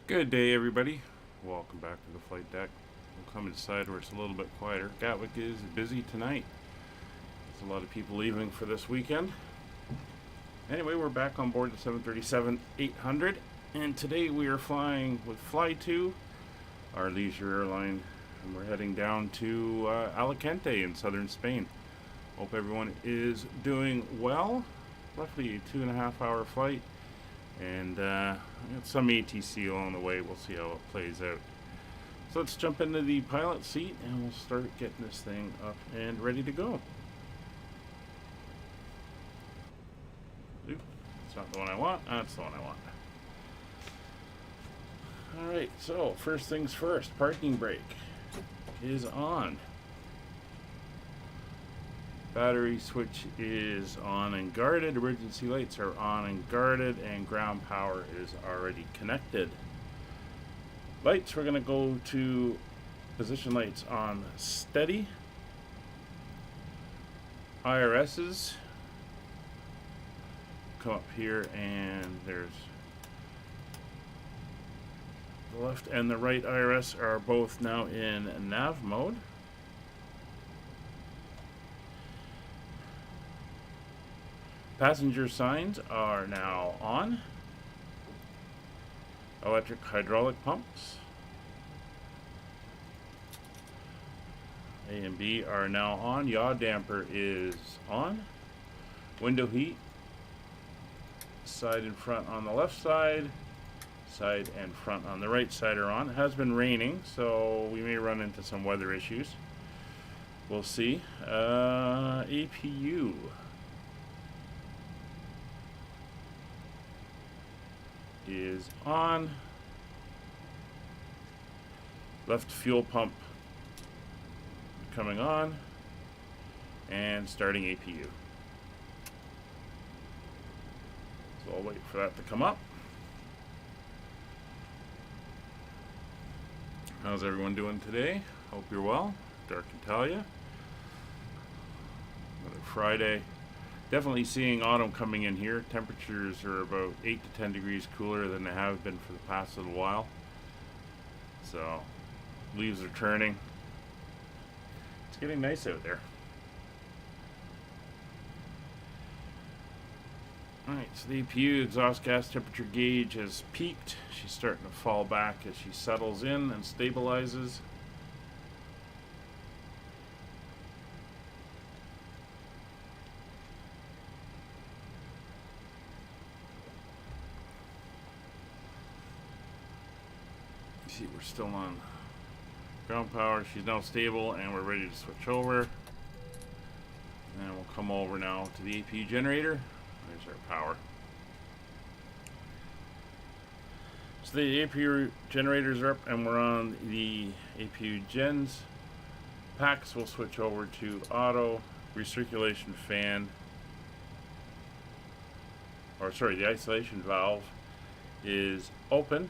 Good day, everybody. Welcome back to the flight deck. We'll come inside where it's a little bit quieter. Gatwick is busy tonight. There's a lot of people leaving for this weekend. Anyway, we're back on board the 737-800, and today we are flying with Fly2, our leisure airline, and we're heading down to Alicante in southern Spain. Hope everyone is doing well. Roughly a 2.5-hour flight. And got some ATC along the way. We'll see how it plays out. So let's jump into the pilot seat and we'll start getting this thing up and ready to go. Oop, that's not the one I want. That's the one I want. Alright, so first things first, parking brake is on. Battery switch is on and guarded. Emergency lights are on and guarded, and ground power is already connected. Lights, we're going to go to position lights on steady. IRSs, come up here and there's the left and the right IRS are both now in nav mode. Passenger signs are now on. Electric hydraulic pumps A and B are now on. Yaw damper is on. Window heat, side and front on the left side, side and front on the right side are on. It has been raining, so we may run into some weather issues. We'll see. APU is on. Left fuel pump coming on and starting APU. So I'll wait for that to come up. How's everyone doing today? Hope you're well. Dark Italia. Another Friday. Definitely seeing autumn coming in here. Temperatures are about 8 to 10 degrees cooler than they have been for the past little while. So, leaves are turning. It's getting nice out there. Alright, so the APU exhaust gas temperature gauge has peaked. She's starting to fall back as she settles in and stabilizes. See, we're still on ground power. She's now stable and we're ready to switch over. And we'll come over now to the APU generator. There's our power. So the APU generators are up and we're on the APU gens. Packs will switch over to auto. Recirculation fan, or sorry, the isolation valve is open.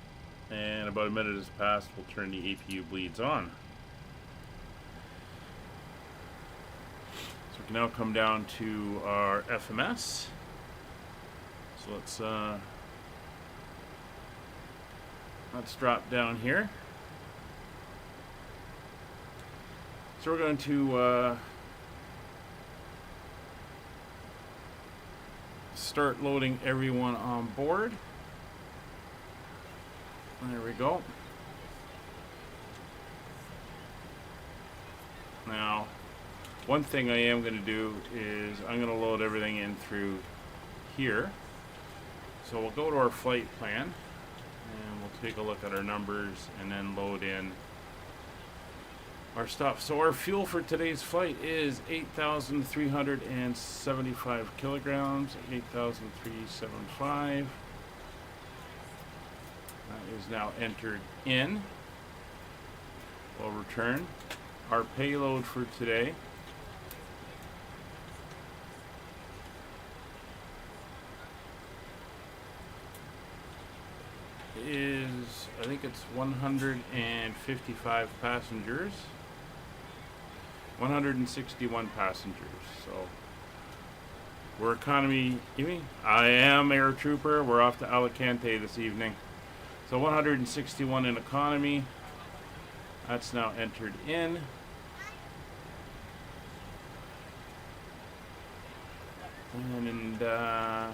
And about a minute has passed, we'll turn the APU bleeds on. So we can now come down to our FMS. So let's drop down here. So we're going to start loading everyone on board. There we go. Now, One thing I am going to do is I'm going to load everything in through here. So we'll go to our flight plan and we'll take a look at our numbers and then load in our stuff. So our fuel for today's flight is 8,375 kilograms, 8,375. That is now entered in. We'll return. Our payload for today is, I think it's 155 passengers. 161 passengers. So we're economy. I am Air Trooper. We're off to Alicante this evening. So 161 in economy. That's now entered in. And if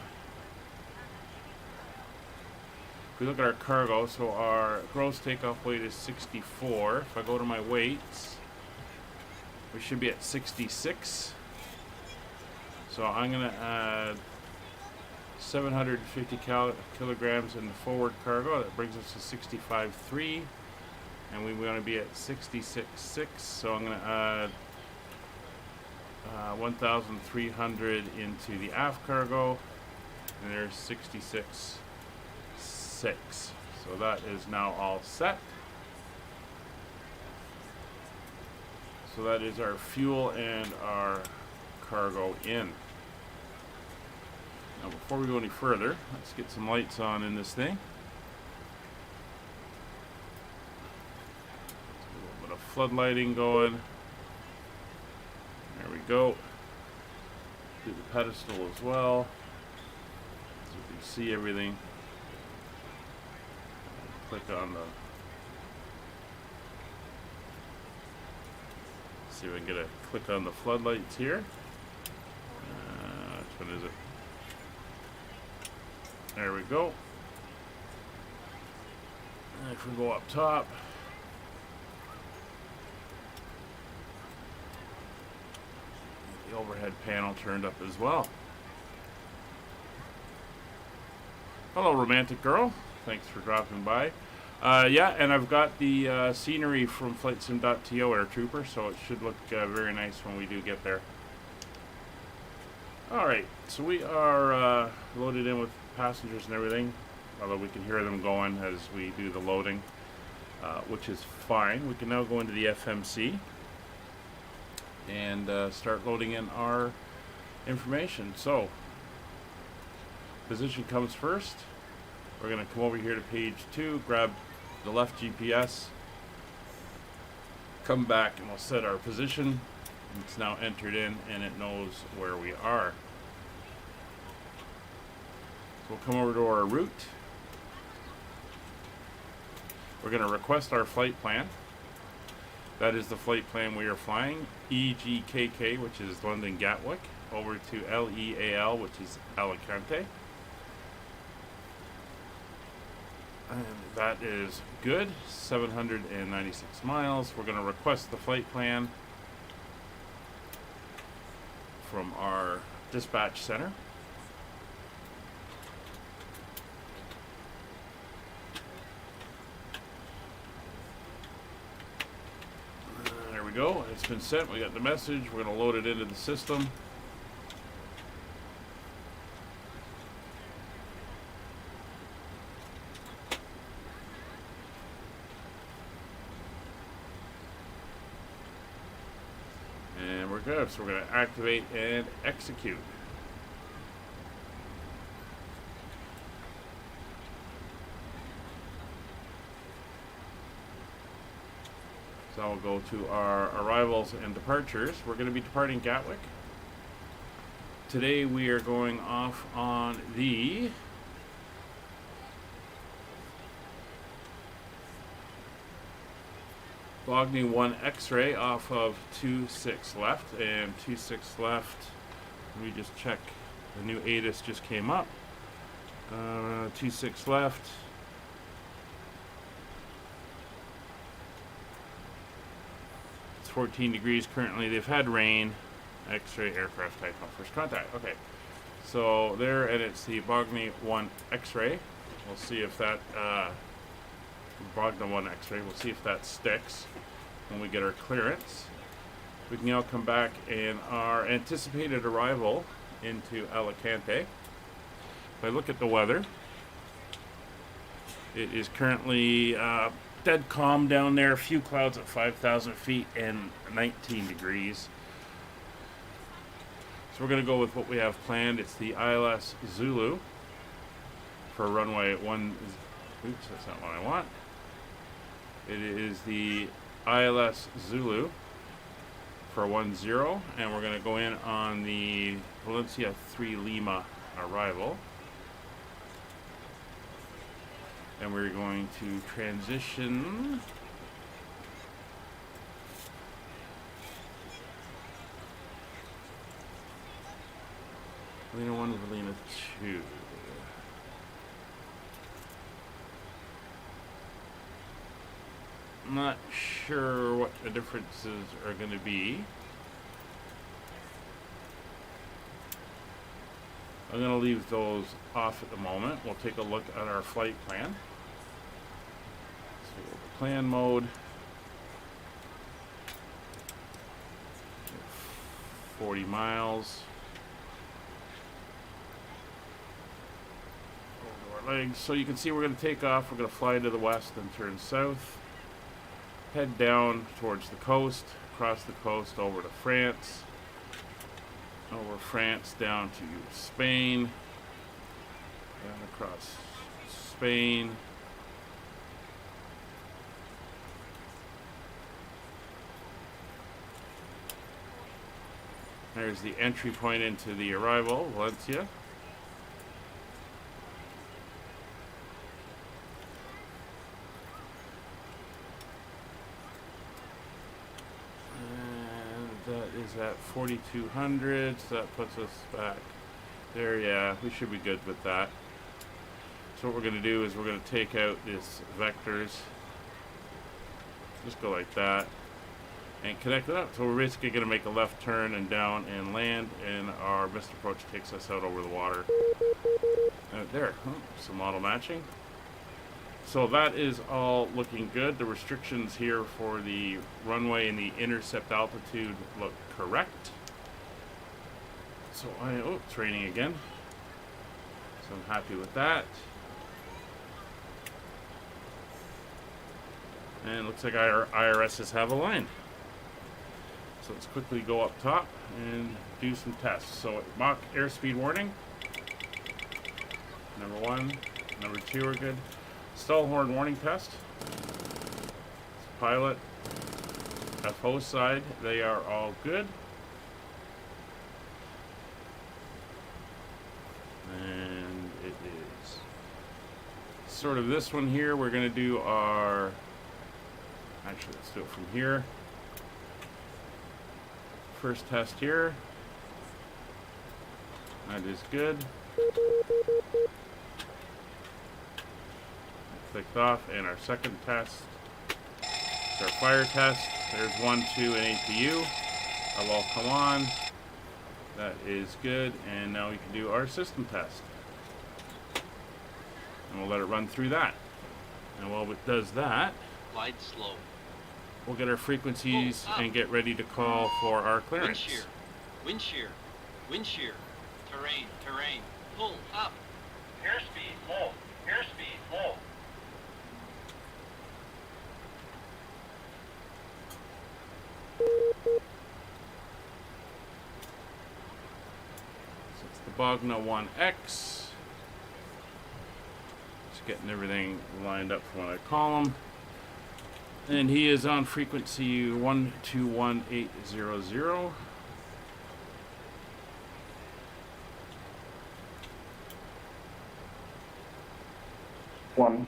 we look at our cargo, so our gross takeoff weight is 64. If I go to my weights, we should be at 66. So I'm going to add 750 kilograms in the forward cargo. That brings us to 65.3. And we want to be at 66.6. So I'm going to add 1,300 into the aft cargo. And there's 66.6. So that is now all set. So that is our fuel and our cargo in. Now before we go any further, let's get some lights on in this thing. Let's get a little bit of flood lighting going. There we go. Do the pedestal as well, so you can see everything. Click on the. See if I can get a click on the floodlights here. Which one is it? There we go. And if we go up top, the overhead panel turned up as well. Hello, romantic girl. Thanks for dropping by. Yeah, and I've got the scenery from FlightSim.to Air Trooper, so it should look very nice when we do get there. Alright, so we are loaded in with passengers and everything, although we can hear them going as we do the loading, which is fine. We can now go into the FMC and start loading in our information. So, position comes first. We're going to come over here to page 2, grab the left GPS, come back, and we'll set our position. It's now entered in and it knows where we are. So we'll come over to our route. We're going to request our flight plan. That is the flight plan we are flying. EGKK, which is London Gatwick, over to LEAL, which is Alicante. And that is good. 796 miles. We're going to request the flight plan from our dispatch center. There we go. It's been sent. We got the message. We're going to load it into the system. And we're good. So we're going to activate and execute. So I'll go to our arrivals and departures. We're going to be departing Gatwick. Today we are going off on the Logney 1 X-ray off of 26 left, and 26 left, let me just check, the new ATIS just came up. 26 left. 14 degrees currently. They've had rain. X-ray aircraft type on first contact. Okay. So there, and it's the Bogny 1 X-ray. We'll see if that, Bogna 1 X-ray, we'll see if that sticks when we get our clearance. We can now come back in our anticipated arrival into Alicante. If I look at the weather, it is currently dead calm down there. A few clouds at 5,000 feet and 19 degrees. So we're going to go with what we have planned. It's the ILS Zulu for runway 1. Oops, that's not what I want. It is the ILS Zulu for 10, and we're going to go in on the Valencia 3 Lima arrival. And we're going to transition Lena 1, Lena 2. I'm not sure what the differences are going to be. I'm going to leave those off at the moment. We'll take a look at our flight plan. So plan mode. 40 miles. Over our legs. So you can see we're going to take off. We're going to fly to the west and turn south. Head down towards the coast, across the coast over to France. Over France down to Spain, and across Spain, there's the entry point into the arrival, Valencia. That is at 4,200, so that puts us back there. Yeah, we should be good with that. So what we're going to do is we're going to take out this vectors, just go like that, and connect it up. So we're basically going to make a left turn and down and land, and our missed approach takes us out over the water. There, some model matching. So that is all looking good. The restrictions here for the runway and the intercept altitude look correct. So it's raining again. So I'm happy with that. And it looks like our IRSs have aligned. So let's quickly go up top and do some tests. So Mach airspeed warning. Number 1, number 2 are good. Stall horn warning test. Pilot, FO side, they are all good. And it is sort of this one here. We're going to do our, actually let's do it from here. First test here. That is good. Clicked off, and our second test is our fire test. There's 1, 2, and APU. That'll all come on. That is good, and now we can do our system test. And we'll let it run through that. And while it does that, glide slow. We'll get our frequencies and get ready to call for our clearance. Wind shear, wind shear, wind shear, terrain, terrain, pull up. Airspeed low, airspeed low. So it's the Bogna 1X. Just getting everything lined up for when I call him. And he is on frequency 121800. One.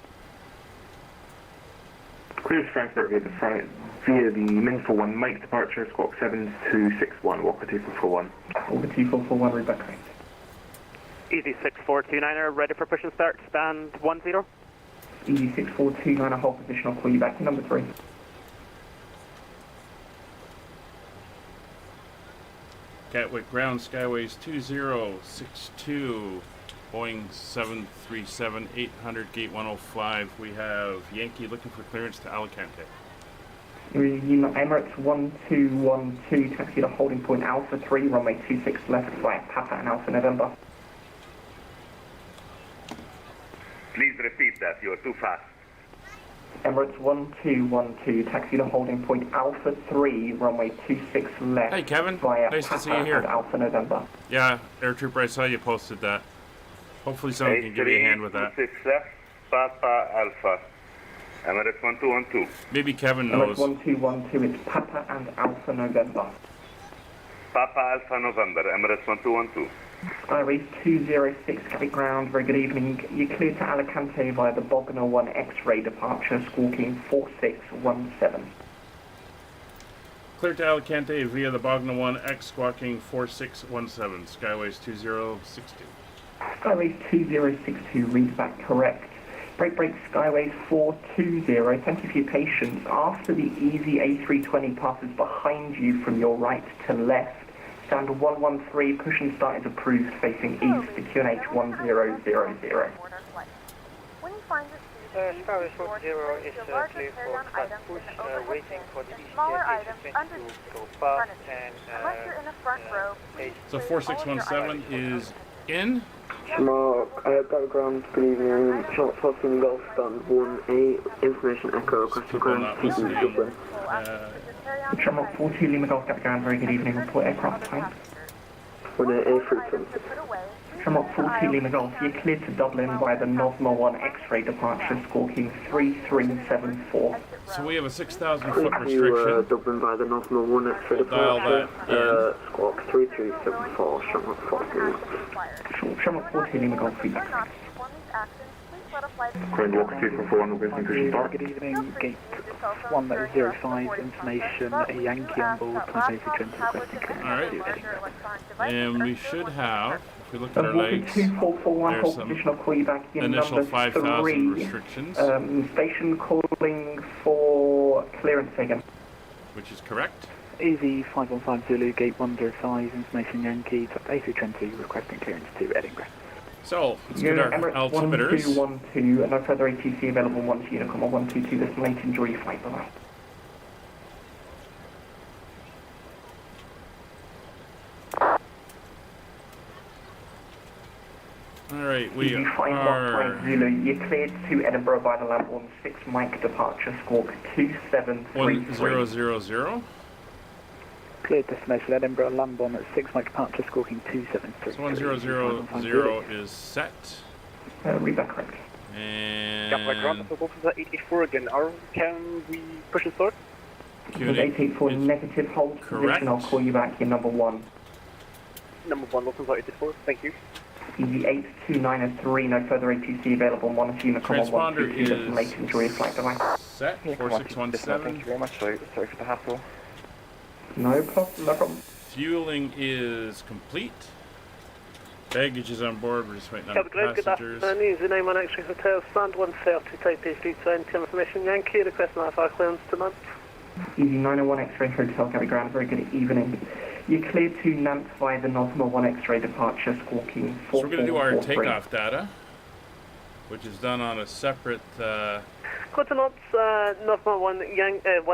Clear Frankfurt via the front via the Minful 1 Mike departure, squawk 7261, Walker 2441. Over 2441, read back correct. Easy 6429er, ready for push and start, stand 10. Easy 6429, hold position, I'll call you back to number 3. Gatwick ground, Skyways 2062, Boeing 737-800, gate 105. We have Yankee looking for clearance to Alicante. Emirates 1212, taxi to holding point Alpha 3, runway 26 left, flight Papa and Alpha November. Please repeat that, you're too fast. Emirates 1212, taxi to holding point Alpha 3, runway 26 left. Hey Kevin, via nice Papa to see you here. And Alpha November. Yeah, Air Trooper, I saw you posted that. Hopefully someone can give you a hand with that. 6 left, Papa Alpha. Emirates 1212. Maybe Kevin Emirates knows. 1212, it's Papa and Alpha November. Papa Alpha November, Emirates 1212. Skyways 206, Gatwick ground, very good evening. You're cleared to Alicante via the Bognor 1 X-ray departure, squawking 4617. Clear to Alicante via the Bognor 1 X, squawking 4617, Skyways 2062. Skyways 2062, read back correct. Break Skyways 420, thank you for your patience. After the easy A320 passes behind you from your right to left, stand 113, push and start is approved, facing east to QNH 1000. When you find your seat, Skyways 40 is clear for flat push, waiting for the smaller EGKK items train under to the go seat past and and unless you're in the front row, please So place all of your 4617 items is in. Mark, Gatwick ground, good evening. Shot Fossing Golf Stand 1A, information echo requesting ground speed in Dublin. Shamrock 42, Lima Golf Gatwick ground, very good evening. Report aircraft type. 1A, A320. Shamrock 42, Lima Golf, you're cleared to Dublin via the Novma 1 X-ray departure, squawking 3374. So we have a 6,000 foot Clear to restriction. Dublin via the Novma 1 X-ray We'll dial departure, that squawk 3374, Shamrock 42. Shamrock 42, Lima Golf, feedback. Ground Walker 244, no business push and start. Good evening, gate 1005, information, a Yankee on board, please requesting clearance Alright. to Edinburgh. And we should have, if we look at our Walker legs, 2441, there's hold some position, I'll call you back in initial number 5,000 3. restrictions, Station calling for clearance again. which is correct. Easy 515 Zulu, gate 105, information Yankee, A320, requesting clearance to Edinburgh. So, let's get our Emirates altimeters. 1212, no further ATC available, 1 to Unicom 122, this late, enjoy your flight, bye-bye. Alright, we Easy 515 are Zulu, you're cleared to Edinburgh by the Lamborn 6 Mike departure, squawk 2733. 1000. Cleared destination Edinburgh, Lamborn at 6 Mike departure, squawking 273. So 1000 is set. Read that correct. Gatwick ground, And so go for the 884 again. Can we push and start? With 884 is negative hold correct. position, I'll call you back in number 1. Number 1, welcome to 884, thank you. Easy 8293, no further ATC available, 1 to Unicom Transponder 122, this is late, enjoy your flight, bye-bye. set. Thank 4617. you very much, sorry for the hassle. No problem. Fueling is complete. Baggage is on board. We're just waiting on the Gatwick ground, good passengers. afternoon. Easy 91 X-ray Hotel, stand 130, type A320, information Yankee, request IFR clearance to Nantes. Easy 901 X-ray Hotel, Gatwick ground, very good evening. You're cleared to Nantes via the Novma 1 X-ray departure, squawking 4443. So we're going to do our takeoff data, which is done on a separate. Go to Nantes, Novma 1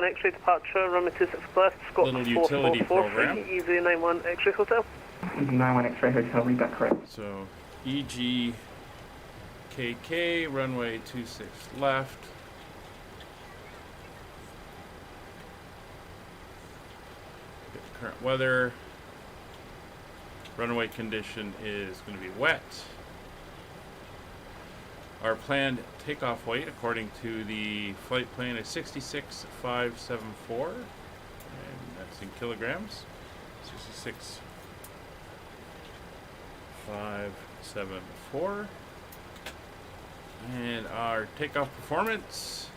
X-ray departure, runway 26 left, Scott Little utility 4443, program. Easy 91 X-ray Hotel. Easy 901 X-ray Hotel, read that correct. So EGKK, runway 26 left. Get the current weather. Runway condition is going to be wet. Our planned takeoff weight, according to the flight plan, is 66,574, and that's in kilograms. 66,574. And our takeoff performance.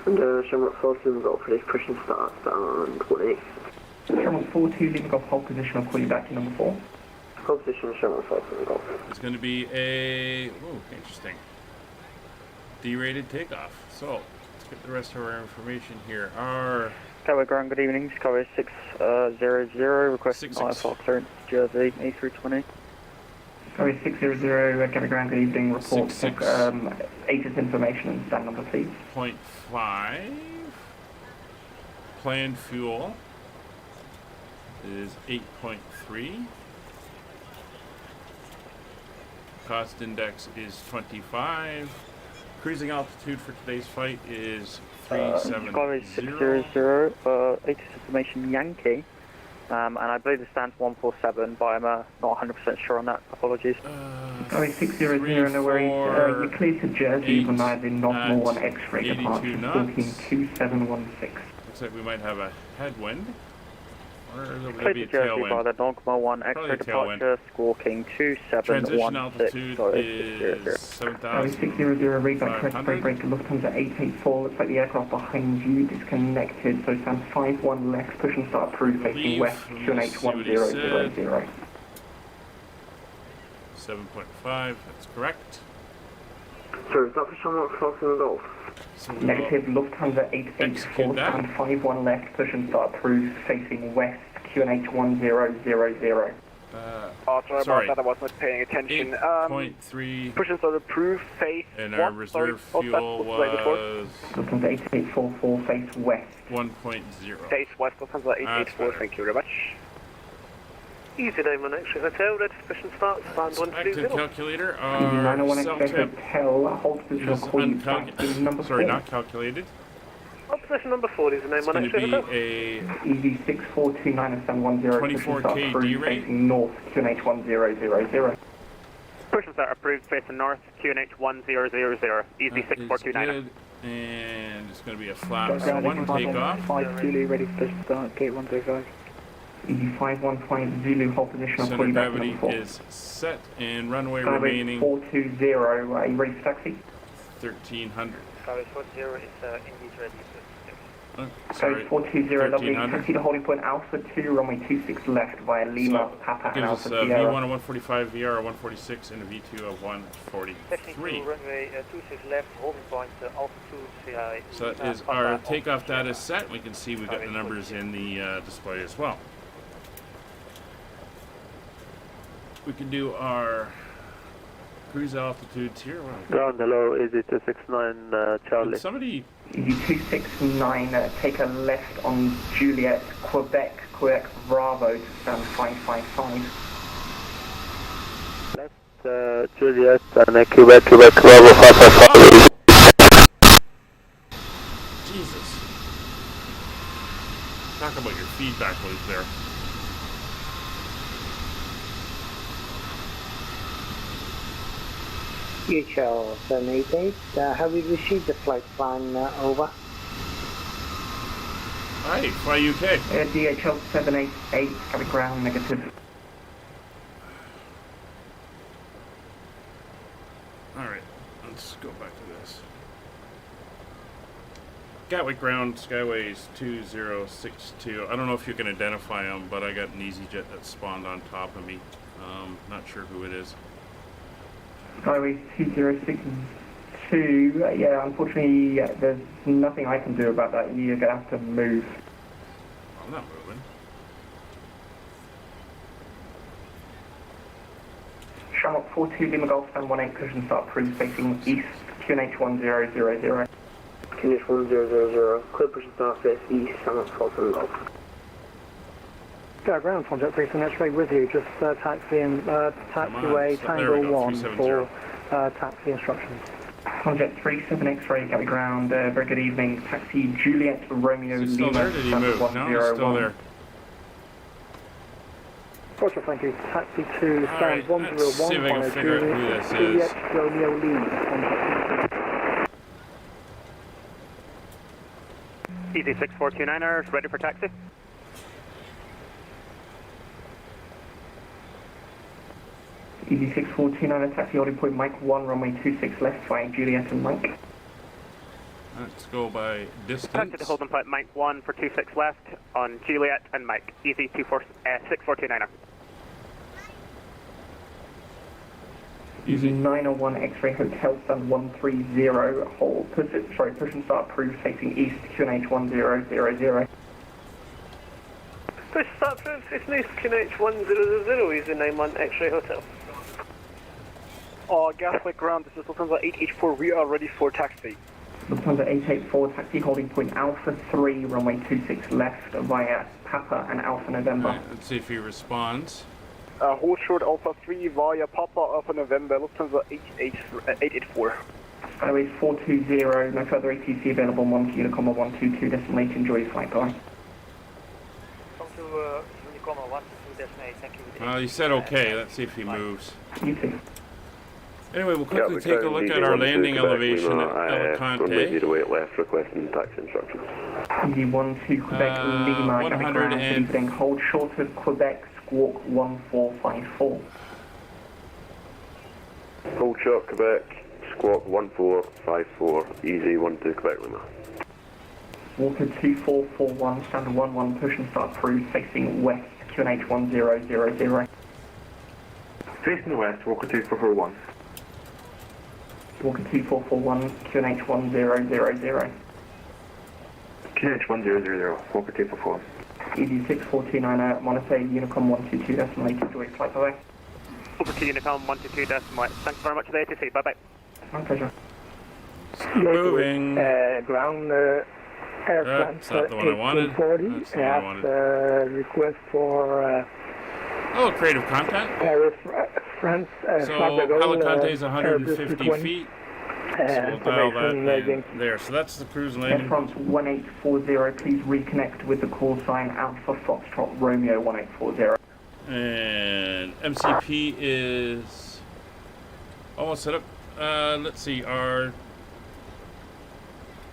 And Shamrock 42, we've got a police push and start, stand 1A. Shamrock 42, leaving off hold position, I'll call you back in number 4. Hold position, Shamrock 42, Golf. It's going to be a, interesting, D-rated takeoff. So, let's get the rest of our information here. Our Skyway Ground, good evening. Skyway 600, requesting IFR clearance, Jersey, A320. Skyway 600, Gatwick Ground, good evening. Report agent information and stand number, please. 0.5. Planned fuel is 8.3. Cost index is 25. Cruising altitude for today's flight is 370. Skyway 600, agent information Yankee. And I believe the stand's 147, but I'm not 100% sure on that. Apologies. Skyway 600, no worries. You're clear to Jersey for neither normal 1 X-ray departure, 142716. Looks like we might have a headwind. Or there'll Clear be to a Jersey tailwind. by the Dogma 1 X-ray departure, squawking Transition 2716. altitude is 7,000. 600, read back correct break, Lufthansa 884. Looks like the aircraft behind you disconnected, so stand 5-1 left, push and start approved, facing west, QNH 1000. 7.5, that's correct. Sorry, is that for Shamrock Falcon Golf? So Negative, Lufthansa 884, stand 5-1 left, push and start approved, facing west, QNH 1000. Sorry about that, I was not paying attention. 8.3. Push and start approved, face. And our reserve fuel was Lufthansa 8844, face west. 1.0. Face west, Lufthansa 884, thank you very much. Easy name on X-ray hotel, ready for push and start, stand 120. Active calculator, 901 our X-ray self-tip hotel, hold position, is call you back to number 4. not calculated. Opposition number 4 is the name It's on going to X-ray be hotel. a EV 6429 and 710, push and start 24K approved, D-rate. facing north, QNH 1000. Push and start approved, facing north, QNH 1000, easy 6429. And it's going to be a flaps Ground 1 takeoff. 5 Zulu, ready for push and start, gate 105. EV 515 Zulu, hold position, I'll call Center you back to gravity number 4. is set and runway Skyway remaining 420, are you ready for taxi? 1300. Skyway 40 is indeed ready. Sorry, Skyway 420, lovely. 1300. Taxi to holding point Alpha 2, runway 26 left via Lima, Papa and Gives us Alpha a Sierra. V1 of 145, VR of 146, and a V2 of 143. Runway 26 left, holding point altitude. So that is our takeoff data set. We can see we've got the numbers in the display as well. We can do our cruise altitudes here. Ground, hello, EZ269 Charlie. Did somebody... EV269, take a left on Juliet, Quebec Bravo to stand 555. Left Juliet and Quebec Bravo 555. Jesus. Talk about your feedback loop there. UHL 788, have we received the flight plan over? Hi, Fly UK. DHL 788, have a ground negative. Alright, let's go back to this. Gatwick ground, Skyways 2062. I don't know if you can identify them, but I got an EasyJet that spawned on top of me. Not sure who it is. Skyway 2062, yeah, unfortunately, there's nothing I can do about that. You're going to have to move. I'm not moving. Shamrock 42, Lima Golf, stand 18, cushion start cruise facing east, QNH 1000. QNH 1000, clear push and start face east, Shamrock Falcon Golf. Ground, Contact 37 X-ray with you, just taxiing, taxiway Tango 1 for taxi instructions. Contact 37 X-ray, Gatwick ground, very good evening. Taxi Juliet Romeo Is he still there? Lima, Did he move? No, he's still there. Roger, thank you. Taxi to stand 101 let's see if I can figure out who this is. Juliet Romeo Lima. Easy 6429ers, ready for taxi. Easy 6429, taxi holding point Mike 1, runway 26 left via Juliet and Mike. Let's go by distance. Taxi to holding point Mike 1 for 26 left on Juliet and Mike. Easy 6429er. Easy 901 X-ray Hotel stand 130, hold, push and start approved facing east, QNH 1000. Push start through, it's nice, QNH 1000, easy 91 X-ray hotel. Gatwick ground, this is Lufthansa 884, we are ready for taxi. Lufthansa 884, taxi holding point Alpha 3, runway 26 left via Papa and Alpha November. Right, let's see if he responds. Hold short Alpha 3 via Papa Alpha November, Lufthansa 884. Skyways 420, no further ATC available, 1 Unicom 122, destination, enjoy your flight, bye. Come to Unicom 122, thank you. He said okay, let's see if he moves. You too. Anyway, we'll quickly take a look at our landing elevation at Alicante. Runway 08 left, requesting taxi instructions. ED 12 Quebec Lima, 100 hold short of Quebec, squawk 1454. Hold short Quebec, squawk 1454, easy 12 Quebec Lima. Water 2441, standard 11, push and start through, facing west, QNH 1000. Facing west, Walker 2441. Walker 2441, QNH 1000. QNH 1000, Walker 244. ED 6429, monitor Unicom 122, decimal 8, enjoy flight, bye bye. Over to Unicom 122, decimal 8, thanks very much for the ATC, bye bye. My pleasure. Moving. Ground That's not the one I wanted. That's the one I wanted. Request for Oh, creative content. Paris, France. So Alicante is 150 feet. So we'll dial that in there. So that's the cruise landing. Air France 1840, please reconnect with the call sign Alpha Foxtrot Romeo 1840. And MCP is almost set up. Let's see, our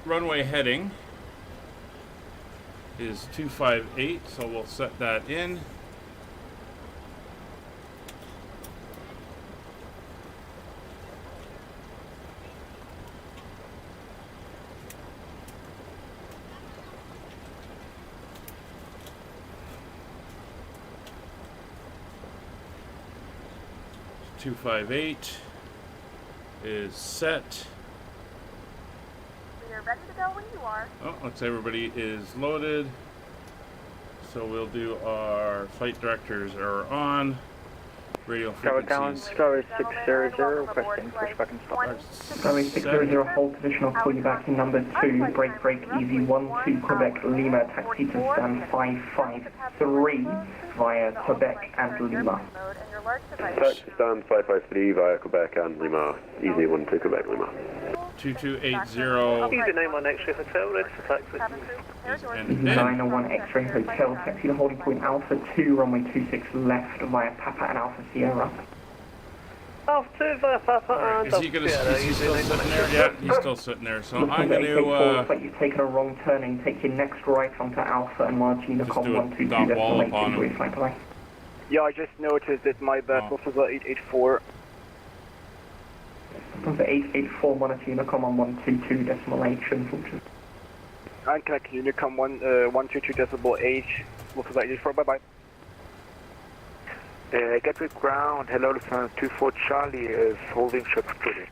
runway heading is 258, so we'll set that in. Two 258 is set. We are ready to go when you are. Oh, looks like everybody is loaded. So we'll do our flight directors are on. Radio frequencies. Skyway 600, requesting pushback and stop. Skyway 600, hold position, I'll call you back in number 2, break, easy 12 Quebec Lima, taxi to stand 553 via Quebec and Lima. Taxi stand 553 via Quebec and Lima, easy 12 Quebec Lima. 2280. Easy 91 X-ray hotel, ready for taxi. Easy 901 X-ray hotel, taxi to holding point Alpha 2, runway 26 left via Papa and Alpha Sierra. Alpha 2 via Papa and Is he still sitting there? Yeah, he's still sitting there. So I'm going to looks like you've taken a wrong turning. Take your next right onto Alpha and Martina Com 122 wall up on him. flight. Yeah, I just noticed that my bad was 884. From the 884 monitor Unicom on 122 decimal H, unfortunately. And connect Unicom 122 decimal H, was 884, bye bye. Gatwick ground, hello, Lufthansa 24 Charlie is holding short security.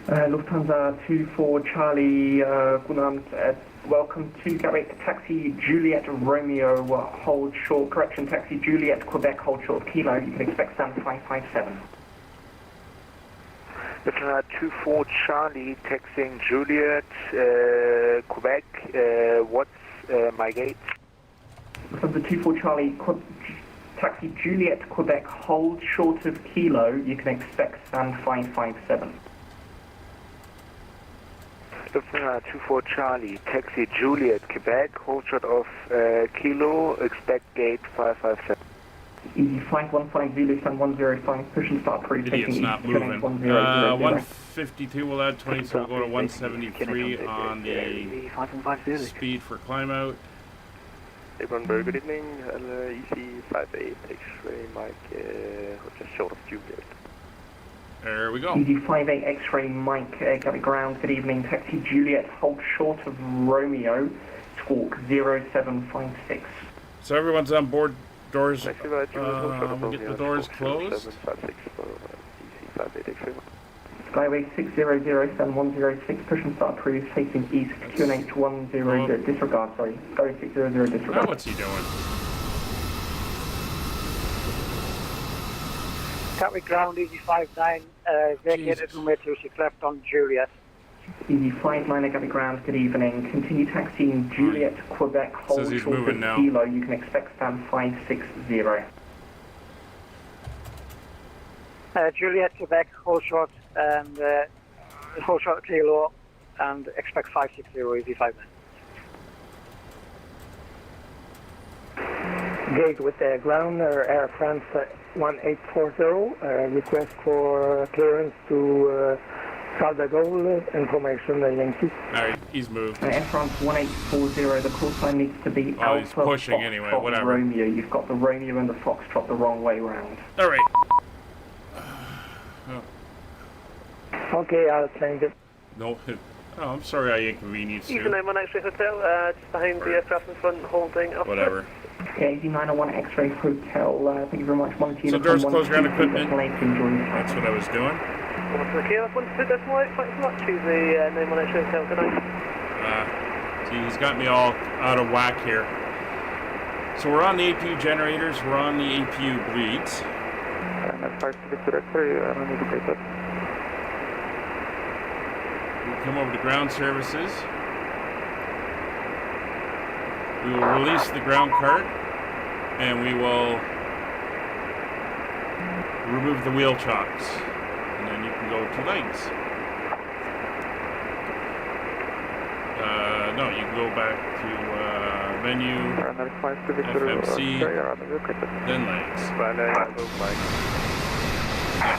Lufthansa 24 Charlie, good night, welcome to Gatwick, taxi Juliet Romeo, hold short, correction, taxi Juliet Quebec, hold short Kilo, you can expect stand 557. Lufthansa 24 Charlie, taxiing Juliet, Quebec, what's my gate? Lufthansa 24 Charlie, taxi Juliet Quebec, hold short of Kilo, you can expect stand 557. Lufthansa 24 Charlie, taxi Juliet Quebec, hold short of Kilo, expect gate 557. Easy 5150 Zulu, stand 105, push and start through, Idiot's not moving. 152 will add 20, so we'll go to 173 on the speed for climb out. Everyone, very good evening. EC58 X-ray Mike, just short of Juliet. There we go. ED 58 X-ray Mike, got ground, good evening. Taxi Juliet, hold short of Romeo, squawk 0756. So everyone's on board. Doors, we'll get the doors closed. Skyway 6007106, push and start approved, facing east, QNH10, disregard, sorry. Skyway 600, disregard. Now what's he doing? Gatwick ground, easy 59, vacated runway 26 left on Juliet. Easy 59 Gatwick ground, good evening. Continue taxiing Juliet, Quebec, hold Says he's short moving of now. Kilo. You can expect stand 560. Juliet, Quebec, hold short and hold short Kilo and expect 560, easy 59. Gate with ground, Air France 1840, request for clearance to Charles de Gaulle, information Yankee. Alright, he's moved. Air France 1840, the call sign needs to be Oh, he's Alpha pushing Foxtrot anyway, whatever. Romeo. You've got the Romeo and the Foxtrot the wrong way round. Alright. Okay, I'll change it. No, oh, I'm sorry I inconvenienced Easy you. 91 X-ray Hotel, just behind the aircraft in front, holding up. Whatever. Okay, Easy 901 X-ray Hotel, thank you very much. So doors closed ground equipment. That's what I was doing. Okay, I want to put this more thanks so much. Choose the 91 X-ray Hotel tonight. See, he's got me all out of whack here. So we're on the APU generators, we're on the APU bleeds. We'll come over to ground services. We will release the ground cart and we will remove the wheel chocks. And then you can go to legs. No, you can go back to menu, FMC, then legs.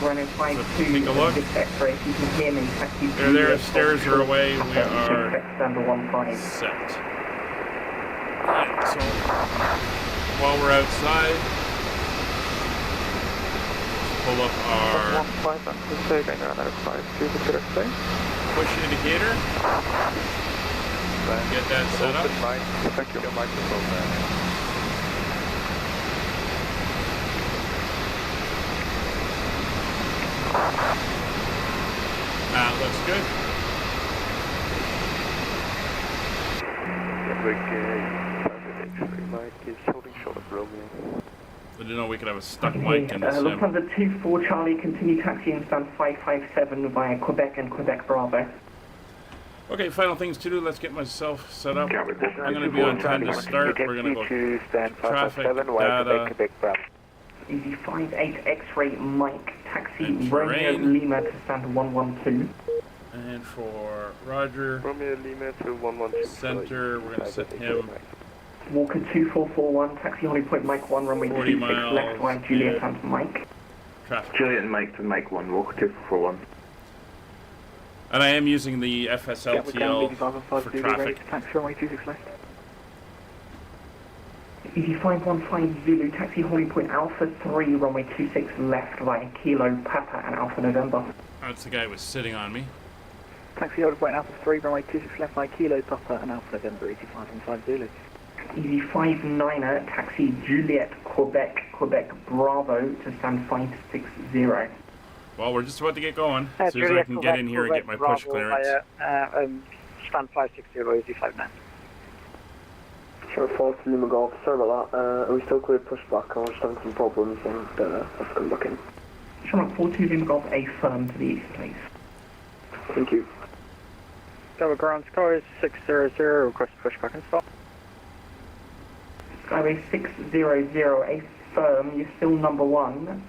Running 52, take a look. X-ray, if you can hear me, taxi There, stairs are away, we are standard 15. set. Alright, so while we're outside, pull up our push indicator. Get that set up. That looks good. I didn't know we could have a stuck mic in this. Lufthansa 24 Charlie, continue taxiing stand 557 via Quebec and Quebec Bravo. Okay, final things to do. Let's get myself set up. I'm going to be on time to start. We're going to go traffic, data, Easy 58 X-ray Mike, taxi and Romeo terrain. Lima to stand 112. And for Roger, Romeo Lima to 112. center, we're going to set him Walker 2441, taxi Holly Point Mike 1, runway 40 26 miles, left wide Juliet and Mike. traffic. Juliet and Mike to Mike 1, Walker 2441. And I am using the FSLTL for traffic. Taxi runway 26 left. Easy 515 Zulu, taxi Holly Point Alpha 3, runway 26 left via Kilo, Papa and Alpha November. That's the guy who was sitting on me. Taxi Holder Point Alpha 3, runway 26 left by Kilo, Papa and Alpha November, easy 515 Zulu. Easy 59er, taxi Juliet, Quebec, Quebec Bravo to stand 560. Well, we're just about to get going. As soon as I can get in here and get my push clearance. Stand 560, easy 59. Sure, 40 Lima Golf, sorry about that. Are we still clear pushback? I was having some problems and I've come back in. Shamrock 42 Lima Golf A firm to the east, please. Thank you. Tower ground score is 600, request pushback and stop. Skyway 600, A firm, you're still number 1.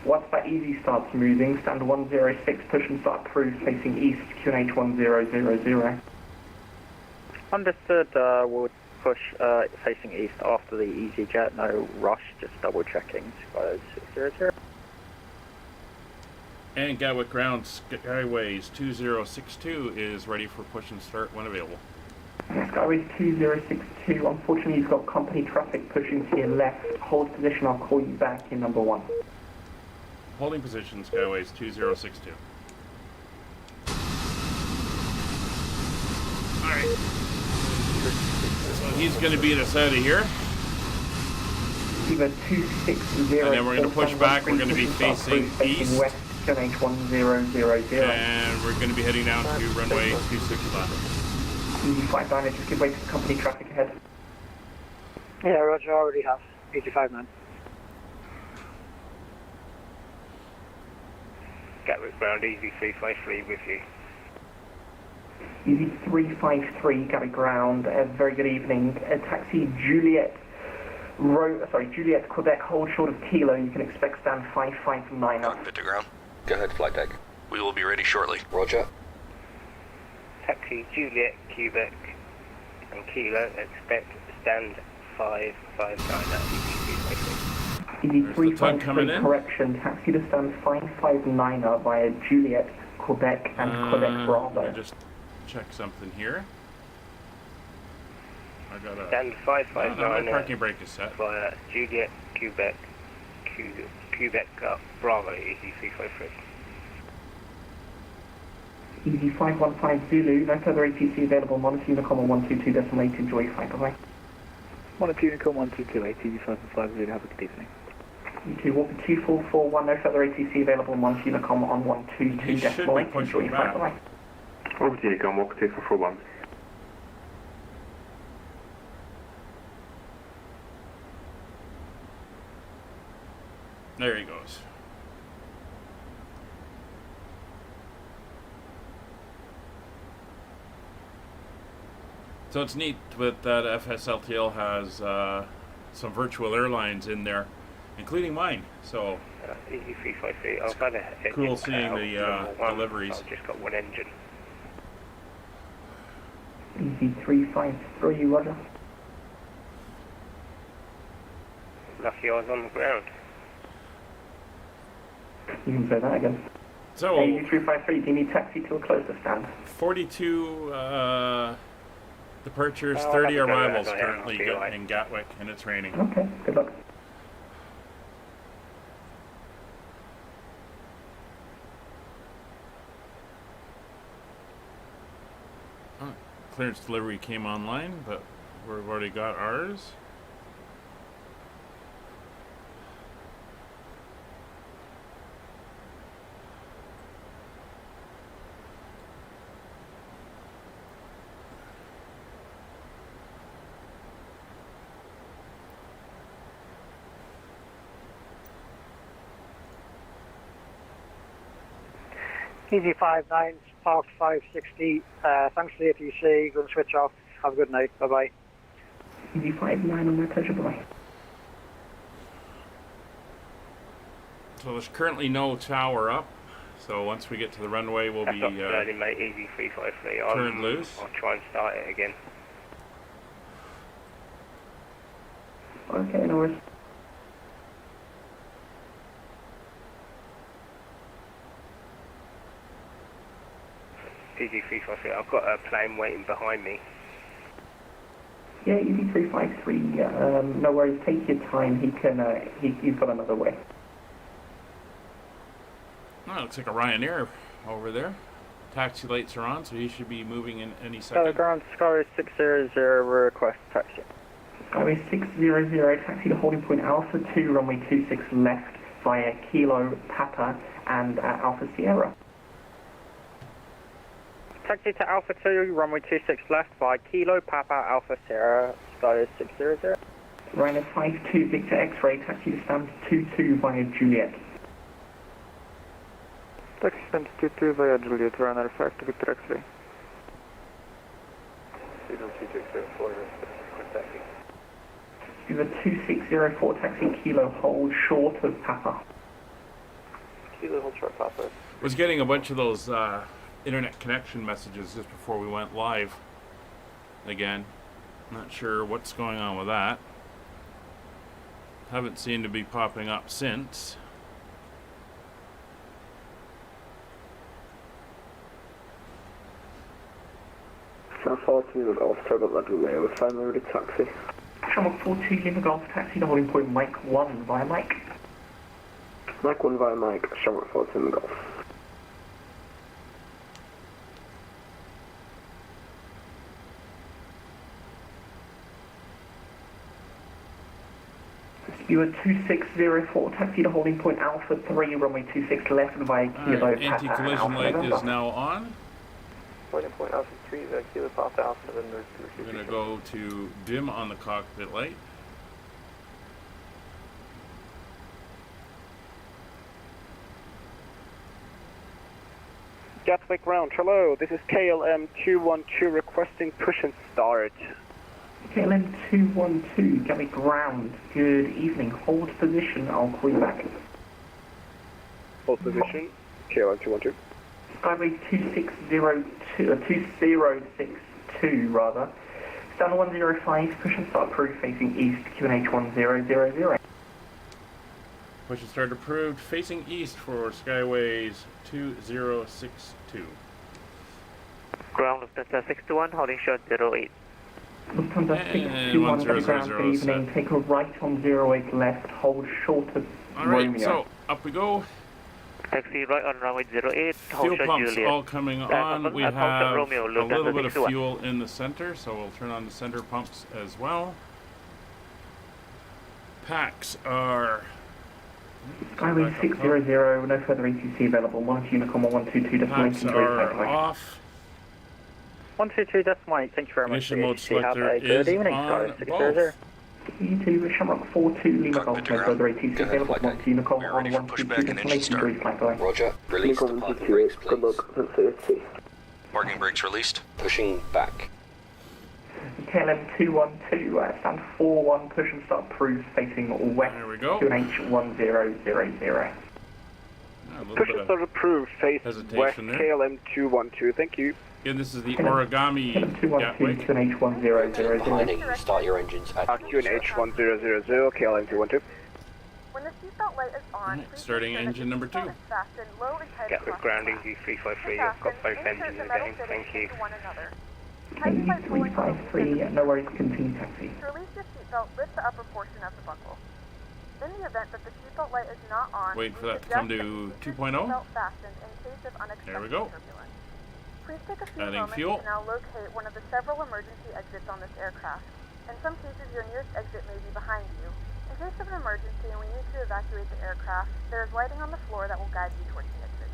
Once that easy starts moving, stand 106, push and start approved, facing east, QNH 1000. Understood, we'll push facing east after the easy jet, no rush, just double checking. Skyway 600. And Gatwick ground Skyways 2062 is ready for push and start when available. Skyways 2062, unfortunately you've got company traffic pushing to your left. Hold position, I'll call you back in number 1. Holding position Skyways 2062. Alright. So he's going to beat us out of here. Eva 260. And then we're going to push back, we're going to be facing east. West QNH1000. And we're going to be heading down to runway 26 left. EG59, just give way to the company traffic ahead. Yeah, Roger, already have. EG59. Gatwick ground, EZ353 with you. EZ353, Gatwick ground, very good evening. Taxi Juliet, Juliet, Quebec, hold short of Kilo, you can expect stand 559 up. Cockpit to ground. Go ahead, flight deck. We will be ready shortly. Roger. Taxi Juliet, Quebec, and Kilo, expect stand 559 at EZ353, correction, taxi to stand 559 via Juliet, Quebec, and Quebec Bravo. Just check something here. I got a stand 559. My parking brake is set. Via Juliet, Quebec, Quebec Bravo, EZ353. EZ515 Zulu, no further ATC available, monitor Unicom 122.8, enjoy flight, bye-bye. Monitor Unicom 122.8, EZ515 Zulu, have a good evening. You walk 2441, no further ATC available, monitor Unicom on 122.8, enjoy flight, bye-bye. Over to Unicom, walk 2441. There he goes. So it's neat with that FSLTL has some virtual airlines in there, including mine. So EZ353, I've had a cool seeing the deliveries. I've just got one engine. EZ353, Roger. Lucky I was on the ground. You can say that again. So EZ353, do you need taxi to a closer stand? 42 departures, 30 arrivals currently in Gatwick, and it's raining. Okay, good luck. Clearance delivery came online, but we've already got ours. EZ59, parked 560. Thanks to the ATC. Going to switch off. Have a good night. Bye bye. EZ59 on my pleasure. Bye. So there's currently no tower up. So once we get to the runway, we'll be mate, EZ353. turned loose. I'll try and start it again. Okay, no worries. EZ353, I've got a plane waiting behind me. Yeah, EZ353, no worries, take your time, he's got another way. Oh, looks like a Ryanair over there. Taxi lights are on, so he should be moving in any second. Ground, Skyway 600, request taxi. Skyway 600, taxi to holding point Alpha 2, runway 26 left via Kilo, Papa, and Alpha Sierra. Taxi to Alpha 2, runway 26 left by Kilo, Papa, Alpha Sierra, Skyway 600. Ryanair 52, Victor X-ray, taxi to stand 22 via Juliet. Taxi stand 22 via Juliet, Ryanair 5 to Victor X-ray. Signal 2604, taxi. Is a 2604 taxi Kilo, hold short of Papa. Kilo, hold short Papa. Was getting a bunch of those internet connection messages just before we went live again. Not sure what's going on with that. Haven't seemed to be popping up since. South 14 Lima Golf, sorry about that delay, we're finally ready taxi. Channel 42 Lima Golf, taxi to holding point Mike 1 via Mike. Mike 1 via Mike, Charlotte 14 Lima Golf. Speed You are 2604, taxi to holding point Alpha 3, runway 26 left via Kilo Papa Anti-collision light is now on. Holding point Alpha 3, Kilo Papa Alpha, then there's We're going to go to dim on the cockpit light. Gatwick ground, hello, this is KLM 212 requesting push and start. KLM 212, Gatwick ground, good evening, hold position, I'll call you back. Hold position, KLM 212. Skyway 2062 rather. Stand 105, push and start approved facing east, QNH 1000. Push and start approved facing east for Skyways 2062. Ground Lufthansa 61, holding short 08. Lufthansa 621, Gatwick ground, good evening, take a right on 08 left, hold short of Alright, Romeo. so up we go. Taxi right on runway 08, hold Fuel short pumps Juliet. all coming on. We have Romeo, a little bit of 61. fuel in the center, so we'll turn on the center pumps as well. Packs are... Skyway 600, no further ATC available, 1 Unicorn 122, Packs destination are off. 122, that's my, thank you very much. Ignition mode selector Have a good is evening, on Skyway 600. both. E2, Shamrock 42, Lima Golf, no further ATC available, 1 Unicorn on 122, destination brief flight delay. Roger. Release the parking brakes, Good please. luck, at 30. Parking brakes released. Pushing back. KLM 212, stand 41, push and start approved facing west, There we go. QNH 1000. Push and start approved, face hesitation west, there. KLM 212, thank you. Again, this is the origami Gatwick. QNH 1000. Behind you, start your engines at QNH 1000, KLM 212. When the seatbelt light is on, Alright, starting engine number 2. fasten low and tight Gatwick grounding D353, I've got both engines again, thank you. Tighten by pulling on the 353, no worries, continue taxi. To release your seatbelt, lift the upper portion of the buckle. In the event that the seatbelt light is not on, Wait for that to come to 2.0. fastened in case of unexpected There we go. turbulence. Please take a few Adding moments fuel. to now locate one of the several emergency exits on this aircraft. In some cases, your nearest exit may be behind you. In case of an emergency and we need to evacuate the aircraft, there is lighting on the floor that will guide you towards the exit.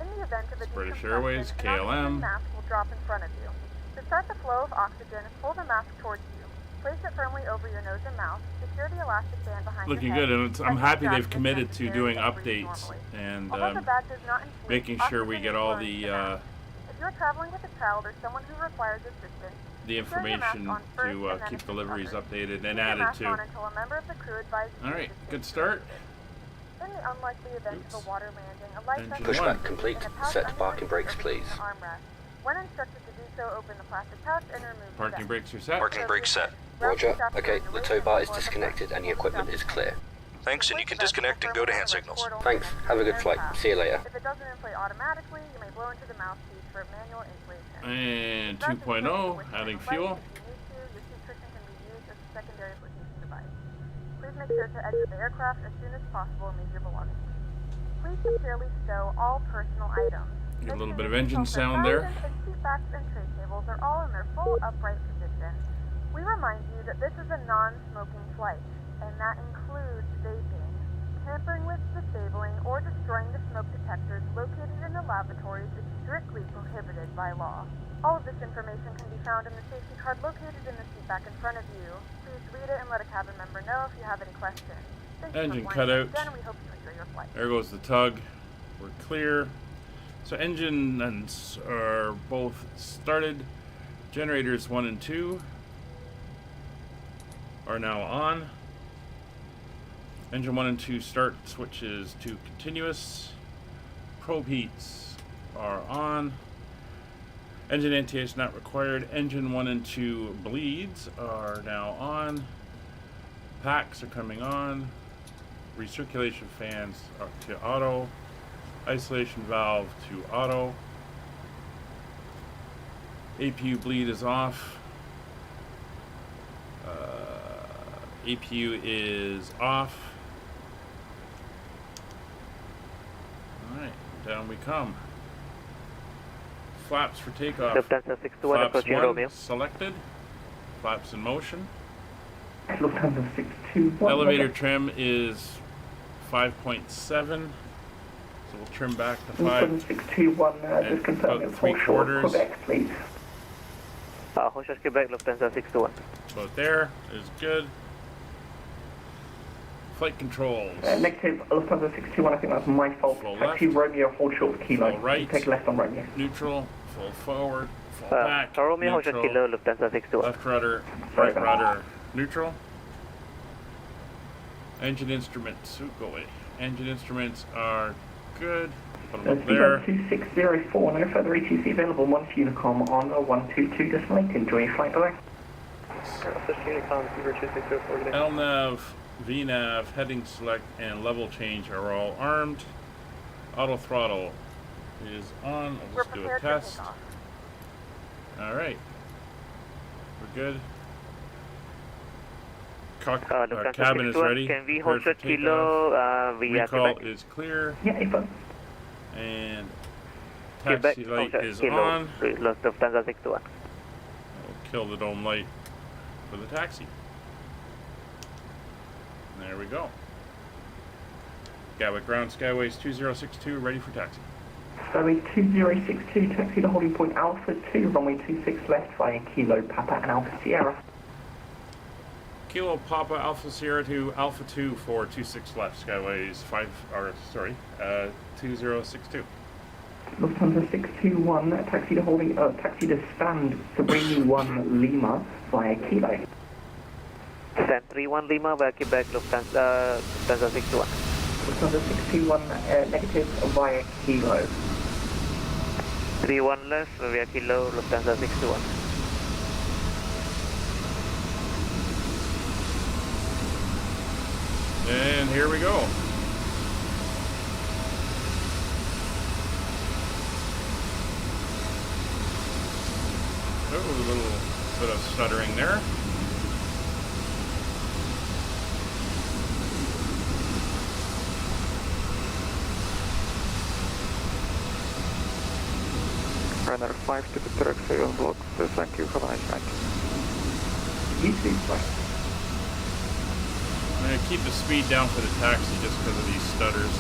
In the event of a British decompression, Airways, an KLM. oxygen mask will drop in front of you. To start the flow of oxygen, pull the mask towards you. Place it firmly over your nose and mouth. Secure the elastic band behind Looking your head. good, and I'm and happy strap they've the committed chest to area doing so it breathes updates normally. and Although the bag does not inflate, making sure we oxygen get is all flowing to the mask. If you're traveling with a child or someone who requires assistance, information to keep deliveries updated and added to. until a member of the crew advises you Alright, to good take start. In the unlikely event of a water landing, a life vest Pushback will be complete. in a pouch Set under parking your brakes, seat or please. between the armrest. When instructed to do so, open the plastic pouch and remove the Parking vest. brakes are set. Parking brakes set. Roger. Okay, the tow bar is disconnected and the equipment is clear. Thanks, and you can disconnect and go to hand signals. Thanks. Have a good flight. See you later. If it doesn't inflate automatically, you may blow into the mouthpiece for manual inflation. And 2.0, adding fuel. If you need to, your seat cushion can be used as a secondary flotation device. Please make sure to exit the aircraft as soon as possible and leave your belongings. Please securely stow all personal items. Get a little bit of engine sound there. Seat backs and tray tables are all in their full upright position. We remind you that this is a non-smoking flight, and that includes vaping. Tampering with, disabling, or destroying the smoke detectors located in the lavatories is strictly prohibited by law. All of this information can be found in the safety card located in the seat back in front of you. Please read it and let a cabin member know if you have any questions. Thank you for Engine flying cutout. again, and we hope you enjoy your flight. There goes the tug. We're clear. So engines are both started. Generators 1 and 2 are now on. Engine 1 and 2 start switches to continuous. Probe heats are on. Engine NTA not required. Engine 1 and 2 bleeds are now on. Packs are coming on. Recirculation fans are to auto. Isolation valve to auto. APU bleed is off. APU is off. Alright, down we come. Flaps for takeoff. Lufthansa 61 Flaps approaching 1 Romeo. selected. Flaps in motion. Lufthansa 621. Elevator trim is 5.7, so we'll trim back to 5. Lufthansa 621, just confirm it's full short Quebec, please. Full short Quebec, Lufthansa 621. About there is good. Flight controls. Negative, Lufthansa 621, I think that's my fault. Taxi Romeo, hold short kilo. Full right. Take left on Romeo. Neutral, full forward, full back. Romeo, hold short kilo, Lufthansa 621. Left rudder, right rudder, neutral. Engine instruments, go away. Engine instruments are good. Put them up there. 2604, no further ATC available. 1 to Unicom on 122.8. Enjoy your flight away. LNAV, VNAV, heading select, and level change are all armed. Auto throttle is on. Let's do a test. Alright. We're good. Cabin is ready. Can we hold short kilo Recall is clear. Yeah, and taxi light is on. Lufthansa 621. We'll kill the dome light for the taxi. There we go. Gatwick ground Skyways 2062 ready for taxi. Skyway 2062, taxi to holding point Alpha 2, runway 26 left via Kilo Papa and Alpha Sierra. Kilo Papa Alpha Sierra to Alpha 2 for 26 left Skyways 2062. Lufthansa 621, taxi to holding, taxi to stand Sabrina 1 Lima via Kilo. Stand 31 Lima via Quebec, Lufthansa 621. Lufthansa 621, negative via Kilo. 31 left via Kilo, Lufthansa 621. And here we go. Oh, a little bit of stuttering there. Runner 5 to the taxi on block. Thank you, have a nice night. Easy, I'm going to keep the speed down for the taxi just because of these stutters.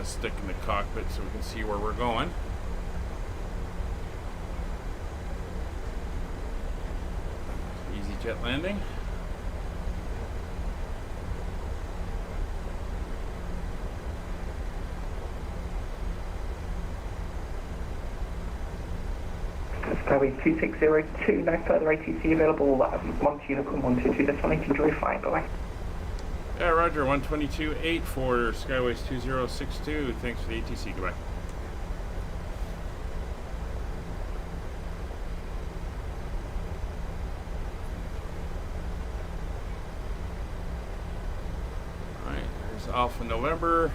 Stick in the cockpit so we can see where we're going. Easy jet landing. Skyway 2602, no further ATC available. 1 to Unicorn 122, destination, enjoy flight, bye. Yeah, Roger, 122.8 for Skyways 2062. Thanks for the ATC. Goodbye. Alright, there's Alpha November.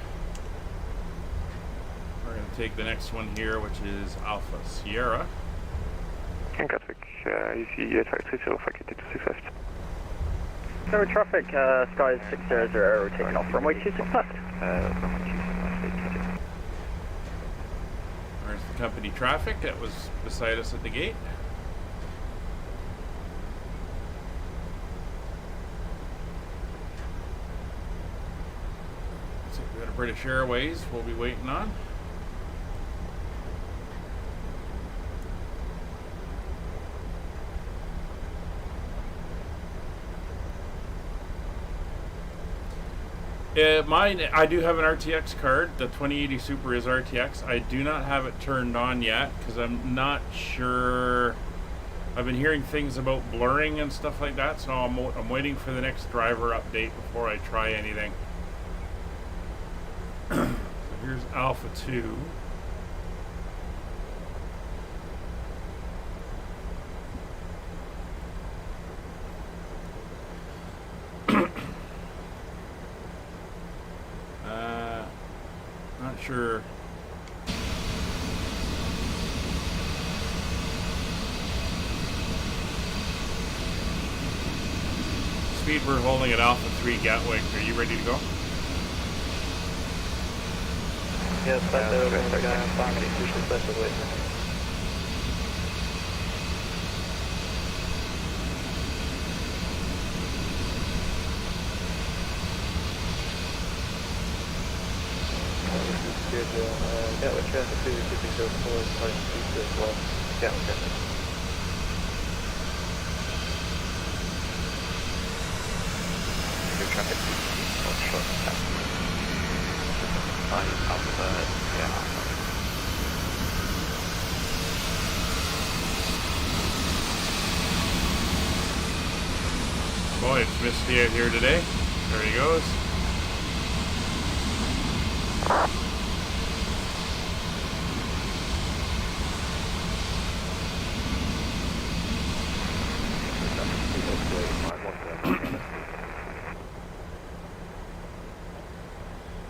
We're going to take the next one here, which is Alpha Sierra. Gatwick, you see taxi to Alpha 26 left. So traffic, Sky 600 taking off runway 26 left. There's the company traffic that was beside us at the gate. So we got a British Airways we'll be waiting on. I do have an RTX card. The 2080 Super is RTX. I do not have it turned on yet because I'm not sure. I've been hearing things about blurring and stuff like that, so I'm waiting for the next driver update before I try anything. So here's Alpha 2. departure. Speed, we're holding at Alpha 3 Gatwick. Are you ready to go? Yes, that's family, special witness. Gatwick traffic 204 as well. Gatwick traffic. Good traffic. Boy, it's misty out here today. There he goes.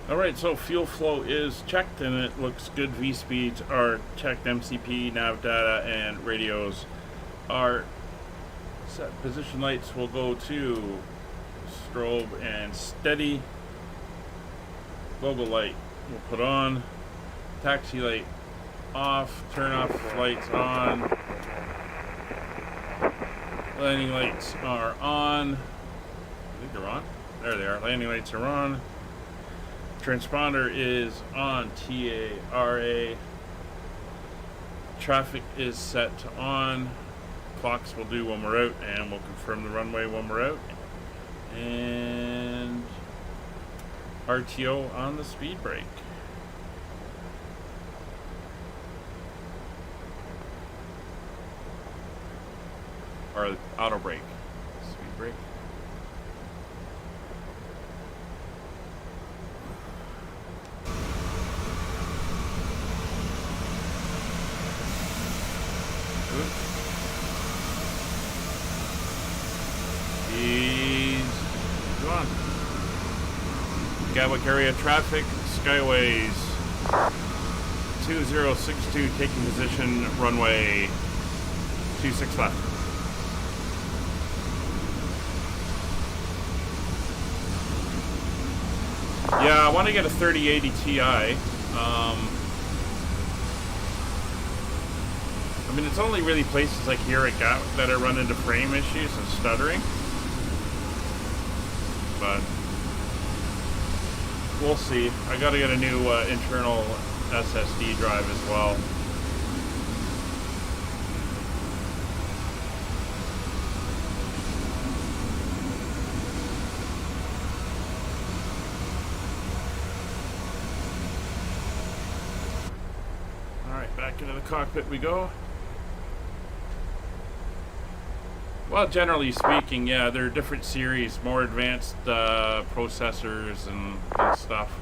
Alright, so fuel flow is checked and it looks good. V-speeds are checked. MCP, nav data, and radios are set. Position lights will go to strobe and steady. Logo light we'll put on. Taxi light off. Turn off lights on. Landing lights are on. I think they're on. There they are. Landing lights are on. Transponder is on. TARA. Traffic is set to on. Clocks will do when we're out, and we'll confirm the runway when we're out. And RTO on the speed brake. Or auto brake. Speed brake. Go on. Gatwick area traffic, Skyways 2062 taking position, runway 26 left. Yeah, I want to get a 3080 Ti. I mean, it's only really places like here at Gatwick that I run into frame issues and stuttering. But we'll see. I gotta get a new internal SSD drive as well. Alright, back into the cockpit we go. Well, generally speaking, yeah, there are different series, more advanced processors and stuff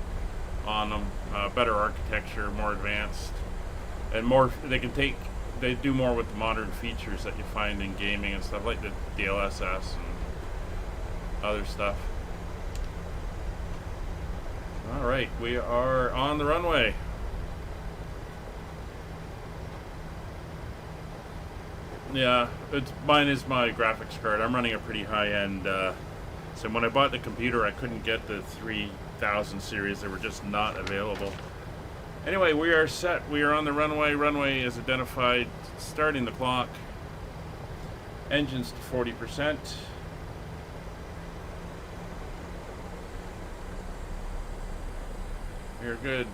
on them, better architecture, more advanced, and more. They do more with the modern features that you find in gaming and stuff, like the DLSS and other stuff. All right, we are on the runway. Yeah, mine is my graphics card. I'm running a pretty high-end. So when I bought the computer, I couldn't get the 3000 series. They were just not available. Anyway, we are set. We are on the runway. Runway is identified. Starting the clock. Engines to 40%. We're good.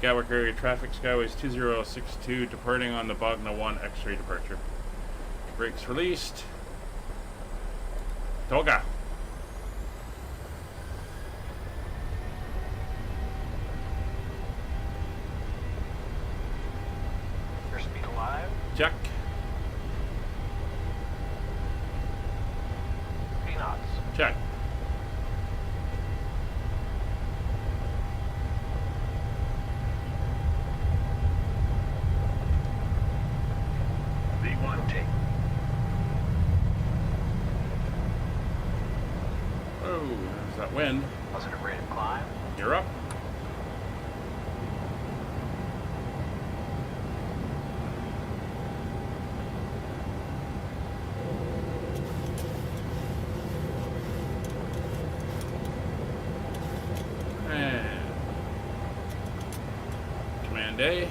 Gatwick area traffic, Skyways 2062, departing on the Bogna 1 X-ray departure. Brakes released. Toga. Airspeed alive. Check. 3 knots. Check. V1 take. Oh, there's that wind. Positive rate of climb. You're up. day.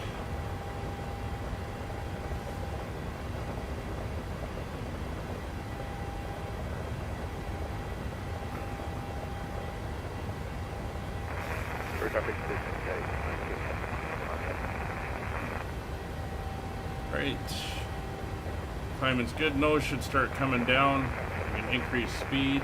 Right. Climbing's good. Nose should start coming down. We can increase speed.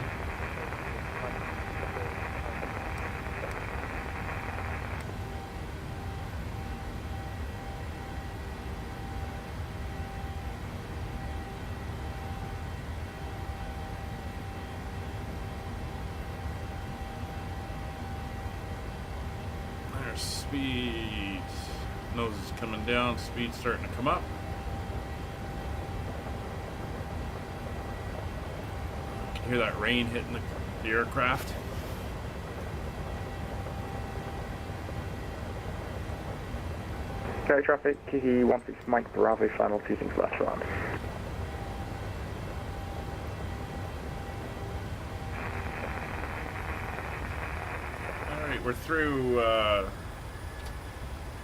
There's speed. Nose is coming down. Speed's starting to come up. Hear that rain hitting the aircraft. Carry traffic, Kiki 16 Mike Bravo, final 26 left round. Alright, we're through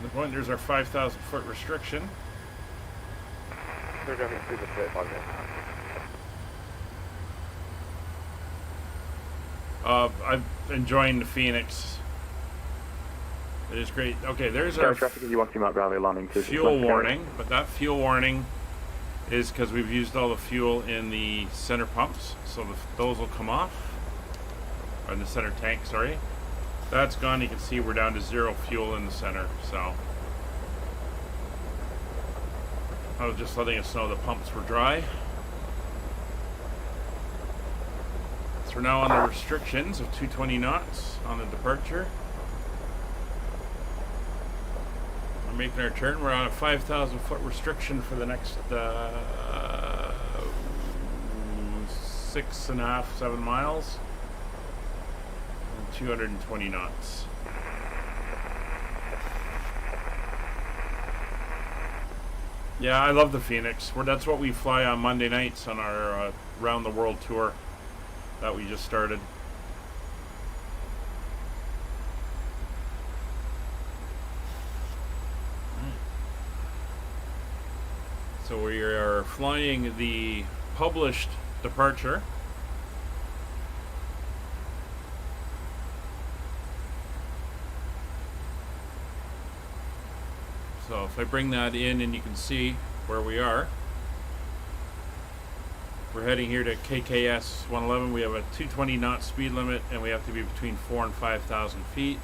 the point. There's our 5,000 foot restriction. They're going to through the fit, I'm enjoying the Phoenix. It is great. Okay, there's our traffic as you want to Mike Bravo landing. Fuel warning, but that fuel warning is because we've used all the fuel in the center pumps, so those will come off. Or in the center tank, sorry. That's gone. You can see we're down to 0 fuel in the center, so I was just letting us know the pumps were dry. We're now on the restrictions of 220 knots on the departure. We're making our turn. We're on a 5,000 foot restriction for the next 6.5, 7 miles. And 220 knots. Yeah, I love the Phoenix. That's what we fly on Monday nights on our round the world tour that we just started. So we are flying the published departure. So if I bring that in and you can see where we are. We're heading here to KKS 111. We have a 220 knot speed limit and we have to be between 4,000 and 5,000 feet.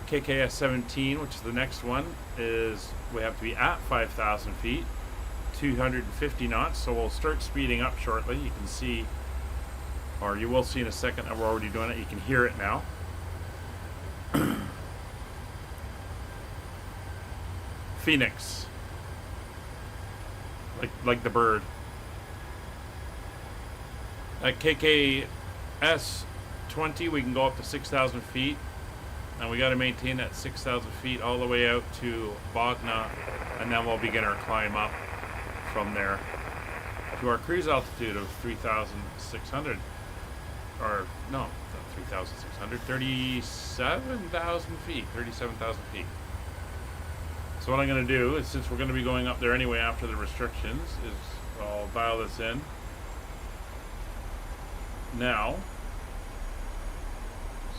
KKS 17, which is the next one, is we have to be at 5,000 feet, 250 knots. So we'll start speeding up shortly. You can see, or you will see in a second that we're already doing it. You can hear it now. Phoenix. Like the bird. At KKS 20, we can go up to 6,000 feet, and we got to maintain that 6,000 feet all the way out to Bogna, and then we'll begin our climb up from there to our cruise altitude of 3,600, or no, not 3,600, 37,000 feet, 37,000 feet. So what I'm going to do is, since we're going to be going up there anyway after the restrictions, is I'll dial this in now.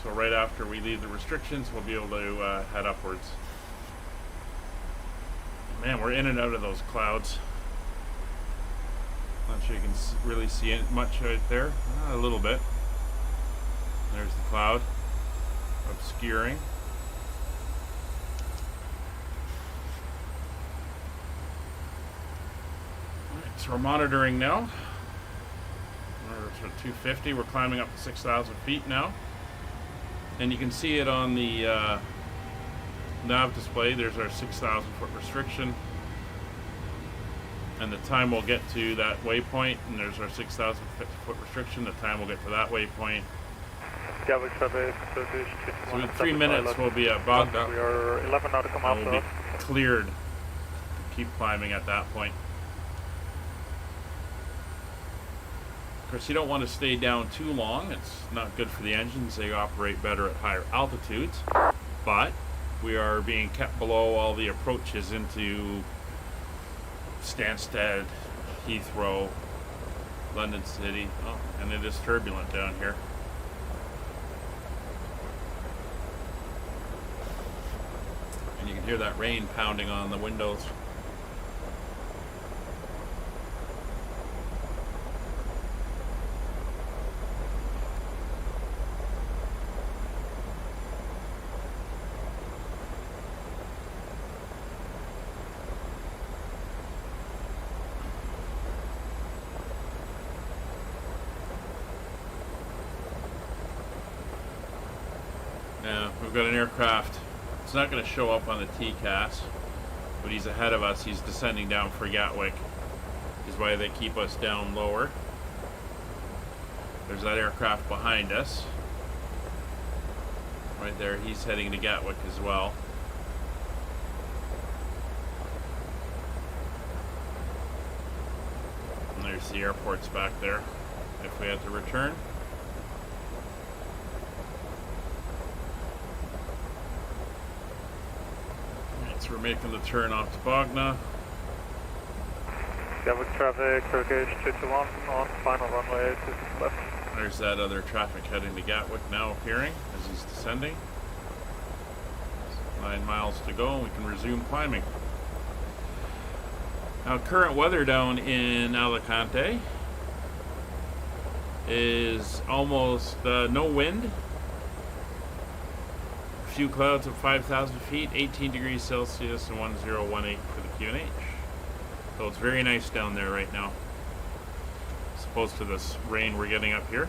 So right after we leave the restrictions, we'll be able to head upwards. Man, we're in and out of those clouds. Not sure you can really see much right there. A little bit. There's the cloud obscuring. Alright, so we're monitoring now. We're at 250. We're climbing up to 6,000 feet now. And you can see it on the nav display. There's our 6,000 foot restriction. And the time we'll get to that waypoint. And there's our 6,000 foot restriction. The time we'll get to that waypoint. Gatwick service, so in 3 minutes we'll be at Bogda. We are 11 nautical miles and we'll be cleared to keep climbing at that point. Of course, you don't want to stay down too long. It's not good for the engines. They operate better at higher altitudes. But We are being kept below all the approaches into Stansted, Heathrow, London City. Oh, and it is turbulent down here. And you can hear that rain pounding on the windows. We've got an aircraft. It's not going to show up on the TCAS, but he's ahead of us. He's descending down for Gatwick, is why they keep us down lower. There's that aircraft behind us. Right there, he's heading to Gatwick as well. And there's the airports back there, if we had to return. We're making the turn off to Bognor. Gatwick traffic, Turkish 221 on final runway 26 left. There's that other traffic heading to Gatwick now appearing as he's descending. 9 miles to go and we can resume climbing. Now current weather down in Alicante is almost no wind. Few clouds at 5,000 feet, 18 degrees Celsius and 1018 for the QNH. So it's very nice down there right now, as opposed to this rain we're getting up here.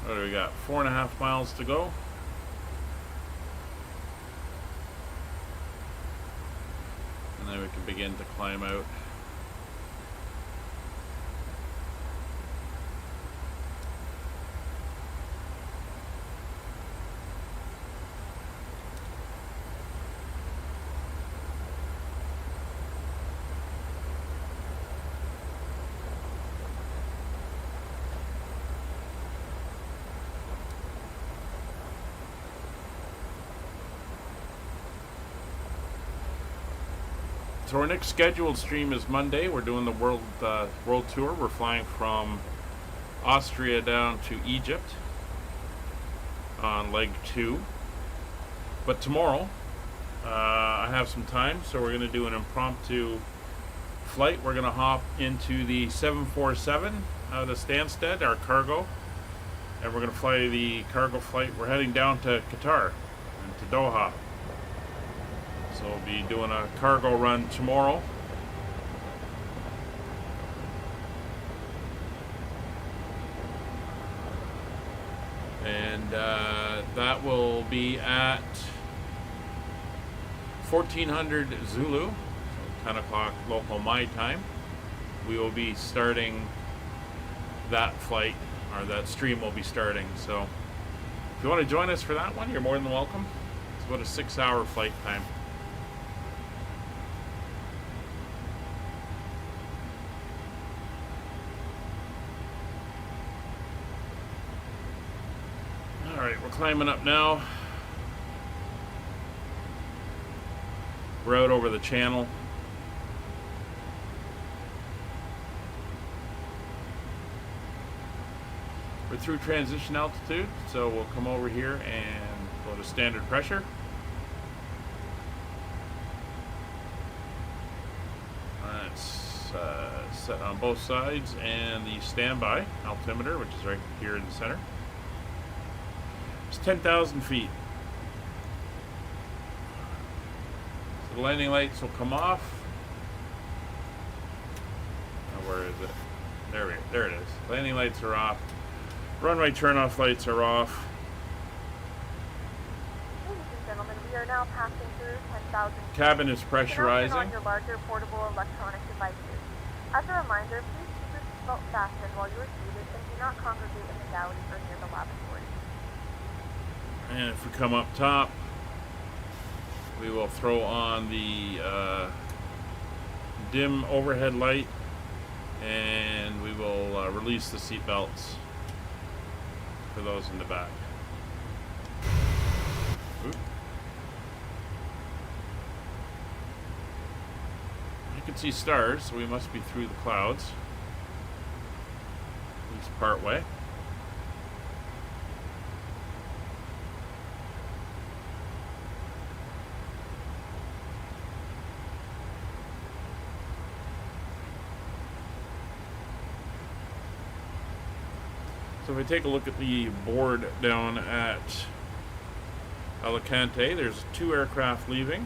What do we got? 4.5 miles to go. And then we can begin to climb out. So our next scheduled stream is Monday. We're doing the world tour. We're flying from Austria down to Egypt on leg 2. But tomorrow, I have some time, so we're going to do an impromptu flight. We're going to hop into the 747 out of Stansted, our cargo, and we're going to fly the cargo flight. We're heading down to Qatar and to Doha. So we'll be doing a cargo run tomorrow. And that will be at 1400 Zulu, so 10 o'clock local my time. We will be starting that flight, or that stream will be starting. So if you want to join us for that one, you're more than welcome. It's about a 6-hour flight time. Alright, we're climbing up now. We're out over the channel. We're through transition altitude, so we'll come over here and go to standard pressure. That's set on both sides, and the standby altimeter, which is right here in the center. It's 10,000 feet. So the landing lights will come off. Oh, where is it? There it is. Landing lights are off. Runway turn-off lights are off. Ladies and gentlemen, we are now passing through through 10,000 feet. Cabin is You can now turn pressurizing. on your larger portable electronic devices. As a reminder, please keep your seatbelt fastened while you are seated and do not congregate in the galley or near the lavatory. And if we come up top, we will throw on the dim overhead light, and we will release the seat belts for those in the back. Oop. You can see stars, so we must be through the clouds, at least part way. So if we take a look at the board down at Alicante, there's 2 aircraft leaving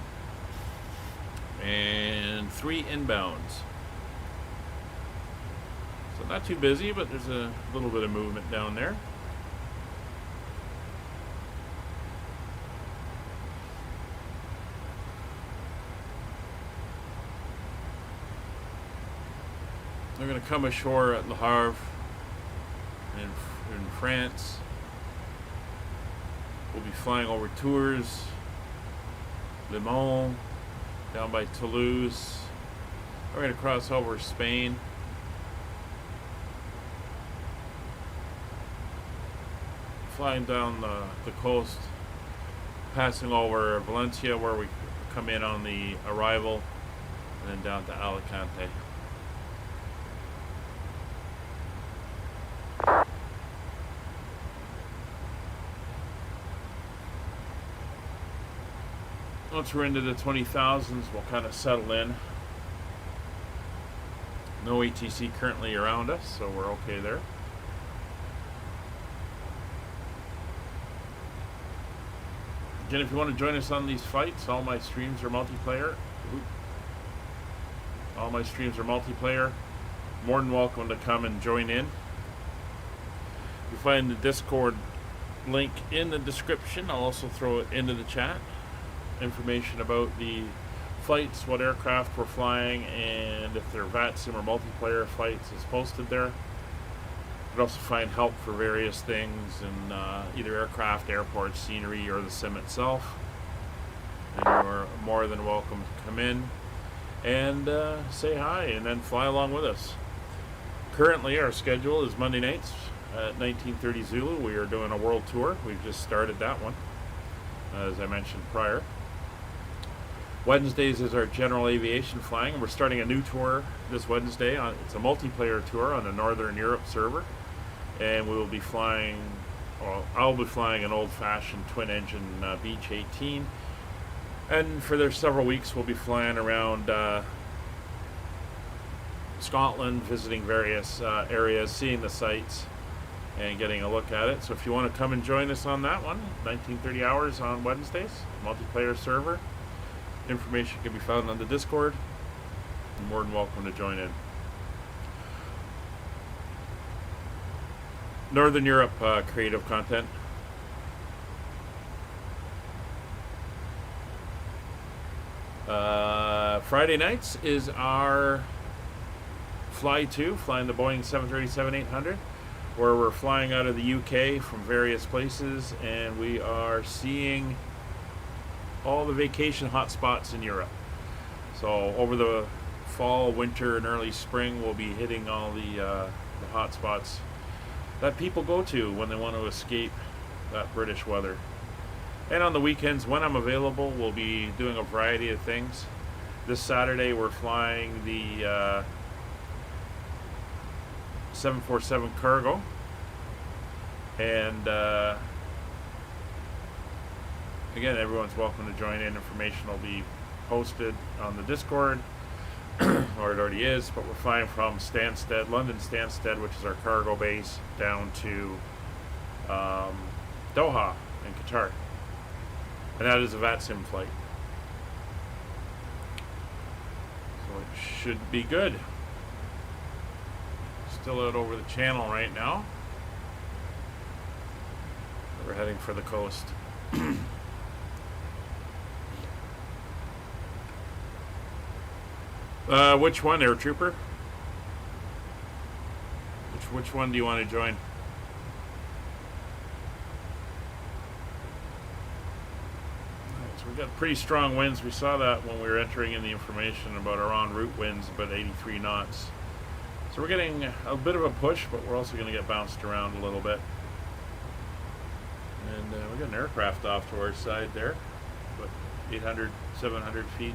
and 3 inbounds. So not too busy, but there's a little bit of movement down there. They're going to come ashore at Le Havre in France. We'll be flying over Tours, Le Mans, down by Toulouse. We're going to cross over Spain. Flying down the coast, passing over Valencia where we come in on the arrival, and then down to Alicante. Once we're into the 20,000s, we'll kind of settle in. No ATC currently around us, so we're okay there. Again, if you want to join us on these flights, all my streams are multiplayer. All my streams are multiplayer. More than welcome to come and join in. You find the Discord link in the description. I'll also throw it into the chat. Information about the flights, what aircraft we're flying, and if they're VATSIM or multiplayer flights is posted there. You can also find help for various things in either aircraft, airports, scenery, or the sim itself. And you're more than welcome to come in and say hi and then fly along with us. Currently, our schedule is Monday nights at 1930 Zulu. We are doing a world tour. We've just started that one, as I mentioned prior. Wednesdays is our general aviation flying, and we're starting a new tour this Wednesday. It's a multiplayer tour on the Northern Europe server, and we will be flying, well, I'll be flying an old-fashioned twin-engine Beech 18, and for their several weeks we'll be flying around Scotland, visiting various areas, seeing the sights, and getting a look at it. So if you want to come and join us on that one, 1930 hours on Wednesdays, multiplayer server. Information can be found on the Discord. You're more than welcome to join in. Northern Europe creative content. Friday nights is our Fly2, flying the Boeing 737-800, where we're flying out of the UK from various places, and we are seeing all the vacation hotspots in Europe. So over the fall, winter, and early spring, we'll be hitting all the hotspots that people go to when they want to escape that British weather. And on the weekends, when I'm available, we'll be doing a variety of things. This Saturday, we're flying the 747 cargo, and again, everyone's welcome to join in. Information will be posted on the Discord, or it already is, but we're flying from Stansted, London Stansted, which is our cargo base, down to Doha in Qatar. And that is a VATSIM flight. So it should be good. Still out over the channel right now. We're heading for the coast. Which one, Air Trooper? Which one do you want to join? So we got pretty strong winds. We saw that when we were entering in the information about our en route winds, about 83 knots. So we're getting a bit of a push, but we're also going to get bounced around a little bit. And we got an aircraft off to our side there, about 800, 700 feet.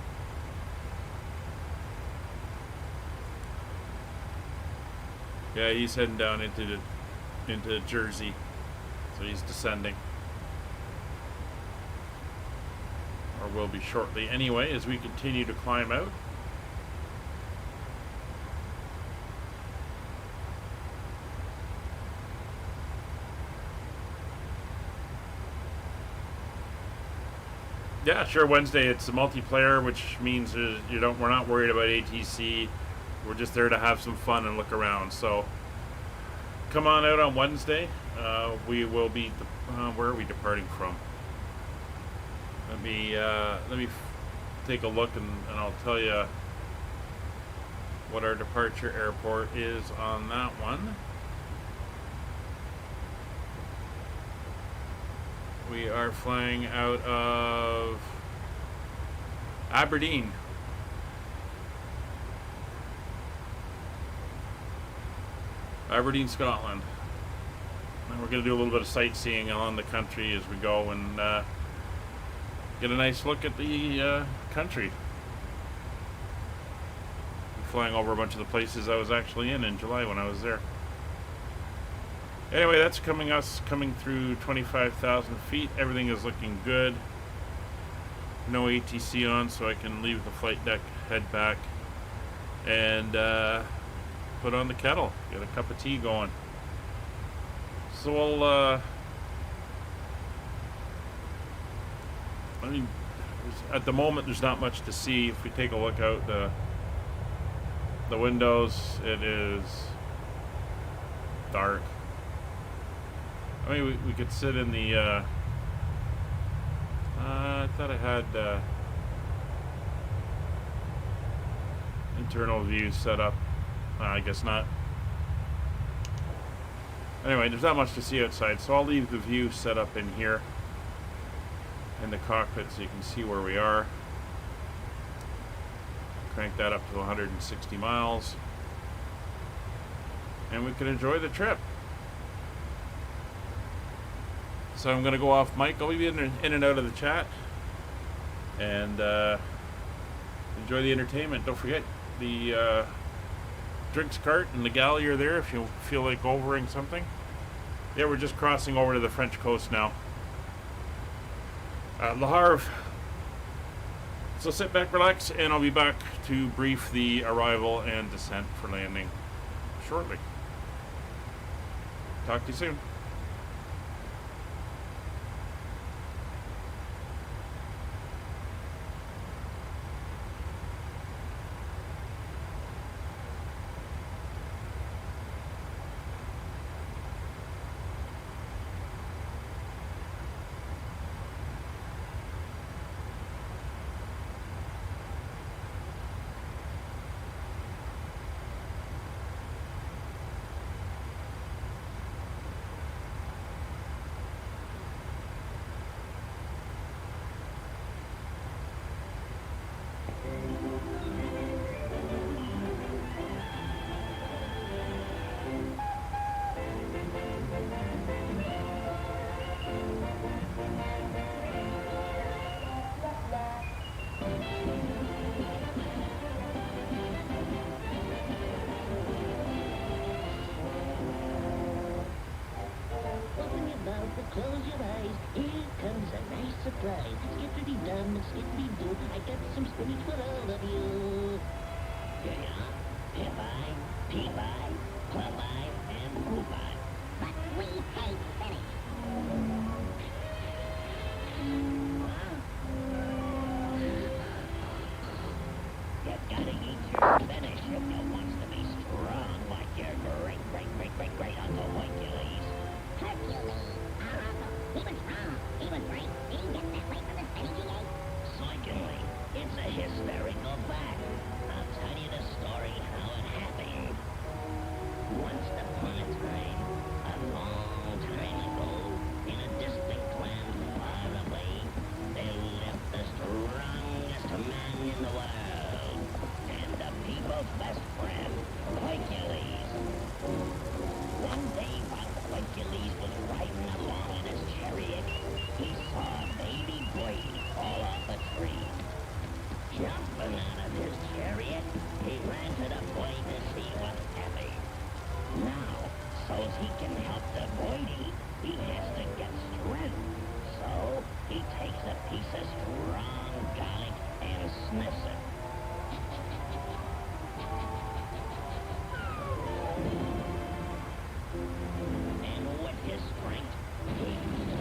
Yeah, he's heading down into Jersey, so he's descending, or will be shortly anyway as we continue to climb out. Yeah, sure. Wednesday it's a multiplayer, which means we're not worried about ATC. We're just there to have some fun and look around. So come on out on Wednesday. We will be. Where are we departing from? Let me take a look and I'll tell you what our departure airport is on that one. We are flying out of Aberdeen. Aberdeen, Scotland. And we're going to do a little bit of sightseeing along the country as we go and get a nice look at the country. I'm flying over a bunch of the places I was actually in July when I was there. Anyway, that's coming through 25,000 feet. Everything is looking good. No ATC on, so I can leave the flight deck, head back, and put on the kettle, get a cup of tea going. So we'll, at the moment there's not much to see. If we take a look out the windows, it is dark. I mean, we could sit in the, I thought I had internal view set up. I guess not. Anyway, there's not much to see outside, so I'll leave the view set up in here in the cockpit so you can see where we are. Crank that up to 160 miles. And we can enjoy the trip. So I'm going to go off mic. I'll be in and out of the chat. And enjoy the entertainment. Don't forget the drinks cart and the galley are there if you feel like overing something. Yeah, we're just crossing over to the French coast now. Le Havre. So sit back, relax, and I'll be back to brief the arrival and descent for landing shortly. Talk to you soon. Close your eyes, here comes a nice surprise. Skippity-dum, skippity-doo, I got some spinach for all of you. Here you are. P-by, P-by, Club-by, and Group-by. But we hate spinach. You gotta eat your spinach if you want to be strong like your great Uncle Hercules. Hercules? He was wrong. He was right. He didn't get that way from the spinach he ate. Secondly, it's a hysterical fact. I'll tell you the story how it happened. Once upon a time, a long time ago, in a distant land far away, there lived the strongest man in the world, and the people's best friend, Hercules. One day, while Hercules was riding along in his chariot, he saw a baby boy fall off a tree. Jumping out of his chariot, he ran to the boy to see what happened. Now, so he can help the boydie, he has to get strength. So, he takes a piece of strong garlic and sniffs it. And with his strength, he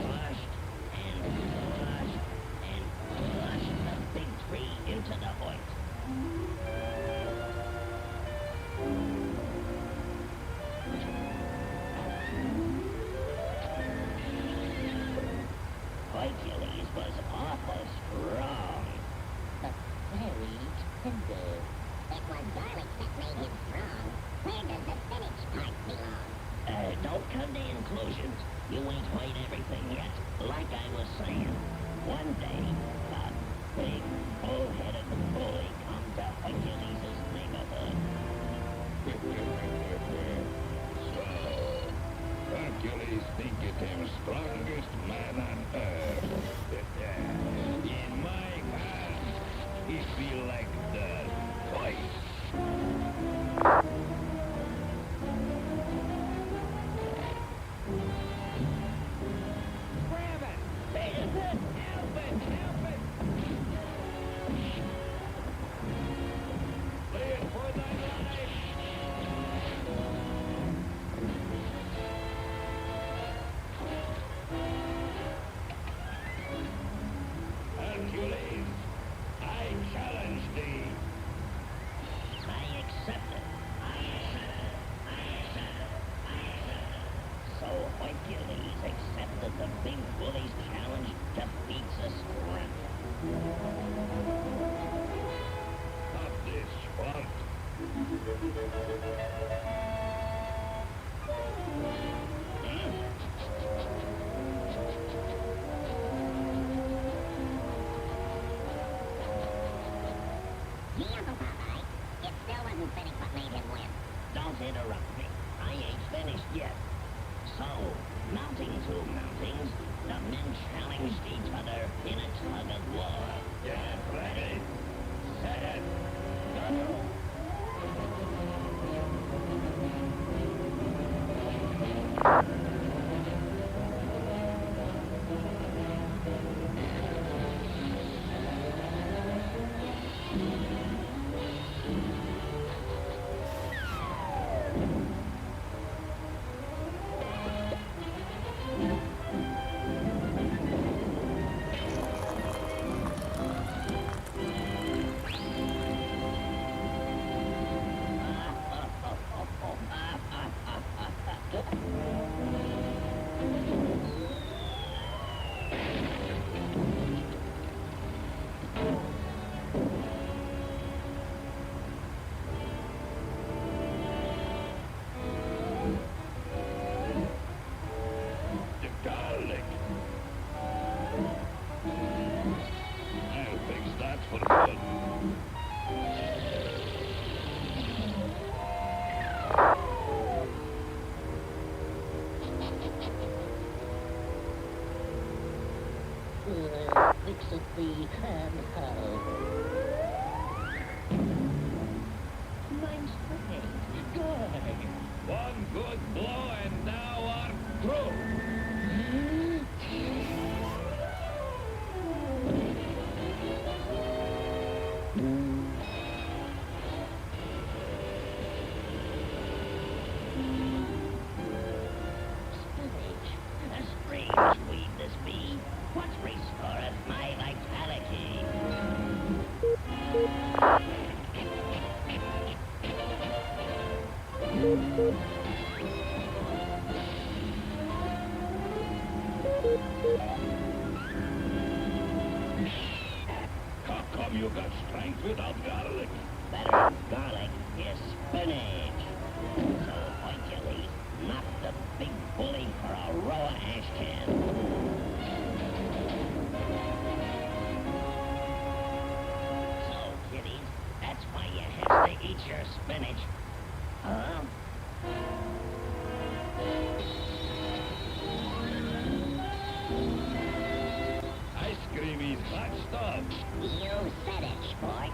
pushed and pushed and pushed the big tree into the void. Hercules was awful strong, but very tender. It was garlic that made him strong. Where does the spinach part belong? Don't come to conclusions. You ain't heard everything yet. Like I was saying, one day, a big, bull-headed bully come to Hercules' neighborhood. So, Hercules think it him strongest man on earth. In my hands, he feel like the voice. Grab it! Help it! Help it! Help it! Lay it for thy life! Hercules, I challenge thee. I accept it. I accept it. I accept it. I accept it. So Hercules accepted the big bully's challenge to feats of strength. Not this sport. Yeah, Popeye. It still wasn't finished what made him win. Don't interrupt me. I ain't finished yet. So, mounting two mountings, the men challenged each other in a tug of war. Get ready, set, go! Fix it the handheld. Mine's great. Good. One good blow and thou art through. Spinach. A strange weed this be. What restoreth my vitality? How come you got strength without garlic? better than garlic is spinach. So point your lead, not the big bully for a row of ash cans. So, kiddies, that's why you have to eat your spinach. Huh? Ice cream is hot stuff. You said it, sport.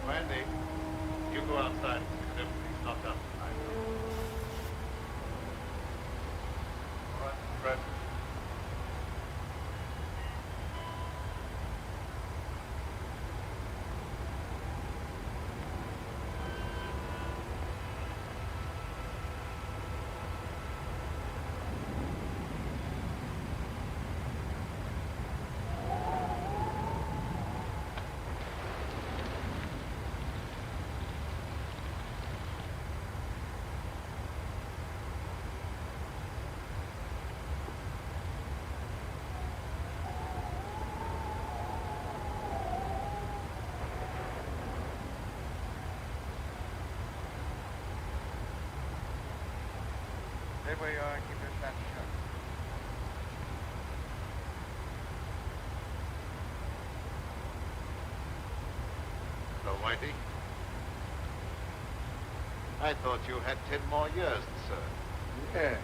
Wendy, you go outside and see that everything's knocked up tonight. All right, Fred. Stay where you are and keep your stand shut. Hello, Whitey. I thought you had 10 more years to serve. Yeah.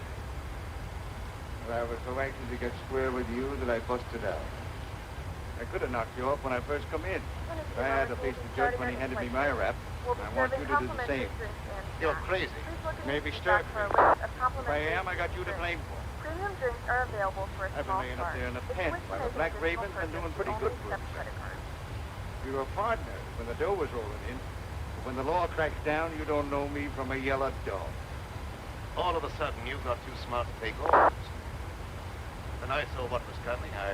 But I was so anxious to get square with you that I busted out. I could have knocked you off when I first come in. I had to face the judge when he handed me my rap. I want you to do the same. You're crazy. Maybe stir crazy. If I am, I got you to blame for. Premium drinks are available for a I've been small laying up charge. there in the If you pen wish to while make the Black an additional Raven's been purchase, doing pretty only good for accept himself. credit cards. You were partners when the dough was rolling in. But when the law cracks down, you don't know me from a yellow dog. All of a sudden, you got too smart to take orders. When I saw what was coming, I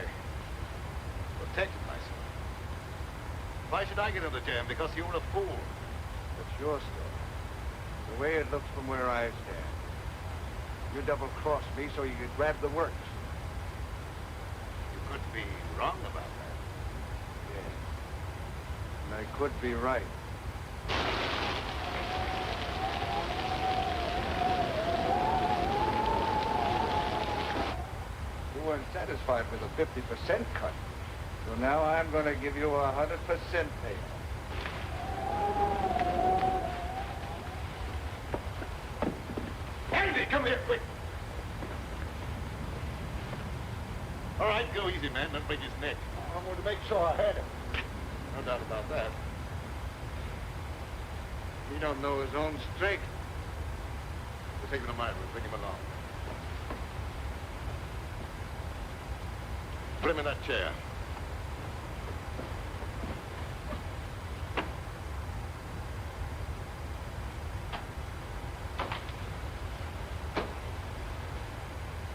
protected myself. Why should I get into jam? Because you were a fool. That's your story. The way it looks from where I stand. You double-crossed me so you could grab the works. You could be wrong about that. Yes. And I could be right. You weren't satisfied with a 50% cut. So now I'm going to give you a 100% payoff. Andy, come here, quick! All right, go easy, man. Don't break his neck. I wanted to make sure I had him. No doubt about that. He don't know his own strength. We'll take him to my room. Bring him along. Put him in that chair.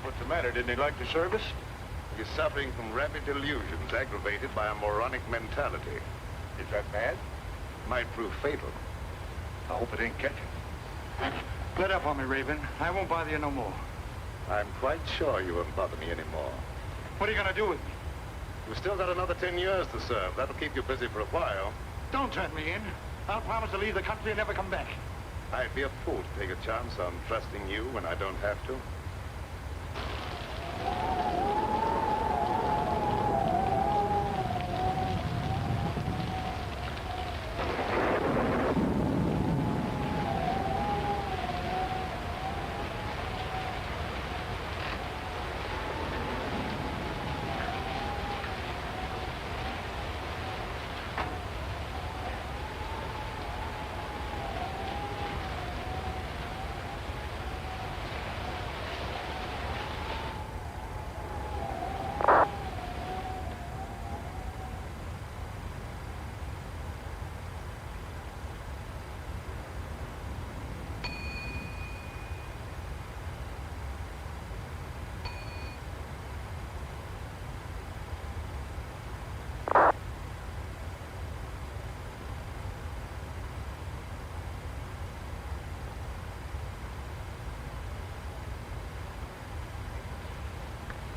What's the matter? Didn't he like the service? He's suffering from rapid delusions aggravated by a moronic mentality. Is that bad? Might prove fatal. I hope it ain't catching. Let up on me, Raven. I won't bother you no more. I'm quite sure you won't bother me anymore. What are you gonna do with me? You've still got another 10 years to serve. That'll keep you busy for a while. Don't turn me in. I'll promise to leave the country and never come back. I'd be a fool to take a chance on trusting you when I don't have to.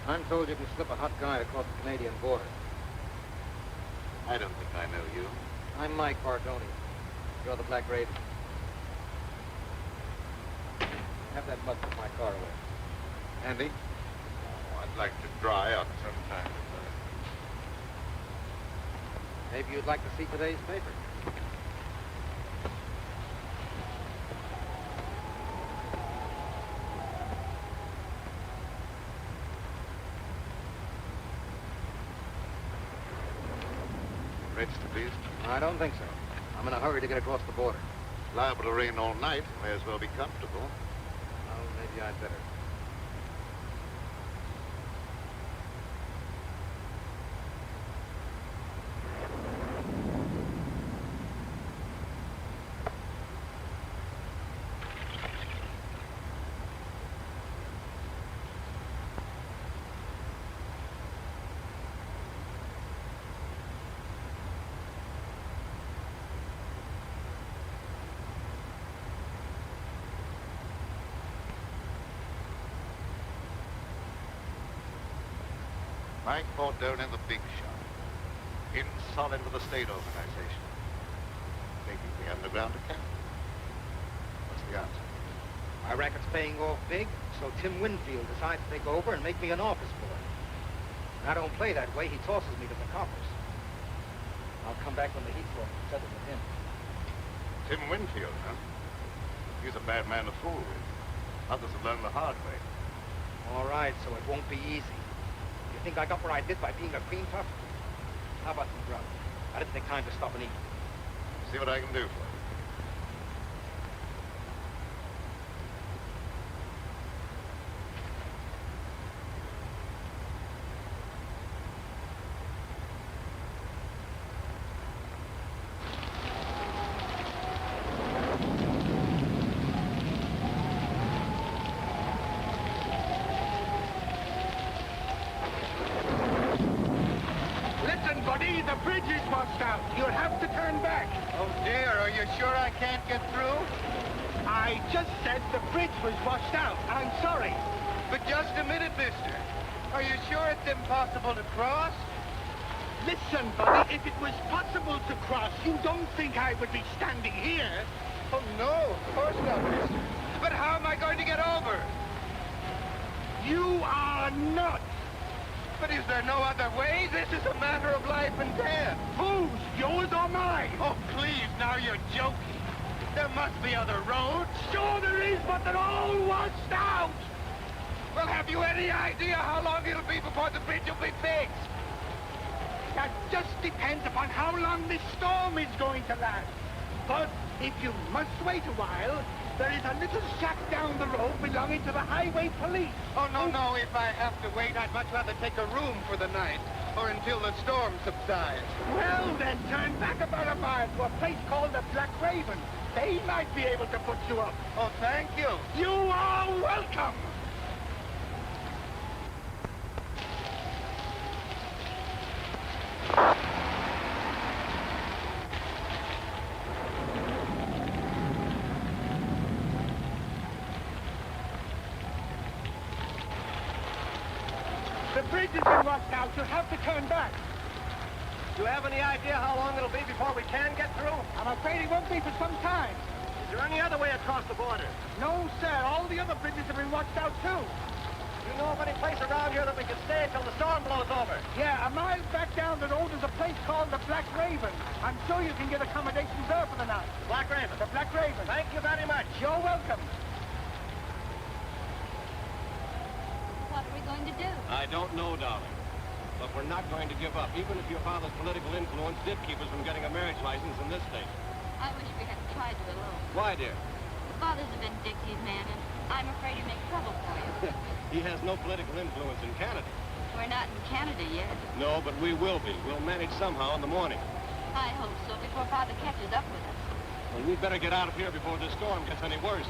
I'm told you can slip a hot guy across the Canadian border. I don't think I know you. I'm Mike Bardoni. You're the Black Raven. Have that mud from my car away. Andy? Oh, I'd like to dry out sometime. Maybe you'd like to see today's paper. Register, please. I don't think so. I'm in a hurry to get across the border. Liable to rain all night. May as well be comfortable. Well, maybe I'd better. Mike Bardoni, the big shot. In solid with the state organization. Taking the underground account. What's the answer? My racket's paying off big, so Tim Winfield decides to take over and make me an office boy. When I don't play that way, he tosses me to the coppers. I'll come back when the heat's off and settle with him. Tim Winfield, huh? He's a bad man to fool with. Others have learned the hard way. All right, so it won't be easy. You think I got where I did by being a cream puff? How about some grub? I didn't take time to stop and eat. See what I can do for you. The bridge is washed out. You'll have to turn back. Oh, dear. Are you sure I can't get through? I just said the bridge was washed out. I'm sorry. But just a minute, mister. Are you sure it's impossible to cross? Listen, buddy, if it was possible to cross, you don't think I would be standing here? Oh, no, of course not, mister. But how am I going to get over? You are nuts. But is there no other way? This is a matter of life and death. Whose? Yours or mine? Oh, please, now you're joking. There must be other roads. Sure there is, but they're all washed out. Well, have you any idea how long it'll be before the bridge will be fixed? That just depends upon how long this storm is going to last. But if you must wait a while, there is a little shack down the road belonging to the highway police. Oh, no, if I have to wait, I'd much rather take a room for the night, or until the storm subsides. Well, then turn back about a mile to a place called the Black Raven. They might be able to put you up. Oh, thank you. You are welcome. The bridge has been washed out. You'll have to turn back. Do you have any idea how long it'll be before we can get through? I'm afraid it won't be for some time. Is there any other way across the border? No, sir. All the other bridges have been washed out, too. You know of any place around here that we can stay until the storm blows over? Yeah, a mile back down the road is a place called the Black Raven. I'm sure you can get accommodations there for the night. Black Raven? The Black Raven. Thank you very much. You're welcome. What are we going to do? I don't know, darling. But we're not going to give up, even if your father's political influence did keep us from getting a marriage license in this state. I wish we hadn't tried to elope. Why, dear? Father's a vindictive man, and I'm afraid he'll make trouble for you. He has no political influence in Canada. We're not in Canada yet. No, but we will be. We'll manage somehow in the morning. I hope so, before Father catches up with us. Well, we'd better get out of here before this storm gets any worse.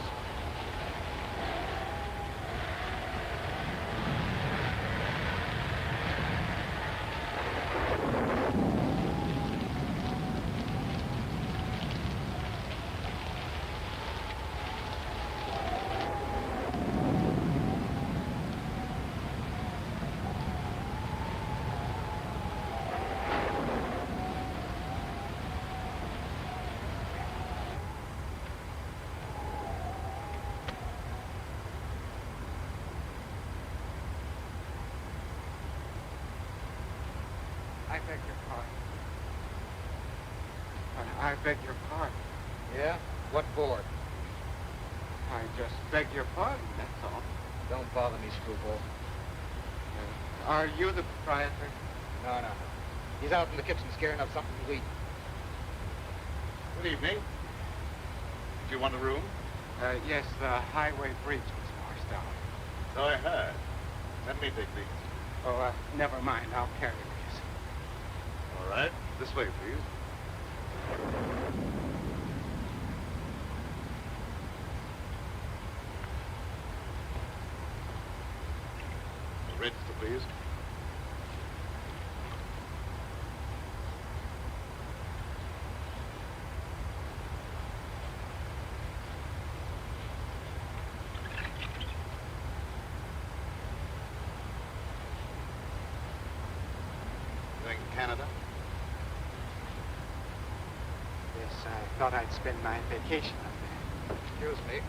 I beg your pardon. I beg your pardon. Yeah? What for? I just beg your pardon, that's all. Don't bother me, screwball. Are you the proprietor? No. He's out in the kitchen scaring up something to eat. Good evening. Did you want a room? Yes, the highway bridge was washed out. So I heard. Let me take these. Oh, never mind. I'll carry these. All right. This way, please. The register, please. Going to Canada? Yes, I thought I'd spend my vacation up there. Excuse me.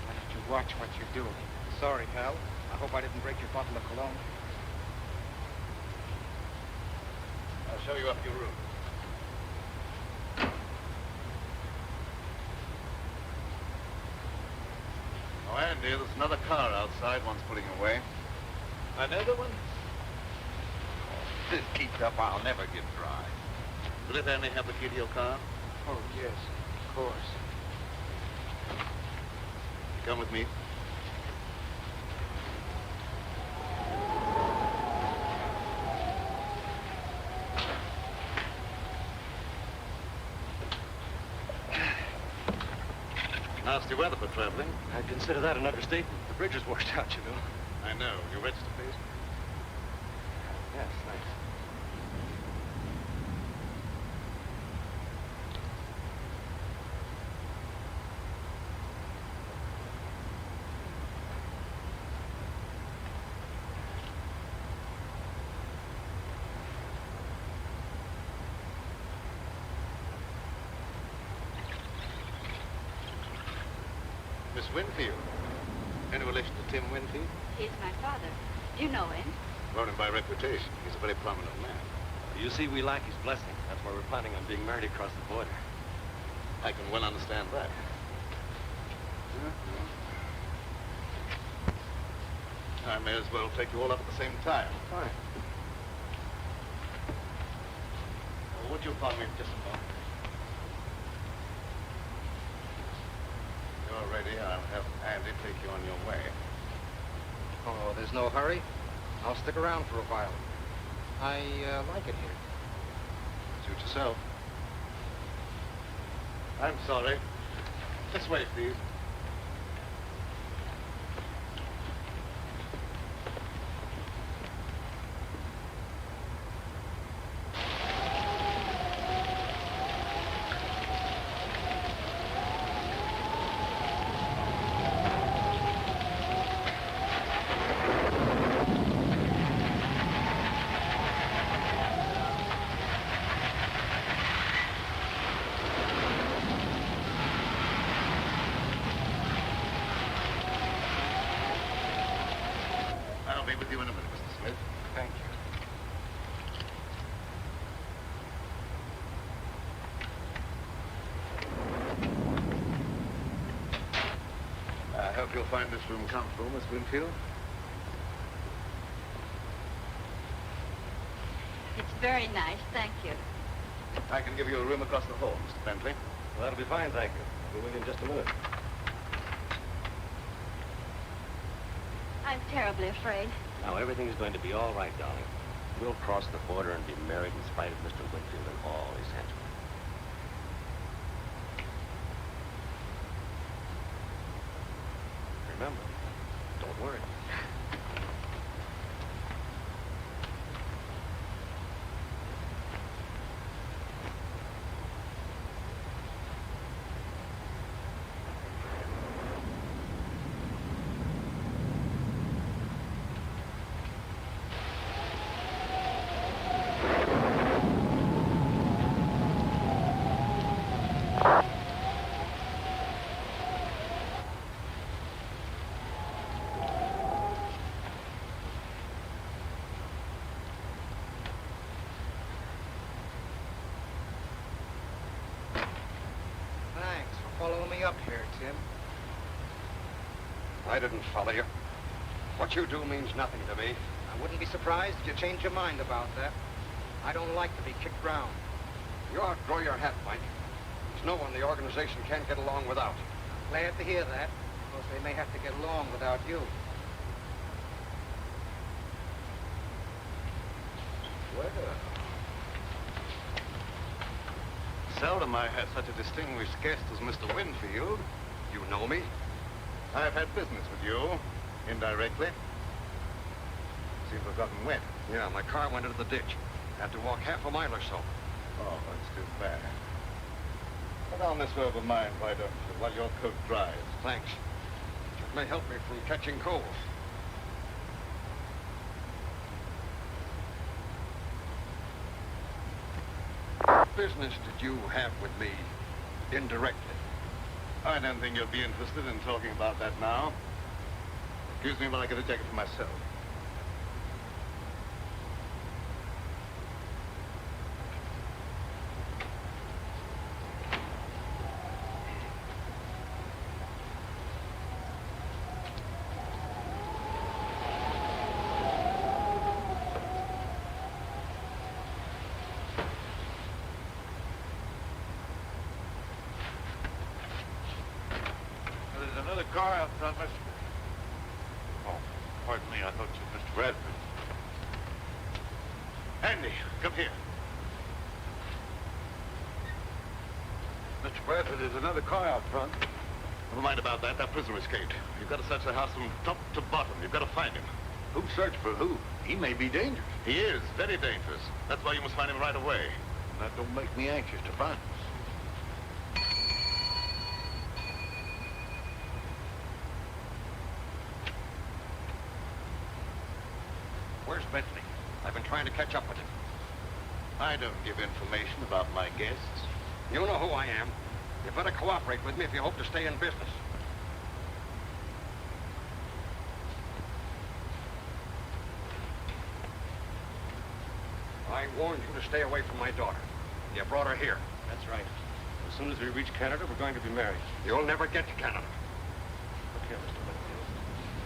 Why don't you watch what you're doing? Sorry, pal. I hope I didn't break your bottle of cologne. I'll show you up your room. Oh, Andy, there's another car outside. One's pulling away. Another one? If this keeps up, I'll never get dry. Will it only have the key to your car? Oh, yes, of course. Come with me. Nasty weather for traveling. I'd consider that an understatement. The bridge is washed out, you know. I know. You register, please? Yes, thanks. Miss Winfield. Any relation to Tim Winfield? He's my father. Do you know him? Known him by reputation. He's a very prominent man. You see, we lack his blessing. That's why we're planning on being married across the border. I can well understand that. I may as well take you all up at the same time. Fine. Well, would you pardon me just a moment? You're ready. I'll have Andy take you on your way. Oh, there's no hurry. I'll stick around for a while. I like it here. Suit yourself. I'm sorry. This way, please. I'll be with you in a minute, Mr. Smith. Thank you. I hope you'll find this room comfortable, Miss Winfield. It's very nice, thank you. I can give you a room across the hall, Mr. Bentley. Well, that'll be fine, thank you. We'll be with you in just a minute. I'm terribly afraid. Now, everything's going to be all right, darling. We'll cross the border and be married in spite of Mr. Winfield and all his henchmen. Remember, don't worry. Thanks for following me up here, Tim. I didn't follow you. What you do means nothing to me. I wouldn't be surprised if you changed your mind about that. I don't like to be kicked round. You outgrow your hat, Mike. There's no one the organization can't get along without. Glad to hear that, because they may have to get along without you. Well, seldom I had such a distinguished guest as Mr. Winfield. You know me? I've had business with you, indirectly. Seems to have gotten wet. Yeah, my car went into the ditch. Had to walk half a mile or so. Oh, that's too bad. Put on this robe of mine, why don't you, while your coat dries. Thanks. It may help me from catching cold. What business did you have with me, indirectly? I don't think you'll be interested in talking about that now. Excuse me while I get a jacket for myself. car out front, Mr. Oh, pardon me. I thought you were Mr. Bradford. Andy, come here. Mr. Bradford, there's another car out front. Never mind about that. That prisoner escaped. You've got to search the house from top to bottom. You've got to find him. Who searched for who? He may be dangerous. He is. Very dangerous. That's why you must find him right away. That don't make me anxious to find him. Where's Bentley? I've been trying to catch up with him. I don't give information about my guests. You know who I am. You better cooperate with me if you hope to stay in business. I warned you to stay away from my daughter. You brought her here. That's right. As soon as we reach Canada, we're going to be married. You'll never get to Canada. Look here, Mr. Winfield.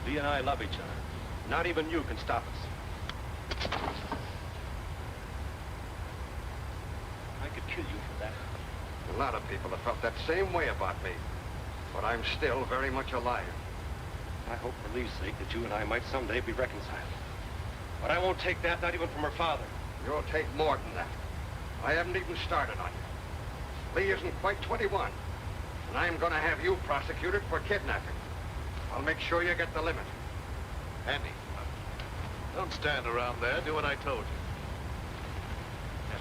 Lee and I love each other. Not even you can stop us. I could kill you for that. A lot of people have felt that same way about me. But I'm still very much alive. I hope for Lee's sake that you and I might someday be reconciled. But I won't take that, not even from her father. You'll take more than that. I haven't even started on you. Lee isn't quite 21. And I'm going to have you prosecuted for kidnapping. I'll make sure you get the limit. Andy, don't stand around there. Do what I told you. Yes.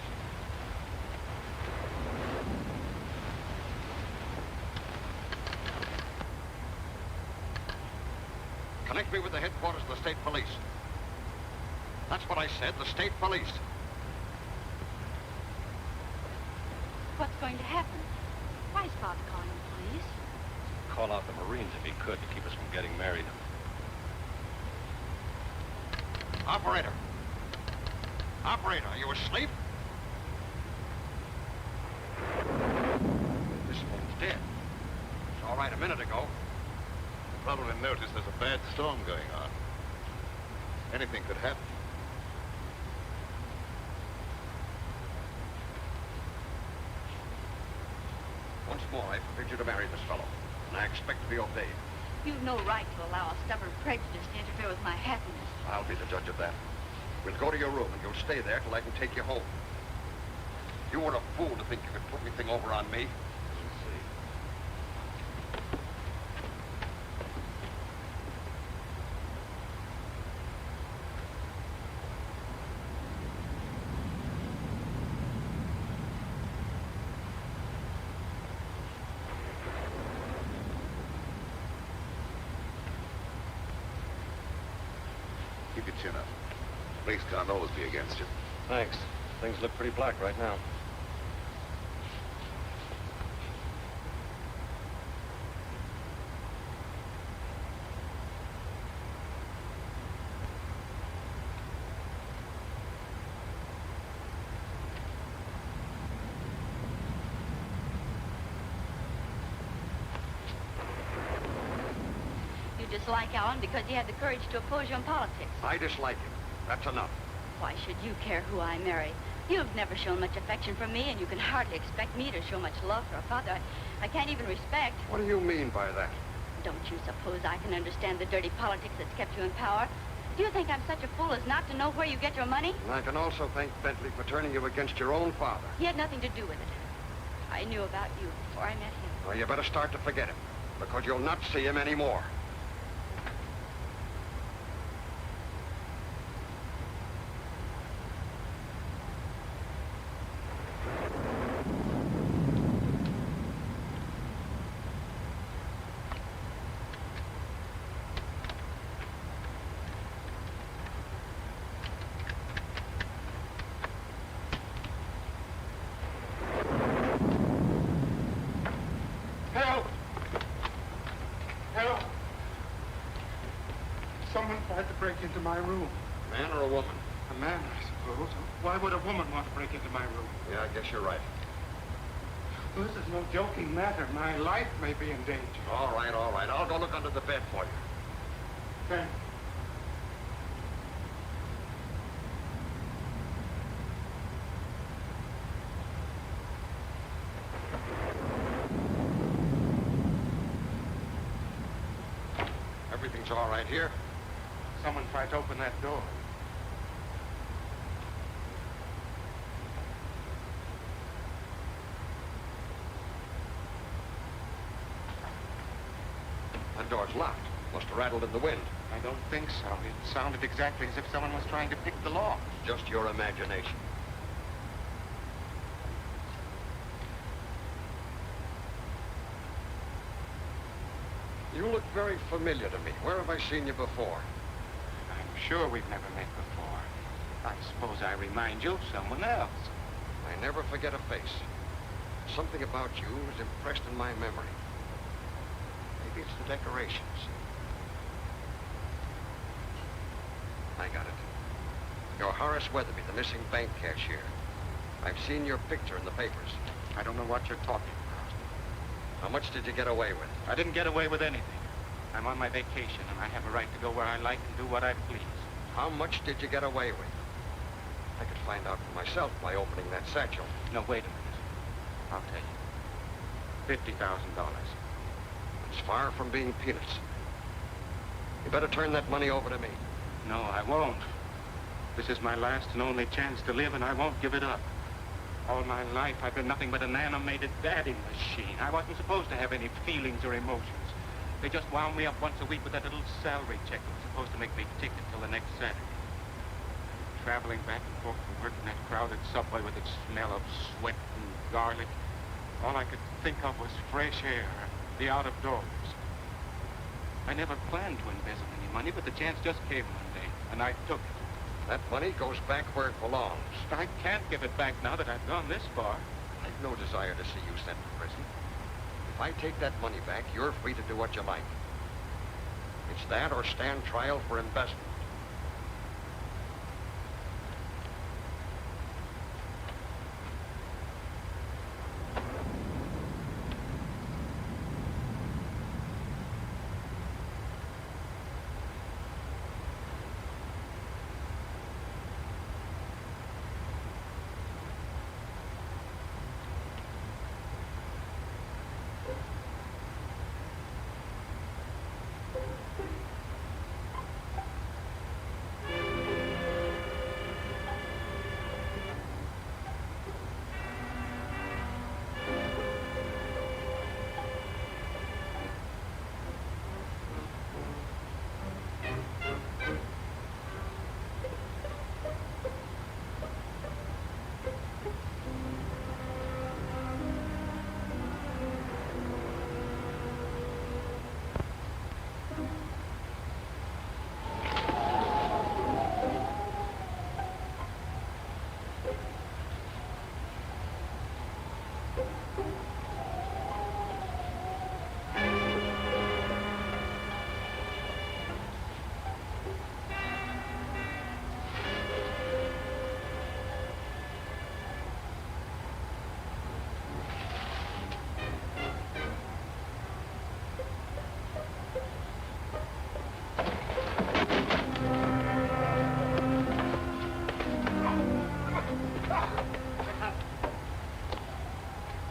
Connect me with the headquarters of the state police. That's what I said, the state police. What's going to happen? Why is Father calling the police? Call out the Marines if he could to keep us from getting married. Operator. Operator, are you asleep? This phone's dead. It's all right a minute ago. You probably noticed there's a bad storm going on. Anything could happen. Once more, I forbid you to marry this fellow, and I expect to be obeyed. You've no right to allow a stubborn prejudice to interfere with my happiness. I'll be the judge of that. We'll go to your room, and you'll stay there till I can take you home. You were a fool to think you could put anything over on me. Keep your chin up. Police can't always be against you. Thanks. Things look pretty black right now. Dislike Alan because he had the courage to oppose you in politics. I dislike him. That's enough. Why should you care who I marry? You've never shown much affection for me, and you can hardly expect me to show much love for a father I can't even respect. What do you mean by that? Don't you suppose I can understand the dirty politics that's kept you in power? Do you think I'm such a fool as not to know where you get your money? And I can also thank Bentley for turning you against your own father. He had nothing to do with it. I knew about you before I met him. Well, you better start to forget him, because you'll not see him anymore. Someone tried to break into my room. A man or a woman? A man, I suppose. Why would a woman want to break into my room? Yeah, I guess you're right. This is no joking matter. My life may be in danger. All right, all right. I'll go look under the bed for you. Thanks. Everything's all right here. Someone tried to open that door. That door's locked. Must have rattled in the wind. I don't think so. It sounded exactly as if someone was trying to pick the lock. Just your imagination. You look very familiar to me. Where have I seen you before? I'm sure we've never met before. I suppose I remind you of someone else. I never forget a face. Something about you is impressed in my memory. Maybe it's the decorations. I got it. You're Horace Weatherby, the missing bank cashier. I've seen your picture in the papers. I don't know what you're talking about. How much did you get away with? I didn't get away with anything. I'm on my vacation, and I have a right to go where I like and do what I please. How much did you get away with? I could find out for myself by opening that satchel. No, wait a minute. I'll tell you. $50,000. It's far from being peanuts. You better turn that money over to me. No, I won't. This is my last and only chance to live, and I won't give it up. All my life, I've been nothing but an animated dadding machine. I wasn't supposed to have any feelings or emotions. They just wound me up once a week with that little salary check that was supposed to make me ticket till the next Saturday. Traveling back and forth to work in that crowded subway with its smell of sweat and garlic, all I could think of was fresh air, the out of doors. I never planned to embezzle any money, but the chance just came one day, and I took it. That money goes back where it belongs. I can't give it back now that I've gone this far. I've no desire to see you sent to prison. If I take that money back, you're free to do what you like. It's that or stand trial for embezzlement.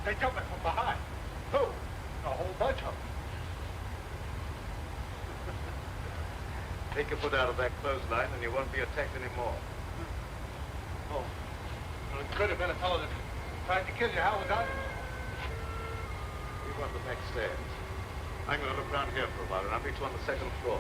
They jumped me from behind. Who? A whole bunch of them. Take your foot out of that clothesline and you won't be attacked anymore. Oh. Well, it could have been a fellow that tried to kill you. How was I? We want the back stairs. I'm going to look around here for a while and I'll meet you on the second floor.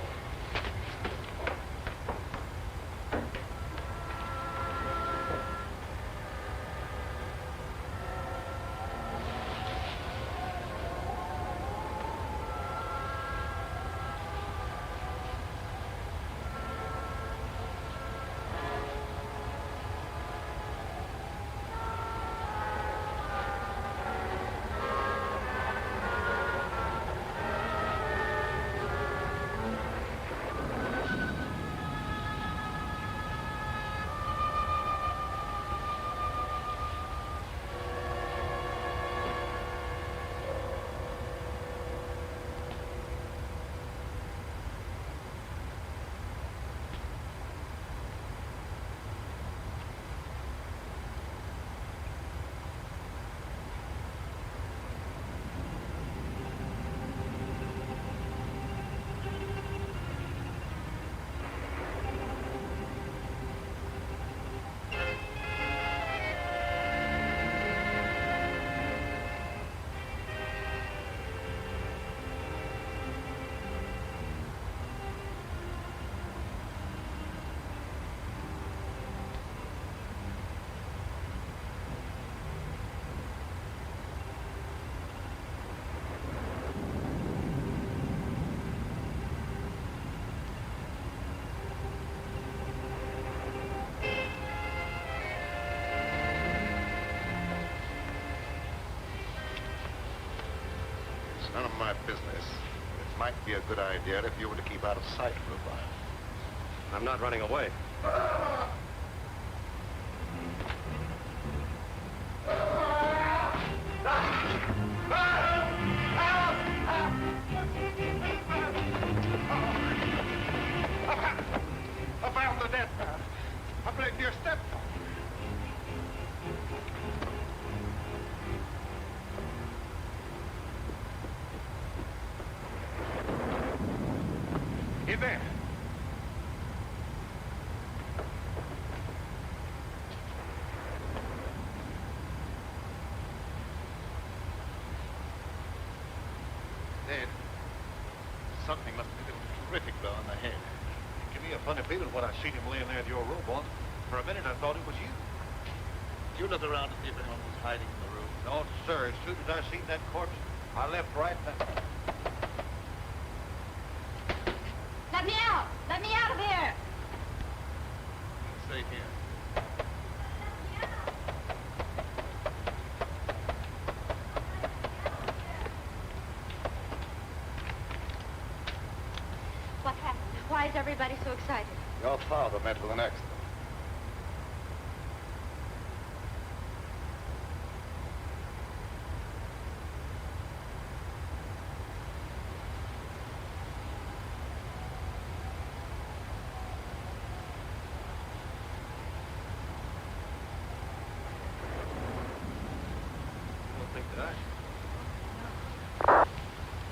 None of my business. It might be a good idea if you were to keep out of sight for a while. I'm not running away. I found the dead man. I blame your stepfather. In there. Dead. Something must have given him a terrific blow on the head. Give me a funny feeling when I seen him laying there at your room once. For a minute I thought it was you. Did you look around to see if anyone was hiding in the room? No, sir. As soon as I seen that corpse, I left right back. Let me out! Let me out of here! Stay here. What happened? Why is everybody so excited? Your father met with an accident.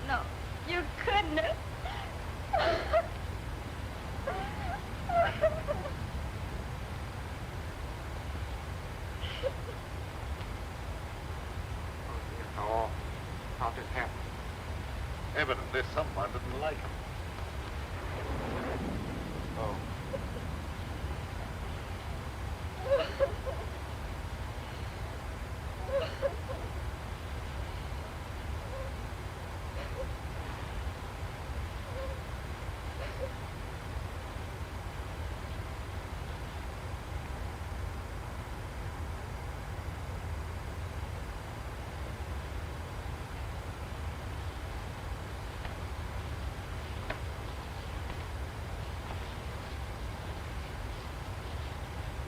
No, you couldn't have. How this happened? Evidently someone didn't like him. Oh.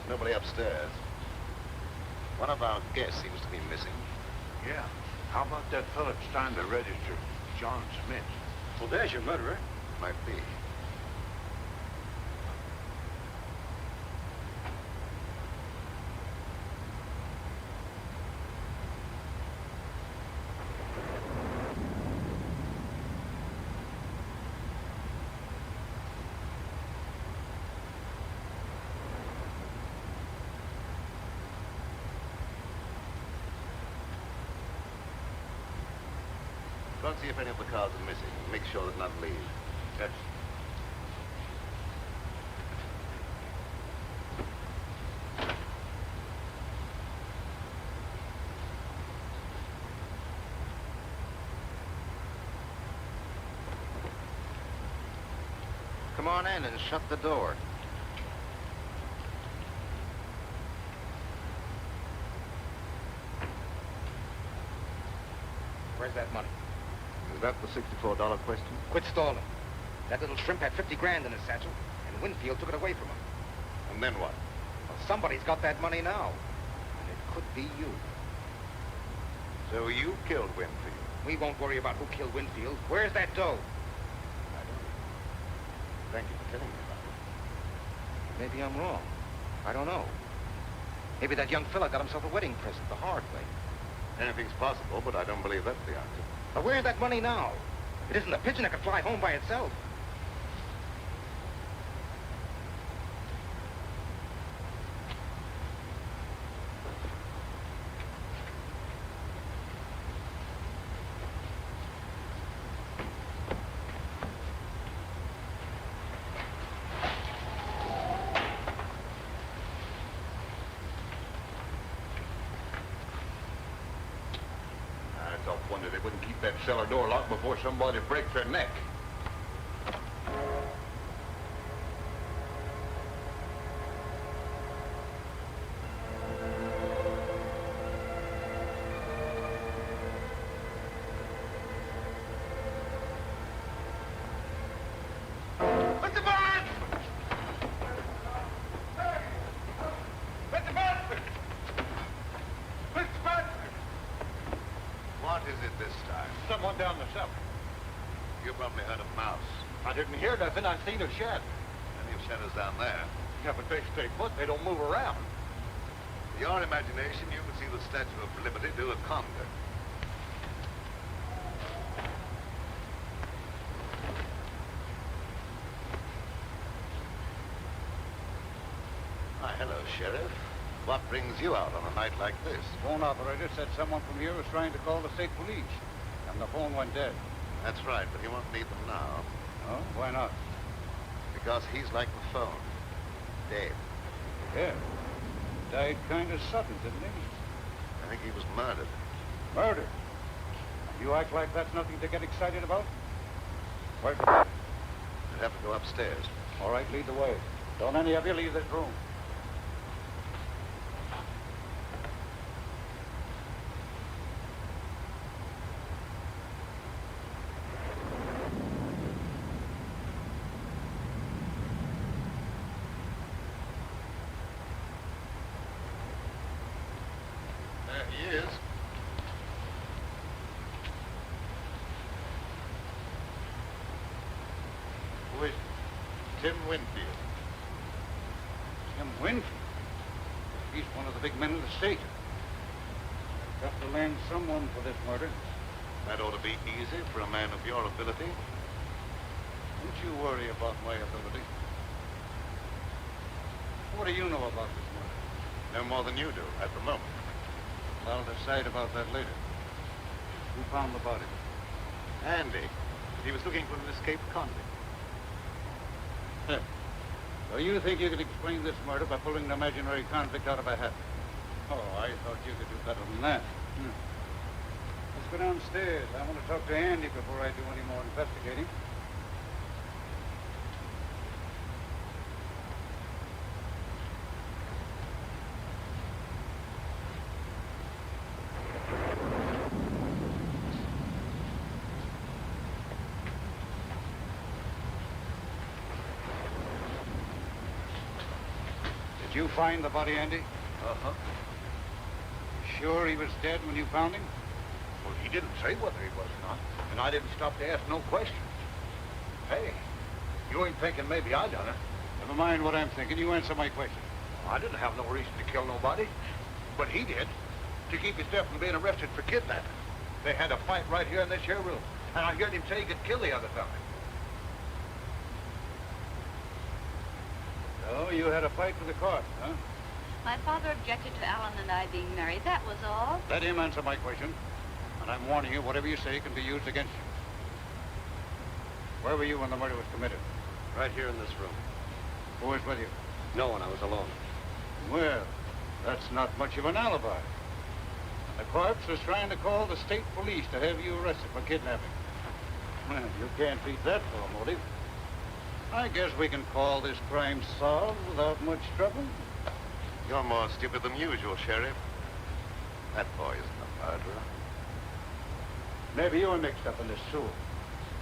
Nobody upstairs. One of our guests seems to be missing. Yeah. How about that fella that signed the register? John Smith. Well, there's your murderer. Might be. Go and see if any of the cars are missing. Make sure that none leave. Yes. Come on in and shut the door. Where's that money? Is that the $64 question? Quit stalling. That little shrimp had 50 grand in his satchel, and Winfield took it away from him. And then what? Well, somebody's got that money now. And it could be you. So you killed Winfield? We won't worry about who killed Winfield. Where's that dough? I don't know. Thank you for telling me about it. Maybe I'm wrong. I don't know. Maybe that young fella got himself a wedding present the hard way. Anything's possible, but I don't believe that's the answer. But where's that money now? It isn't a pigeon that could fly home by itself. I wonder they wouldn't keep that cellar door locked before somebody breaks their neck. this time? Someone down the cellar. You probably heard a mouse. I didn't hear nothing. I seen a shed. Plenty of shadows down there. Yeah, but they stay put. They don't move around. To your imagination, you can see the Statue of Liberty do a conga. Hello, Sheriff. What brings you out on a night like this? Phone operator said someone from here was trying to call the state police, and the phone went dead. That's right, but he won't need them now. Oh, why not? Because he's like the phone. Dead. Yeah. Died kind of sudden, didn't he? I think he was murdered. Murder? You act like that's nothing to get excited about? Where's the body? You'd have to go upstairs. All right, lead the way. Don't any of you leave this room. He is. Who is he? Tim Winfield. Tim Winfield? He's one of the big men of the state. I've got to land someone for this murder. That ought to be easy for a man of your ability. Don't you worry about my ability. What do you know about this murder? No more than you do at the moment. I'll decide about that later. Who found the body? Andy. He was looking for an escaped convict. So you think you can explain this murder by pulling an imaginary convict out of a hat? Oh, I thought you could do better than that. Let's go downstairs. I want to talk to Andy before I do any more investigating. Did you find the body, Andy? Uh-huh. Sure he was dead when you found him? Well, he didn't say whether he was or not, and I didn't stop to ask no questions. Hey, you ain't thinking maybe I done it? Never mind what I'm thinking. You answer my question. I didn't have no reason to kill nobody, but he did, to keep his dad from being arrested for kidnapping. They had a fight right here in this here room, and I heard him say he could kill the other fella. Oh, you had a fight with the court, huh? My father objected to Alan and I being married, that was all. Let him answer my question. And I'm warning you, whatever you say can be used against you. Where were you when the murder was committed? Right here in this room. Who was with you? No one, I was alone. Well, that's not much of an alibi. The corpse was trying to call the state police to have you arrested for kidnapping. Well, you can't beat that for a motive. I guess we can call this crime solved without much trouble. You're more stupid than usual, Sheriff. That boy isn't a murderer. Maybe you were mixed up in this, too.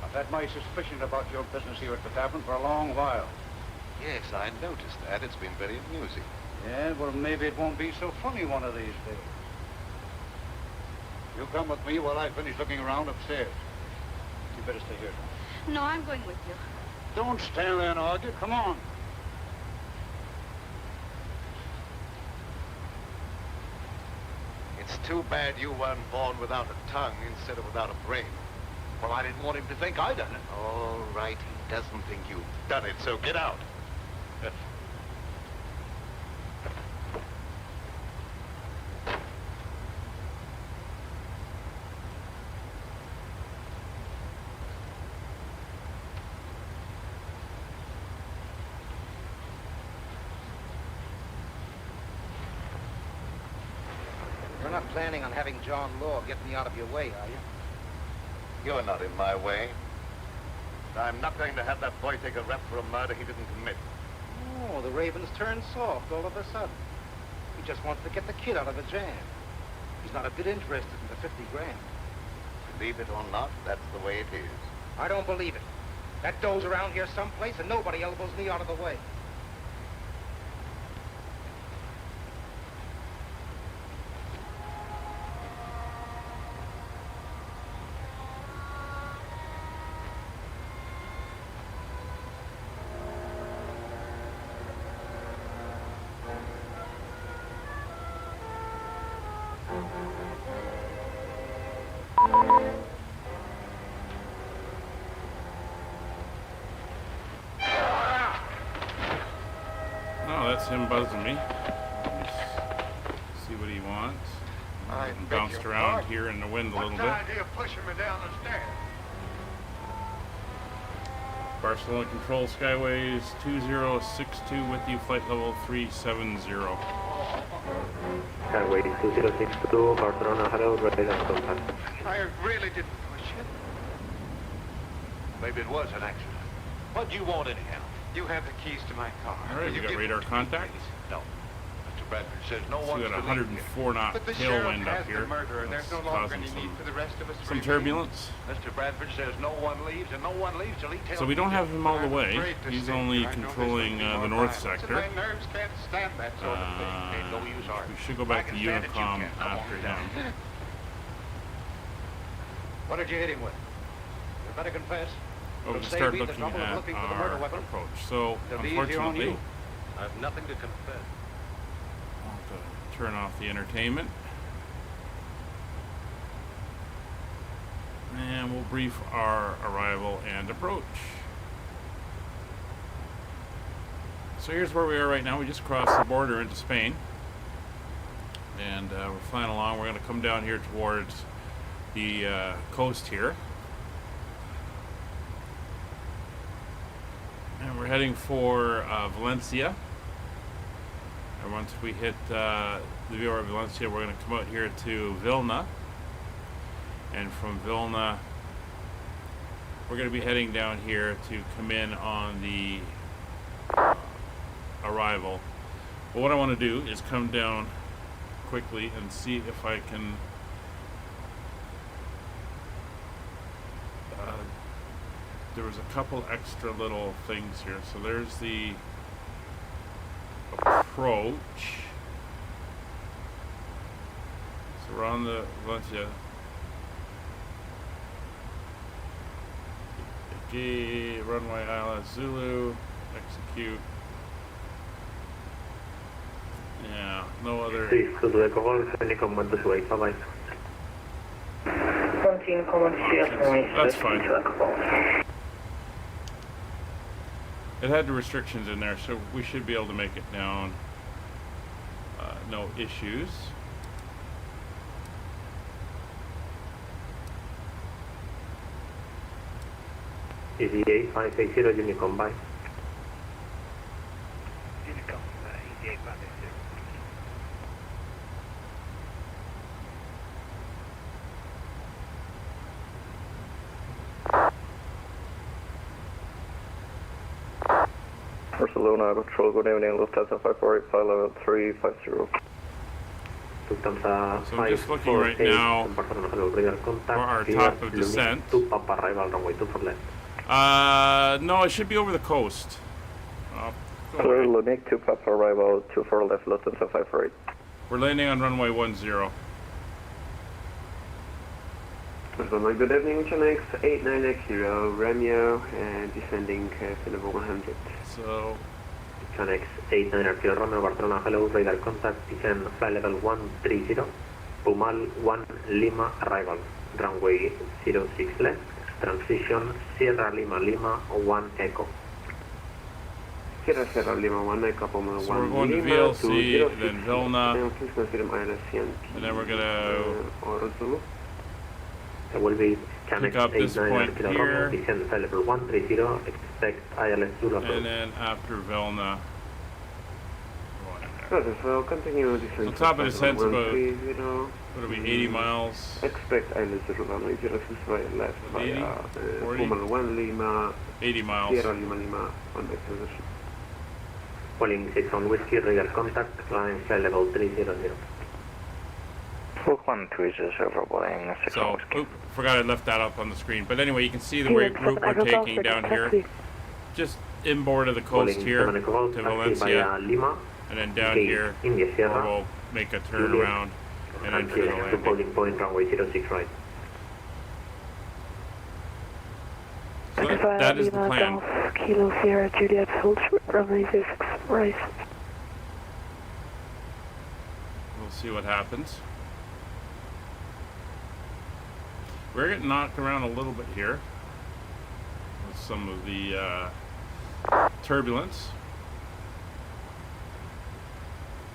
I've had my suspicion about your business here at the tavern for a long while. Yes, I noticed that. It's been very amusing. Yeah, well, maybe it won't be so funny one of these days. You come with me while I finish looking around upstairs. You better stay here. No, I'm going with you. Don't stand there and argue. Come on. It's too bad you weren't born without a tongue instead of without a brain. Well, I didn't want him to think I done it. All right, he doesn't think you've done it, so get out. You're not planning on having John Law get me out of your way, are you? You're not in my way. I'm not going to have that boy take a rap for a murder he didn't commit. Oh, the Raven's turned soft all of a sudden. He just wants to get the kid out of a jam. He's not a bit interested in the 50 grand. Believe it or not, that's the way it is. I don't believe it. That doe's around here someplace and nobody elbows me out of the way. Oh, that's him buzzing me. Let me see what he wants. I'm bounced around here in the wind a little bit. What's the idea of pushing me down the stairs? Barcelona Control Skyways 2062 with you, flight level 370. Skyway 2062, Barcelona, hello, ready to contact. I really didn't push it. Maybe it was an accident. What do you want anyhow? You have the keys to my car. All right, we got radar contact. No. Mr. Bradford says no So one. we got 104 knot But the tailwind sheriff up has here. the murderer. There's no That's longer causing any need for the rest of us to some remain. turbulence. Mr. Bradford says no one leaves, and no one leaves till he tells So we don't me have to. him all the I'm way. afraid to He's stay only here. I know controlling this will be the more north violence, sector. and my nerves can't stand that sort of thing. Ain't no use arguing. We should go back I to can stand it, you Untitled can't. I after won't him. stand it. What did you hit him with? You better confess. Oh, we It'll start save me the looking trouble of at looking for the murder our weapon. approach. So, It'll be easier on unfortunately, you. I have nothing to confess. I'll have to turn off the entertainment. And we'll brief our arrival and approach. So here's where we are right now. We just crossed the border into Spain. And we're flying along. We're going to come down here towards the coast here. And we're heading for Valencia. And once we hit the viewer of Valencia, we're going to come out here to Vilna. And from Vilna, we're going to be heading down here to come in on the arrival. But what I want to do is come down quickly and see if I can there was a couple extra little things here. So there's the approach. So we're on the Valencia. Runway ILS Zulu, execute. Yeah, no other. Honeycomb went this way, bye-bye. That's fine. It had the restrictions in there, so we should be able to make it down. No issues. EGA 580, Unicom, bye. Unicom, EGA 580. Barcelona Control, good evening, Lufthansa 548, flight level 350. So I'm just looking right now for our top of descent. No, it should be over the coast. Clear Lunik, 2 Papa arrival, 2 for left, Lufthansa 548. We're landing on runway 10. Good evening, Chanex 8980, Romeo, and descending to level 100. So, Chanex 8980, Romeo, Barcelona, hello, radar contact, descend, flight level 130, Pumal 1 Lima, arrival, runway 06 left, transition, Sierra Lima, Lima, 1 Echo. Sierra Lima, 1 Echo, Pumal 1 so we're going to VLC, then Vilna, and then we're going to will be pick up this point here, descend flight level 130, expect ILS Zulu approach. and then after Vilna, so continue descent. on top of descent's about, what are we, 80 miles? Expect ILS Zulu runway 06 right left via 40? 1 Lima, 80 miles. Sierra Lima Lima, on the transition. Calling 6 on whiskey, radar contact, flying flight level 300. So, forgot I left that up on the screen. But anyway, you can see the route we're taking down here. Just inboard of the coast here to Valencia. And then down here, we'll make a turn around and enter the landing. Point runway 06 right. So that is the plan. Kilo Sierra Juliet, hold short, runway 06 right. We'll see what happens. We're getting knocked around a little bit here with some of the turbulence.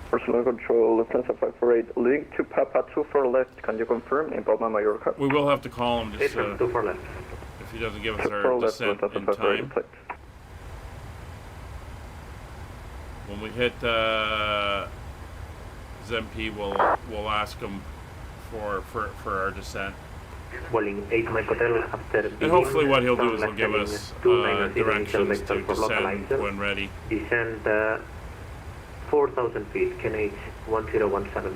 Personal control, Lufthansa 548, leading to Papa 24 left. Can you confirm in Palma, Mallorca? We will have to call him just 24 left. if he doesn't give us our descent in time. When we hit Zempi, we'll ask him for our descent. Walling 8 Mike Hotel after And hopefully what he'll do is he'll give us directions to descend when ready. Descend 4,000 feet, QNH 1017.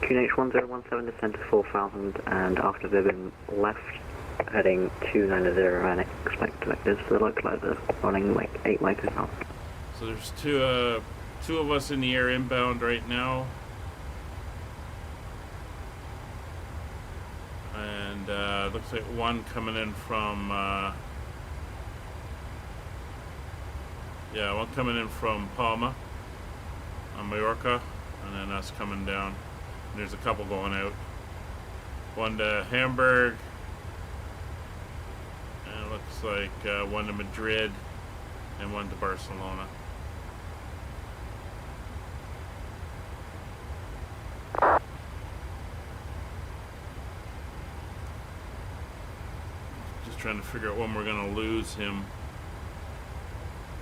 QNH 1017 descend to 4,000 and after Vivian left, heading 290 and expect connectors for the localizer, running like 8 Mike Hotel. So there's two of us in the air inbound right now. And looks like one coming in from one coming in from Palma on Mallorca, and then us coming down. And there's a couple going out. One to Hamburg, and it looks like one to Madrid and one to Barcelona. Trying to figure out when we're going to lose him.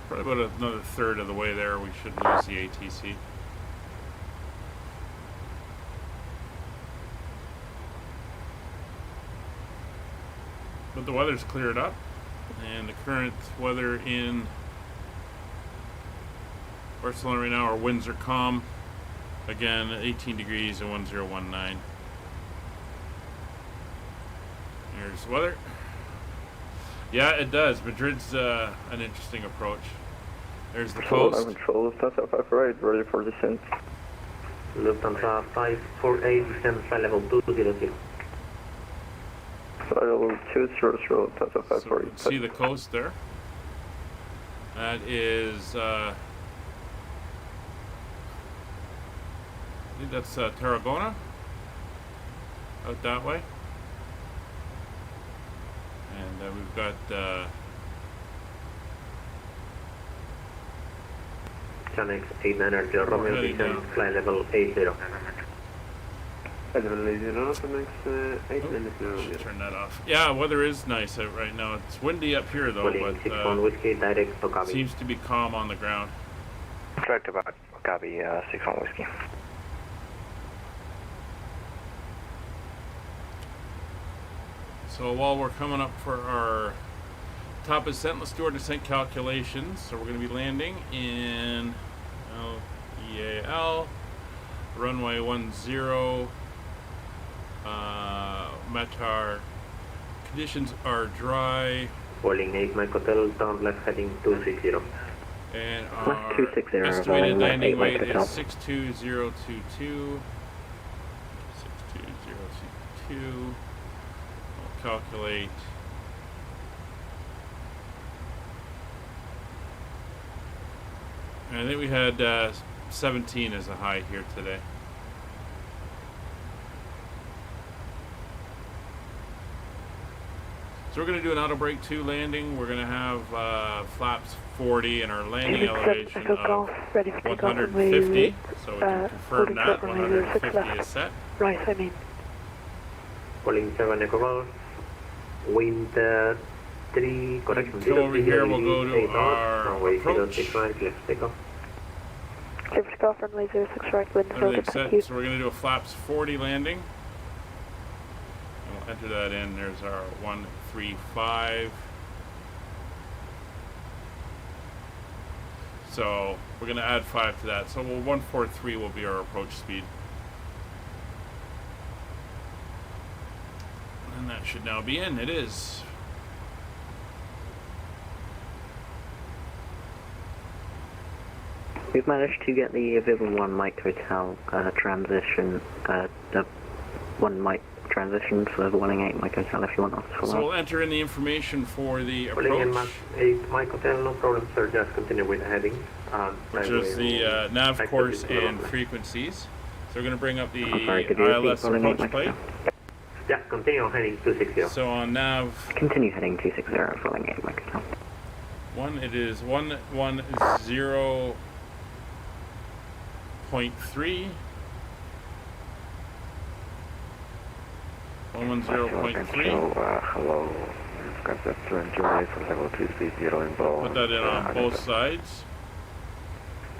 Probably about another third of the way there we should lose the ATC. But the weather's cleared up, and the current weather in Barcelona right now, our winds are calm. Again, 18 degrees and 1019. Here's the weather. Yeah, it does. Madrid's an interesting approach. There's the coast. Control, Lufthansa 548, ready for descent. Lufthansa 548, descend flight level 200. Flight level 200, Lufthansa 548. See the coast there? That is, I think that's Tarragona, out that way. And we've got Chanex 890 Romeo descend flight level 80. Turn that off. Yeah, weather is nice out right now. It's windy up here though, but seems to be calm on the ground. Direct about copy 61 Whiskey. So while we're coming up for our top ascent, let's do our descent calculations. So we're going to be landing in LEAL, runway 10, METAR. Conditions are dry. Walling 8 Mike Hotel, down left heading 260. And our estimated landing weight is 62022. 62022. Calculate and I think we had 17 as a high here today. So we're going to do an auto brake 2 landing. We're going to have flaps 40 and our landing elevation of 150. So we can confirm that 150 is set. Right, I mean. Calling 7 Echo Golf. Wind 3, correction. So over here we'll go to our approach. Service golf runway 06 right, wind Everything's set. So we're going to do a flaps 40 landing. And we'll enter that in. There's our 135. So we're going to add 5 to that. So 143 will be our approach speed. And that should now be in. It is. We've managed to get the Vivian 1 Mike Hotel transition, the 1 Mike transition for the 1-8 Mike Hotel if you want us to follow. So we'll enter in the information for the approach. 8 Mike Hotel, no problem sir, just continue with the heading. Which is the nav course and frequencies. So we're going to bring up the ILS approach plate. Yeah, continue heading 260. So on nav Continue heading 260, following 8 Mike Hotel. one, it is 110.3. 110.3. Hello. Got that July from level 230 inbound. Put that in on both sides.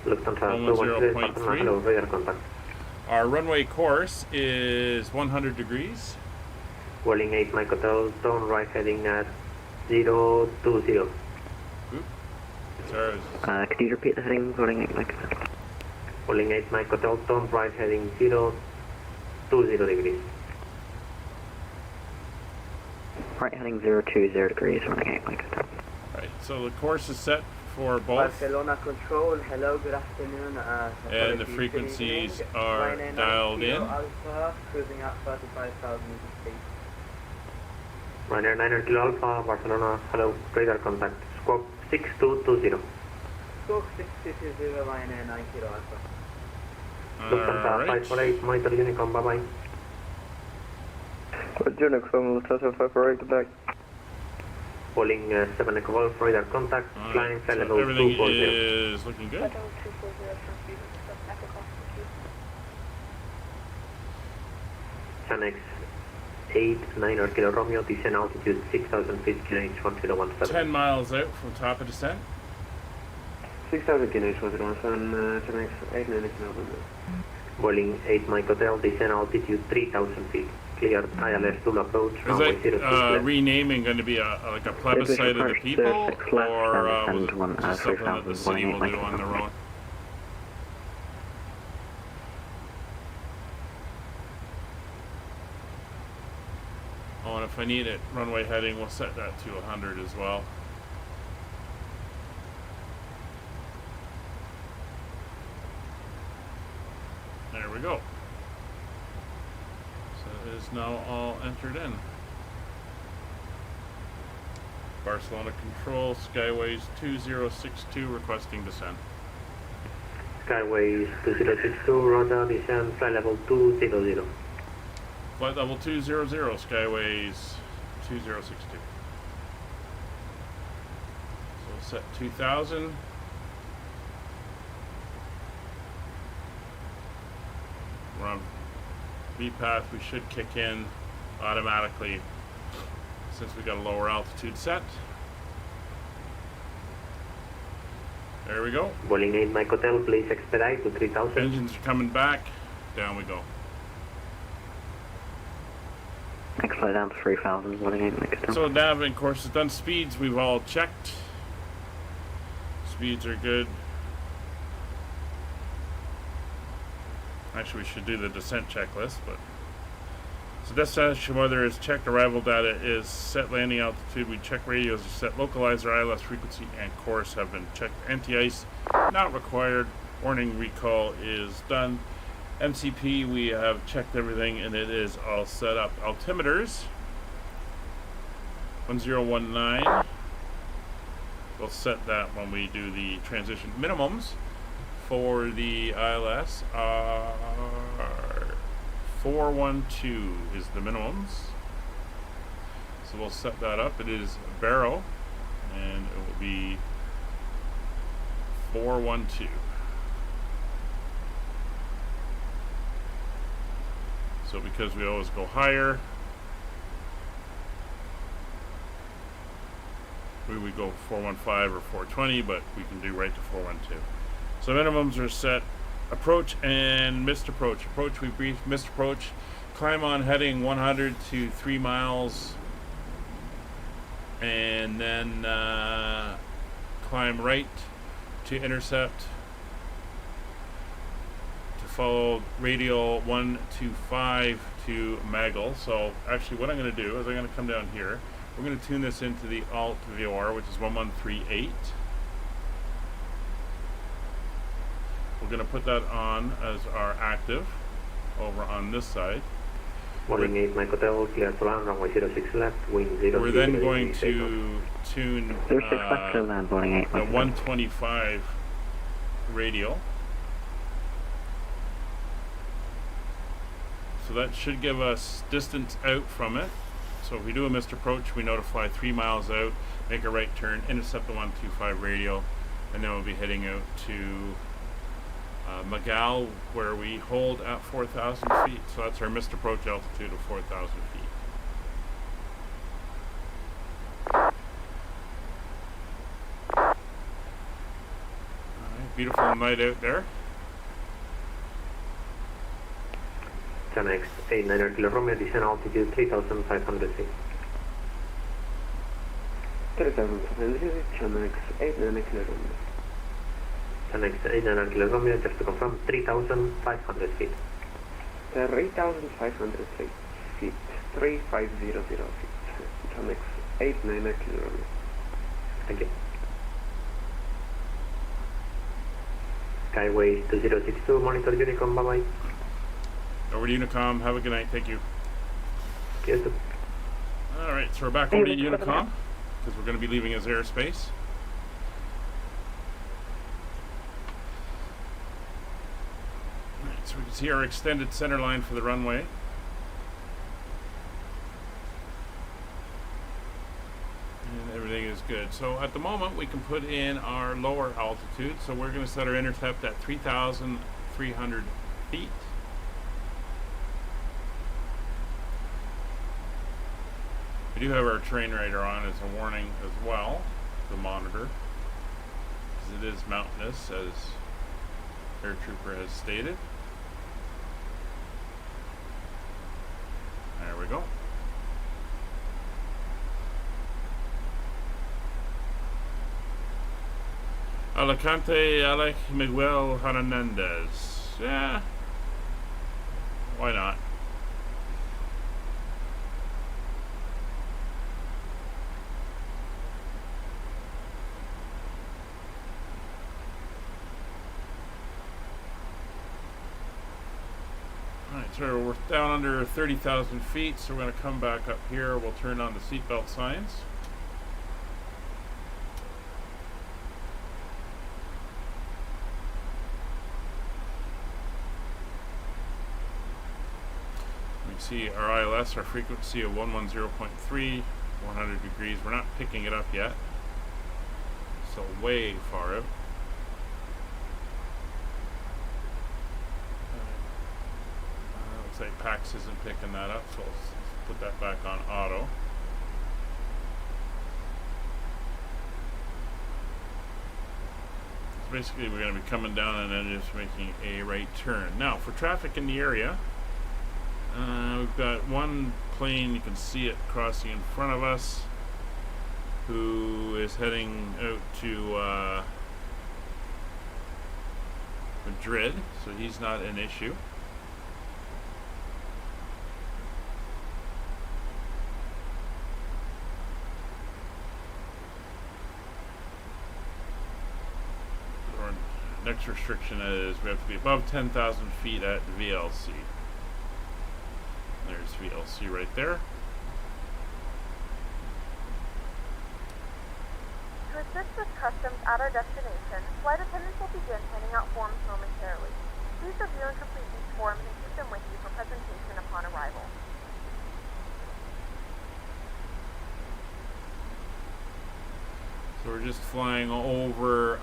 Lufthansa 110.3. hello, radar contact. Our runway course is 100 degrees. Welling 8 Mike Hotel, turn right heading at 020. Sorry. Could you repeat the heading, Welling 8 Mike Hotel? Welling 8 Mike Hotel, turn right heading 020 degrees. Right heading 020 degrees, running 8 Mike Hotel. Right, so the course is set for both. Barcelona Control, hello, good afternoon. And the frequencies are dialed in. Alpha, cruising at 35,000 meters speed. Ryanair 9 Kilo Alpha, Barcelona, hello, radar contact, squawk 6220. Squawk 6220, Ryanair 9 Kilo Alpha. Lufthansa 548, monitor Unicom, bye-bye. Unicom, Lufthansa 548, good night. Calling 7 Echo Golf, radar contact, flying flight level Everything 240. is looking good. Chanex 8 9 Kilo Romeo, descent altitude 6,000 feet, QNH 1017. 10 miles out from top of descent. 6,000 QNH 1017, Chanex 8 9 Kilo Romeo. Boeing 8 Mike Hotel, descent altitude 3,000 feet. Cleared ILS full approach, Is runway that 06 left. renaming going to be like a plebiscite of the people, or just something that the city will do on their own? Oh, and if I need it, runway heading, we'll set that to 100 as well. There we go. So it is now all entered in. Barcelona Control, Skyways 2062 requesting descent. Skyways 2062, roger, descent, flight level 200. Flight level 200, Skyways 2062. So we'll set 2000. We're on VPath, we should kick in automatically since we got a lower altitude set. There we go. Boeing 8 Mike Hotel, please expedite to 3000. Engines are coming back. Down we go. Next flight down to 3,000, Boeing 8 Mike Hotel. So nav and course is done. Speeds we've all checked. Speeds are good. Actually, we should do the descent checklist, but so destination weather is checked, arrival data is set, landing altitude, we check radios are set, localizer, ILS frequency, and course have been checked. Anti-ice not required, warning recall is done. MCP, we have checked everything and it is all set up. Altimeters 1019, we'll set that when we do the transition. Minimums for the ILS are 412 is the minimums. So we'll set that up. It is Barrow and it will be 412. So because we always go higher, we would go 415 or 420, but we can do right to 412. So minimums are set. Approach and missed approach. Approach we briefed, missed approach. Climb on heading 100 to 3 miles. And then climb right to intercept. To follow radial 125 to Maggle. So actually what I'm going to do is I'm going to come down here. We're going to tune this into the Alt VOR, which is 1138. We're going to put that on as our active over on this side. Boeing 8 Mike Hotel, clear to land, runway 06 left, wind 0. We're then going to tune the 125 radial So that should give us distance out from it. So if we do a missed approach, we know to fly 3 miles out, make a right turn, intercept the 125 radio, and then we'll be heading out to Magal, where we hold at 4,000 feet. So that's our missed approach altitude of 4,000 feet. Alright, beautiful night out there. Channel 89 Kilo Romeo, descent altitude 3,500 feet. 3,500 feet, Channel 89 Kilo Romeo. Channel 89 Kilo Romeo, just to confirm, 3,500 feet. 3,500 feet. 3,500 feet. Channel 89 Kilo Romeo. Thank you. Skyway 2062, monitor Unicom, bye-bye. Over to Unicom, have a good night, thank you. Yes, sir. Alright, so we're back over to Unicom, because we're going to be leaving his airspace. Alright, so we can see our extended center line for the runway. And everything is good. So at the moment we can put in our lower altitude, so we're going to set our intercept at 3,300 feet. We do have our train radar on as a warning as well, to monitor, because it is mountainous, as Air Trooper has stated. There we go. Alicante, Alec Miguel Hernandez. Yeah, why not? So we're down under 30,000 feet, so we're going to come back up here. We'll turn on the seatbelt signs. We can see our ILS, our frequency of 110.3, 100 degrees. We're not picking it up yet, so way far out. Say PAX isn't picking that up, so let's put that back on auto. So basically we're going to be coming down and then just making a right turn. Now for traffic in the area, we've got one plane, you can see it crossing in front of us, who is heading out to Madrid, so he's not an issue. Next restriction is we have to be above 10,000 feet at VLC. There's VLC right there. To assist with customs at our destination, flight attendants will begin handing out forms momentarily. Please review and complete these forms and keep them with you for presentation upon arrival. So we're just flying over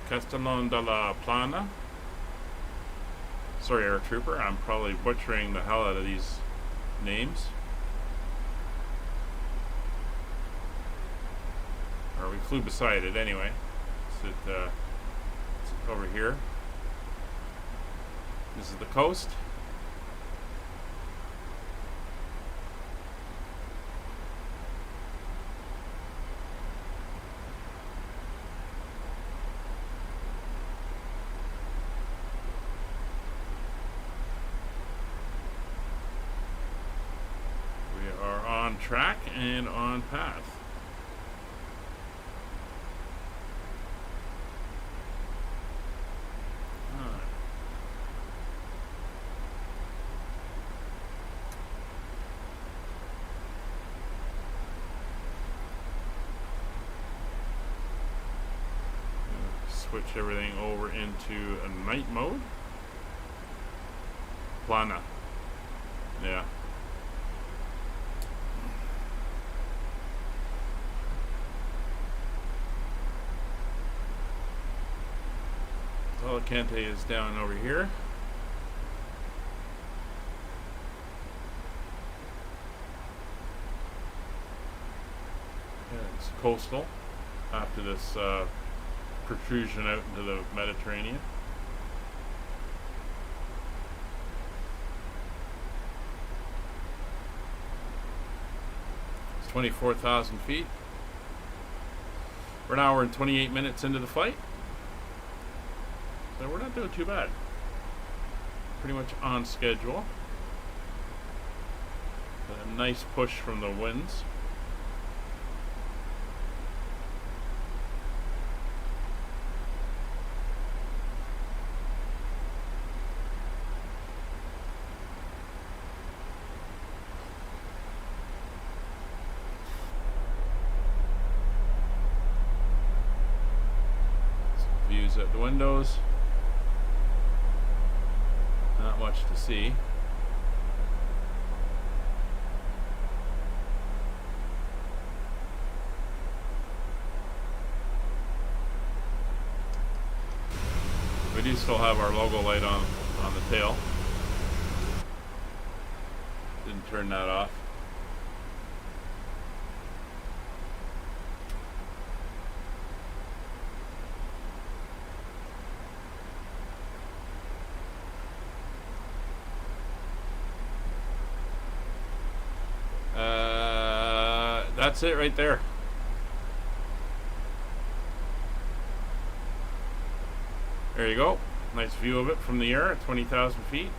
Castellón de la Plana. Sorry, Air Trooper, I'm probably butchering the hell out of these names. Or we flew beside it anyway. It's over here. This is the coast. Track and on path. Switch everything over into a night mode. Plana. Yeah. Alicante is down over here. Yeah, it's coastal after this protrusion out into the Mediterranean. It's 24,000 feet. We're an hour and 28 minutes into the flight. So we're not doing too bad. Pretty much on schedule. A nice push from the winds. Some views out the windows. Not much to see. We do still have our logo light on the tail. Didn't turn that off. That's it right there. There you go. Nice view of it from the air at 20,000 feet.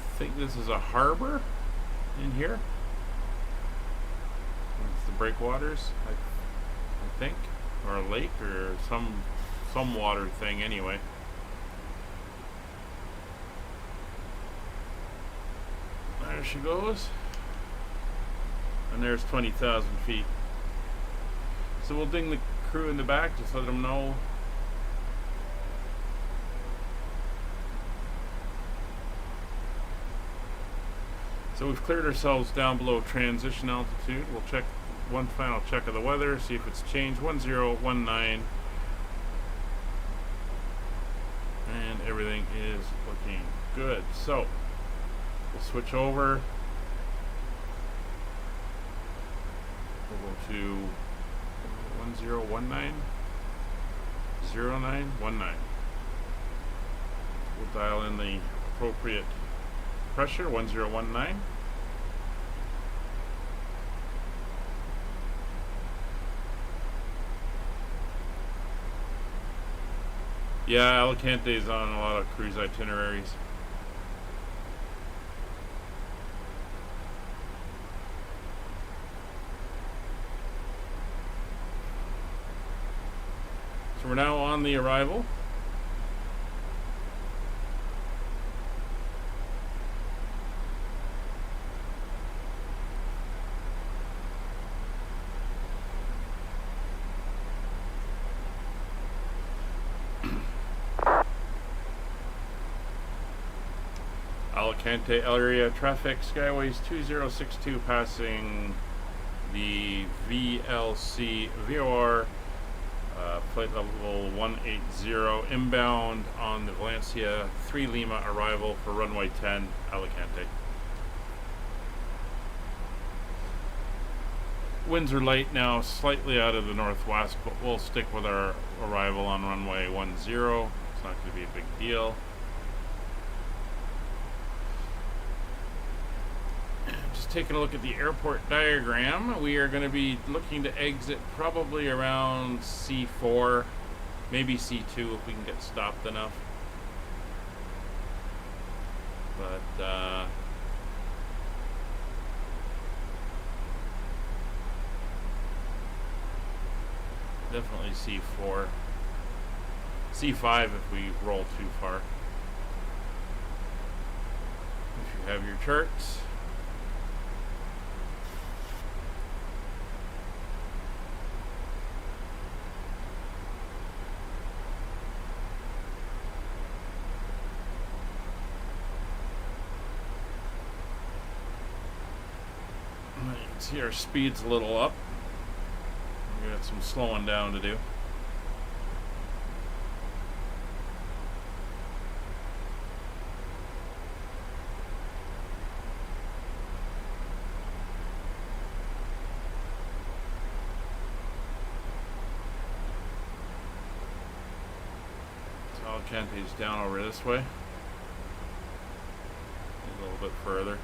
I think this is a harbor in here. It's the breakwaters, I think, or a lake or some water thing anyway. There she goes. And there's 20,000 feet. So we'll ding the crew in the back, just let them know. So we've cleared ourselves down below transition altitude. We'll check one final check of the weather, see if it's changed. 1019. And everything is looking good. So we'll switch over. We'll go to 1019 0919. We'll dial in the appropriate pressure, 1019. Yeah, Alicante is on a lot of cruise itineraries. So we're now on the arrival. Alicante area traffic, Skyways 2062 passing the VLC VOR, flight level 180 inbound on the Valencia 3 Lima arrival for runway 10 Alicante. Winds are light now, slightly out of the northwest, but we'll stick with our arrival on runway 10. It's not going to be a big deal. Taking a look at the airport diagram, we are going to be looking to exit probably around C4, maybe C2 if we can get stopped enough. But definitely C4. C5 if we roll too far. If you have your charts. You can see our speed's a little up. We got some slowing down to do. Alicante's down over this way. A little bit further.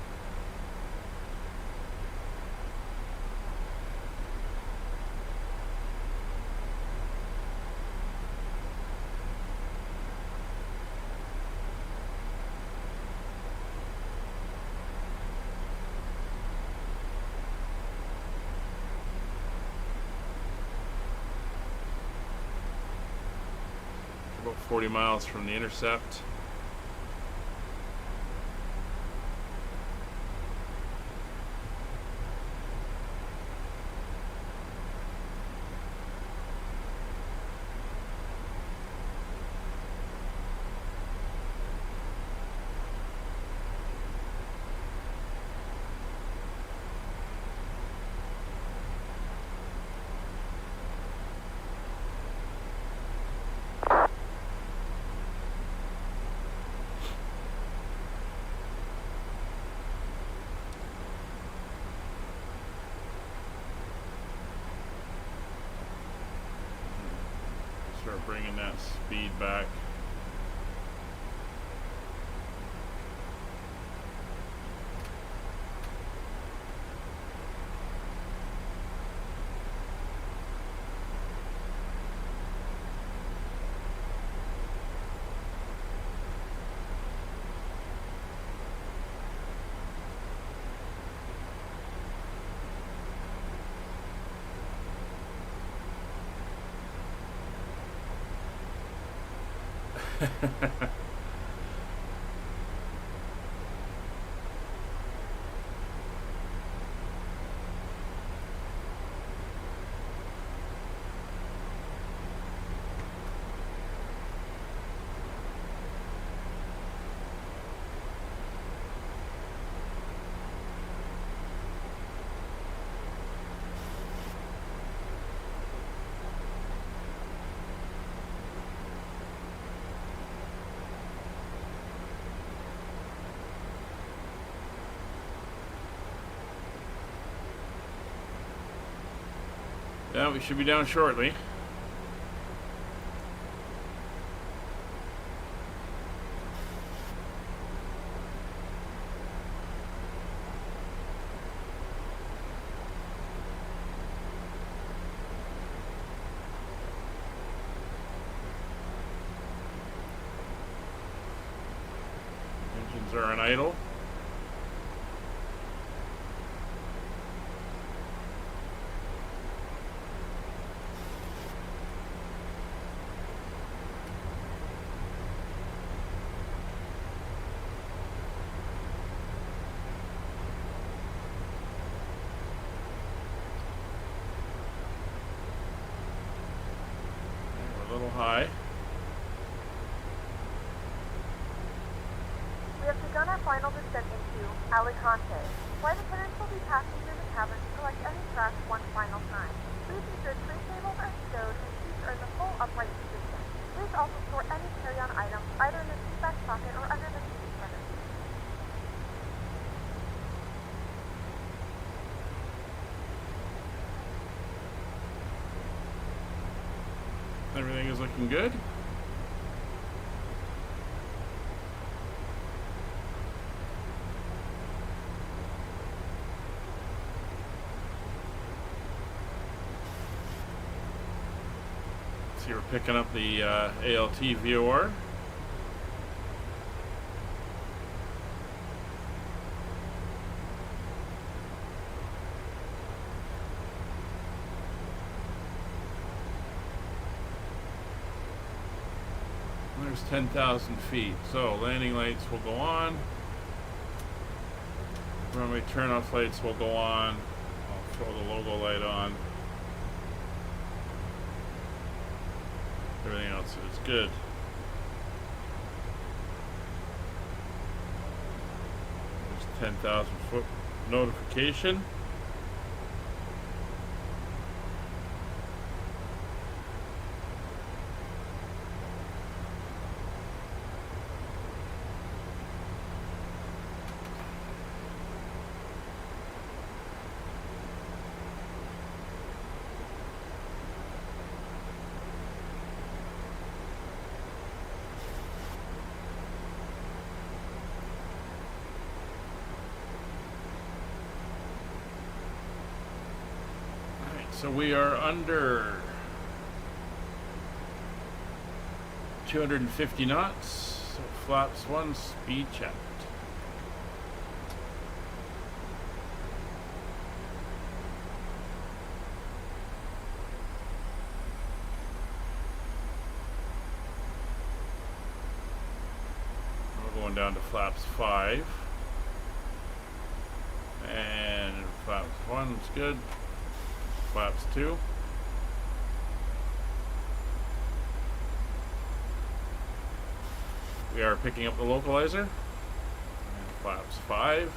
About 40 miles from the intercept. Start bringing that speed back. Yeah, we should be down shortly. Engines are on idle. A little high. We have begun our final descent into Alicante. Flight attendants will be passing through the cabin to collect any trash one final time. Please ensure tray tables are stowed and seats are in the full upright position. Please also store any carry-on items either in the seat back pocket or under the seat for the seat. Everything is looking good. See, we're picking up the ALT VOR. There's 10,000 feet. So landing lights will go on. Runway turn-off lights will go on. I'll throw the logo light on. Everything else is good. There's 10,000 foot notification. So we are under 250 knots, so flaps 1, speed checked. We're going down to flaps 5. And flaps 1 is good. Flaps 2. We are picking up the localizer. And flaps 5.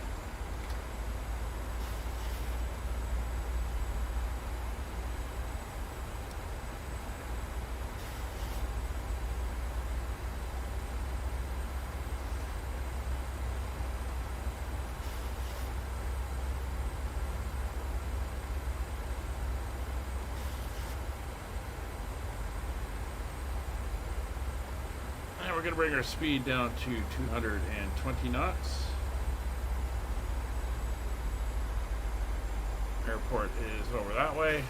We're going to bring our speed down to 220 knots. Airport is over that way.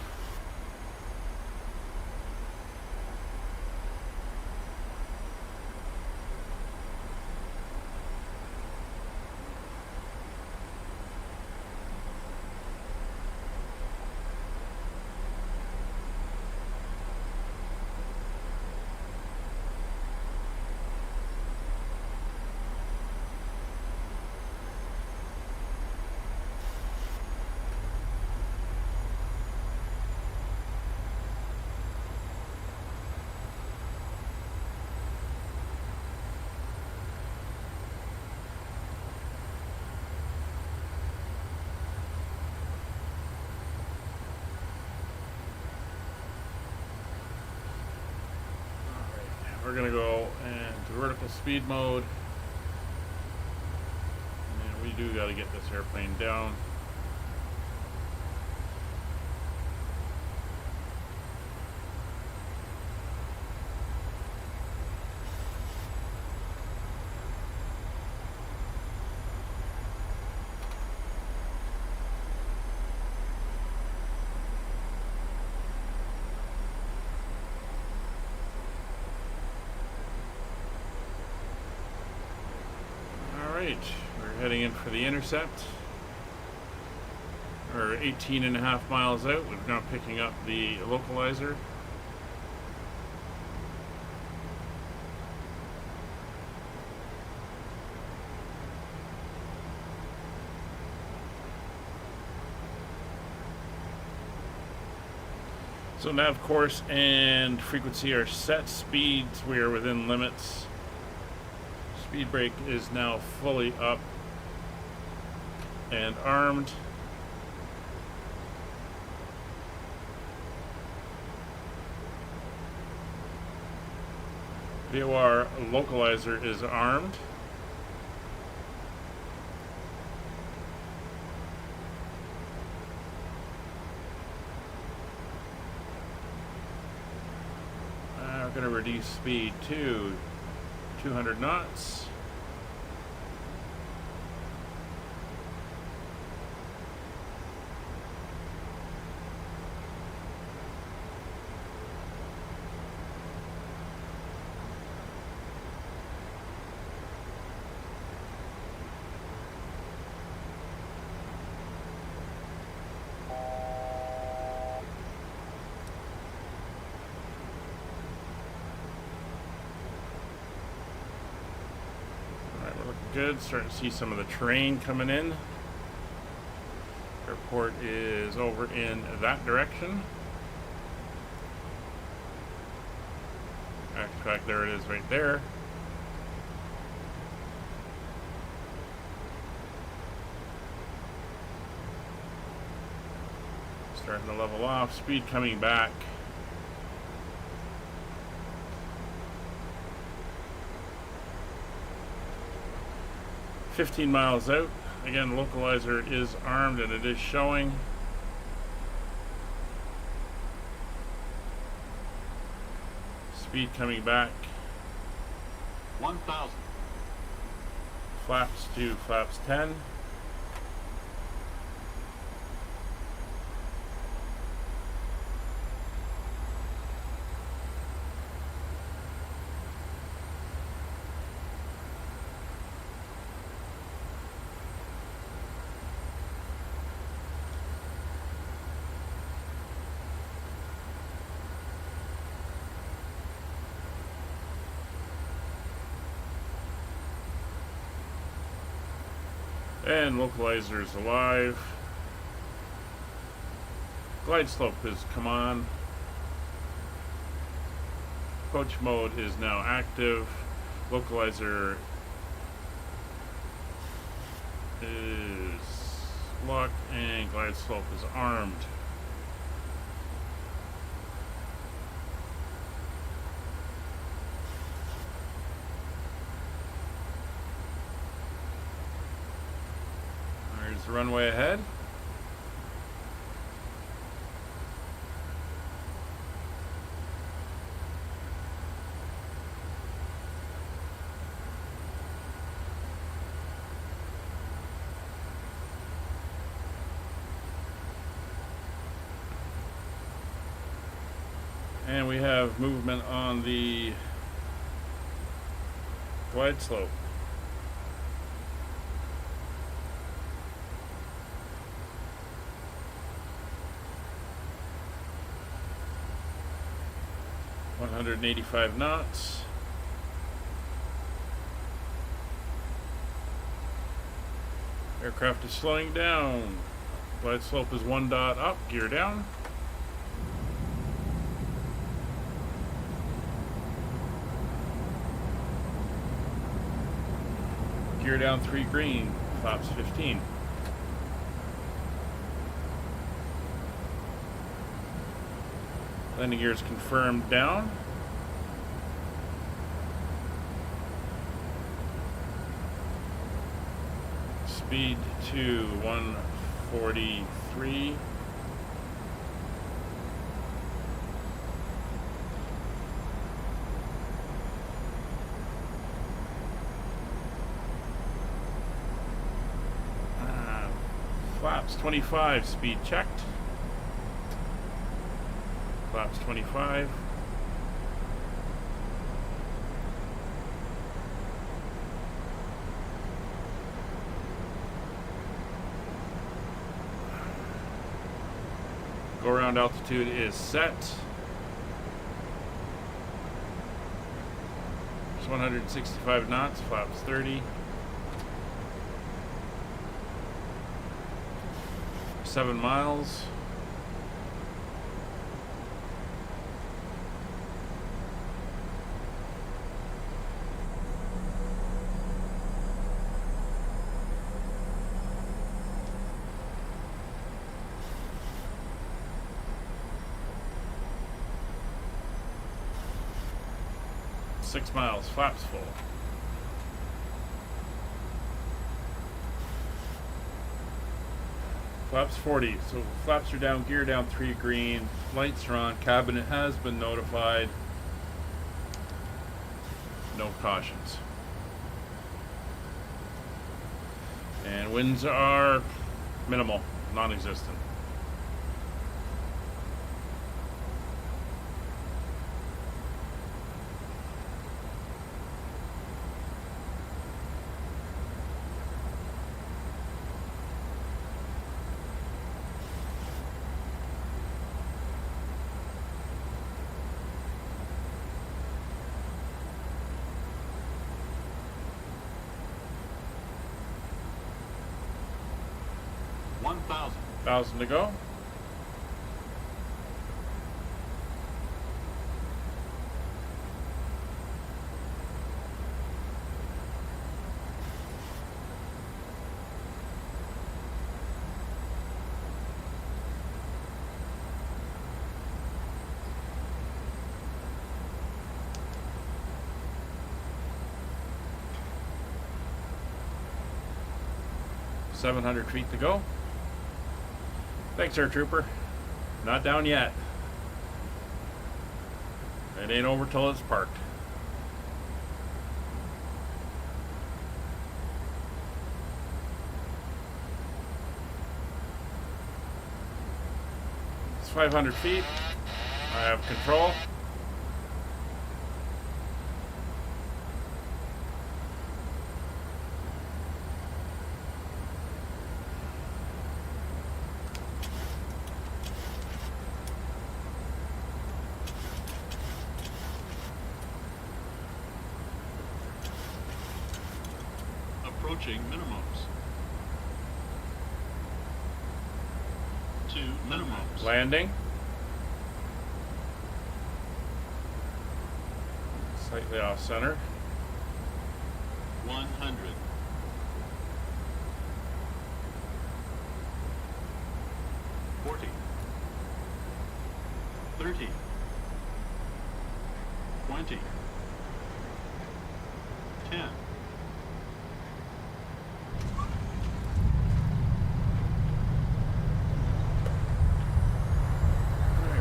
We're going to go into vertical speed mode. And we do got to get this airplane down. We're heading in for the intercept. We're 18.5 miles out. We're now picking up the localizer. So nav course and frequency are set. Speeds, we are within limits. Speed brake is now fully up and armed. VOR localizer is armed. We're going to reduce speed to 200 knots. good. Starting to see some of the terrain coming in. Airport is over in that direction. In fact, there it is right there. Starting to level off. Speed coming back. $15 miles out. Again, localizer is armed and it is showing. Speed coming back. 1,000. Flaps to flaps 10. And localizer is alive. Glide slope has come on. Coach mode is now active. Localizer is locked and glide slope is armed. There's the runway ahead. And we have movement on the glide slope. .185 knots. Aircraft is slowing down. Glide slope is 1 dot up, gear down. Gear down 3 green, flaps 15. Landing gear is confirmed down. Speed to 143. Flaps 25, speed checked. Flaps 25. Go around altitude is set. It's 165 knots, flaps 30. 7 miles. Six miles, flaps full. Flaps 40, so flaps are down, gear down 3 green, lights are on, cabinet has been notified. No cautions. And winds are minimal, non-existent. 1,000. 1,000 to go. .700 feet to go. Thanks, Air Trooper. Not down yet. It ain't over till it's parked. It's 500 feet. I have control. Approaching minimums. 2 minimums. Landing. Slightly off center. 100. 40. 30. 20. 10.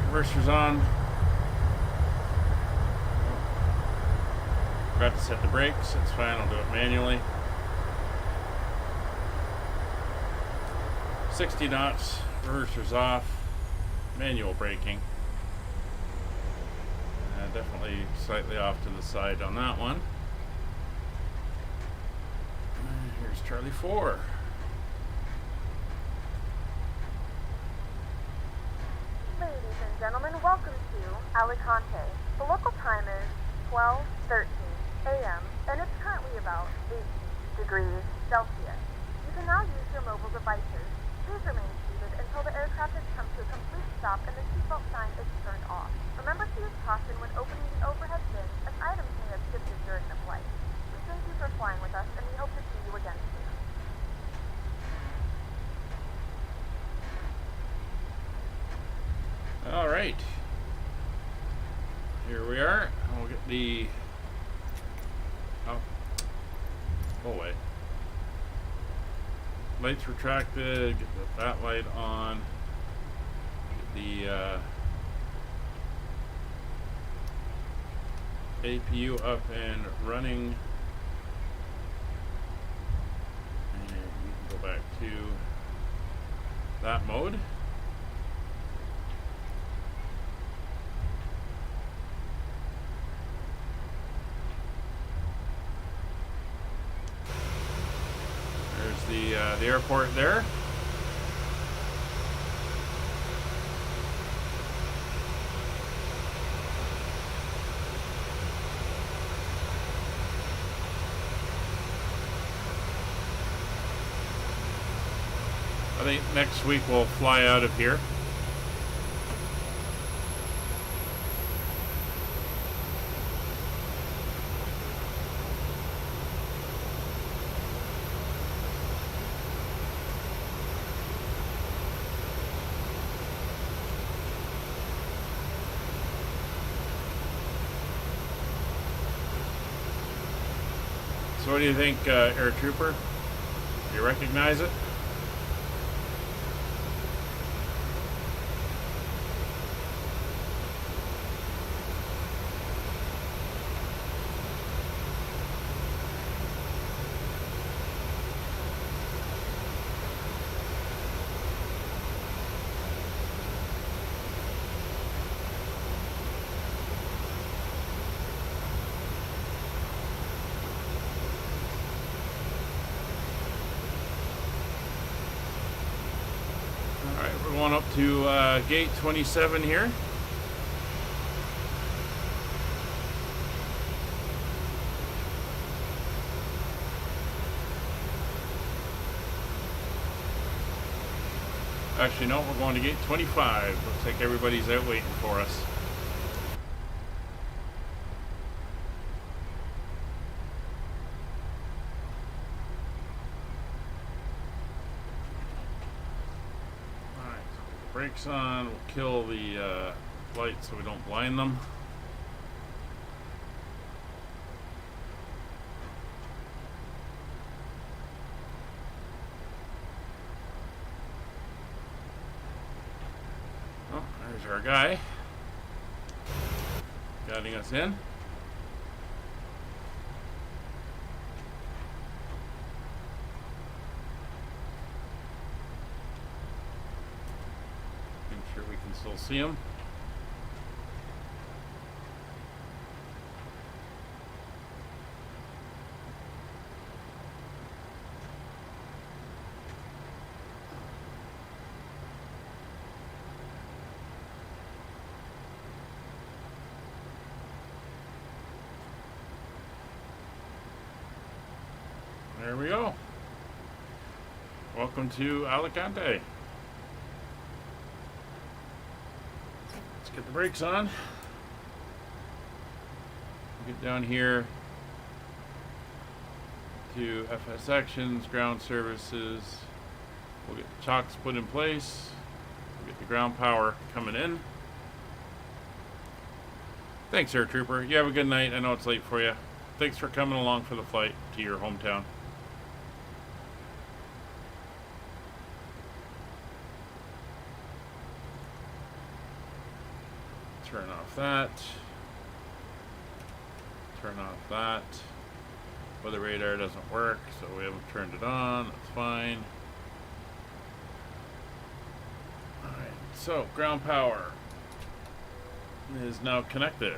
Reverser's on. Forgot to set the brakes. It's fine. I'll do it manually. 60 knots. Reverser's off. Manual braking. Definitely slightly off to the side on that one. Here's Charlie 4. Ladies and gentlemen, welcome to Alicante. The local time is 12:13 a.m. and it's currently about 18 degrees Celsius. You can now use your mobile devices. Please remain seated until the aircraft has come to a complete stop and the seatbelt sign is turned off. Remember to use caution when opening the overhead bin as items may have shifted during the flight. We thank you for flying with us and we hope to see you again soon. All right, here we are. We'll get the go away. Lights retracted. Get that light on. Get the APU up and running. And we can go back to that mode. There's the airport there. I think next week we'll fly out of here. So what do you think, Air Trooper? Do you recognize it? We're going up to gate 27 here. Actually, no, we're going to gate 25. Looks like everybody's out waiting for us. Alright, so put the brakes on. We'll kill the lights so we don't blind them. There's our guy guiding us in. Make sure we can still see him. There we go. Welcome to Alicante. Let's get the brakes on. Get down here to FS Actions, Ground Services. We'll get the chocks put in place. We'll get the ground power coming in. Thanks, Air Trooper. You have a good night. I know it's late for you. Thanks for coming along for the flight to your hometown. Turn off that. Turn off that. Weather radar doesn't work, so we haven't turned it on. That's fine. Alright, so ground power is now connected.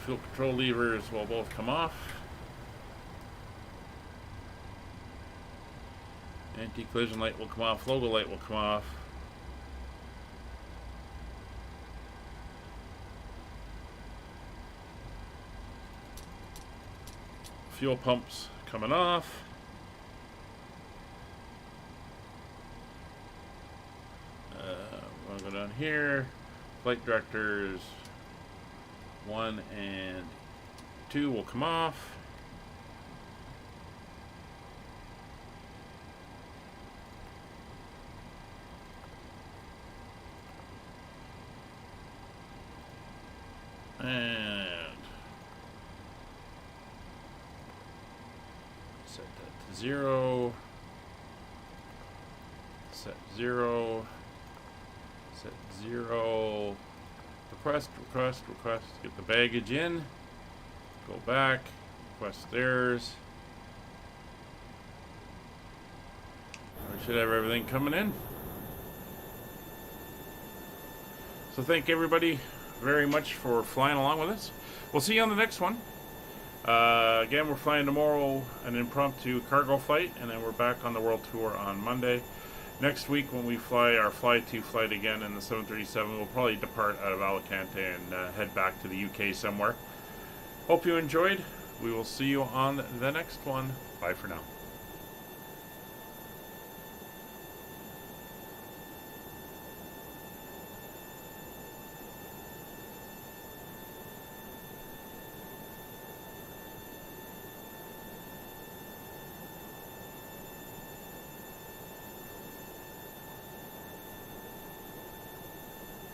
Fuel control levers will both come off. Anti-collision light will come off. Logo light will come off. Fuel pumps coming off. We'll go down here. Flight directors 1 and 2 will come off. And set that to 0. Set 0. Set 0. Request. Get the baggage in. Go back. Request theirs. We should have everything coming in. So thank everybody very much for flying along with us. We'll see you on the next one. Again, we're flying tomorrow an impromptu cargo flight, and then we're back on the world tour on Monday. Next week, when we fly our Fly2 flight again in the 737, we'll probably depart out of Alicante and head back to the UK somewhere. Hope you enjoyed. We will see you on the next one. Bye for now.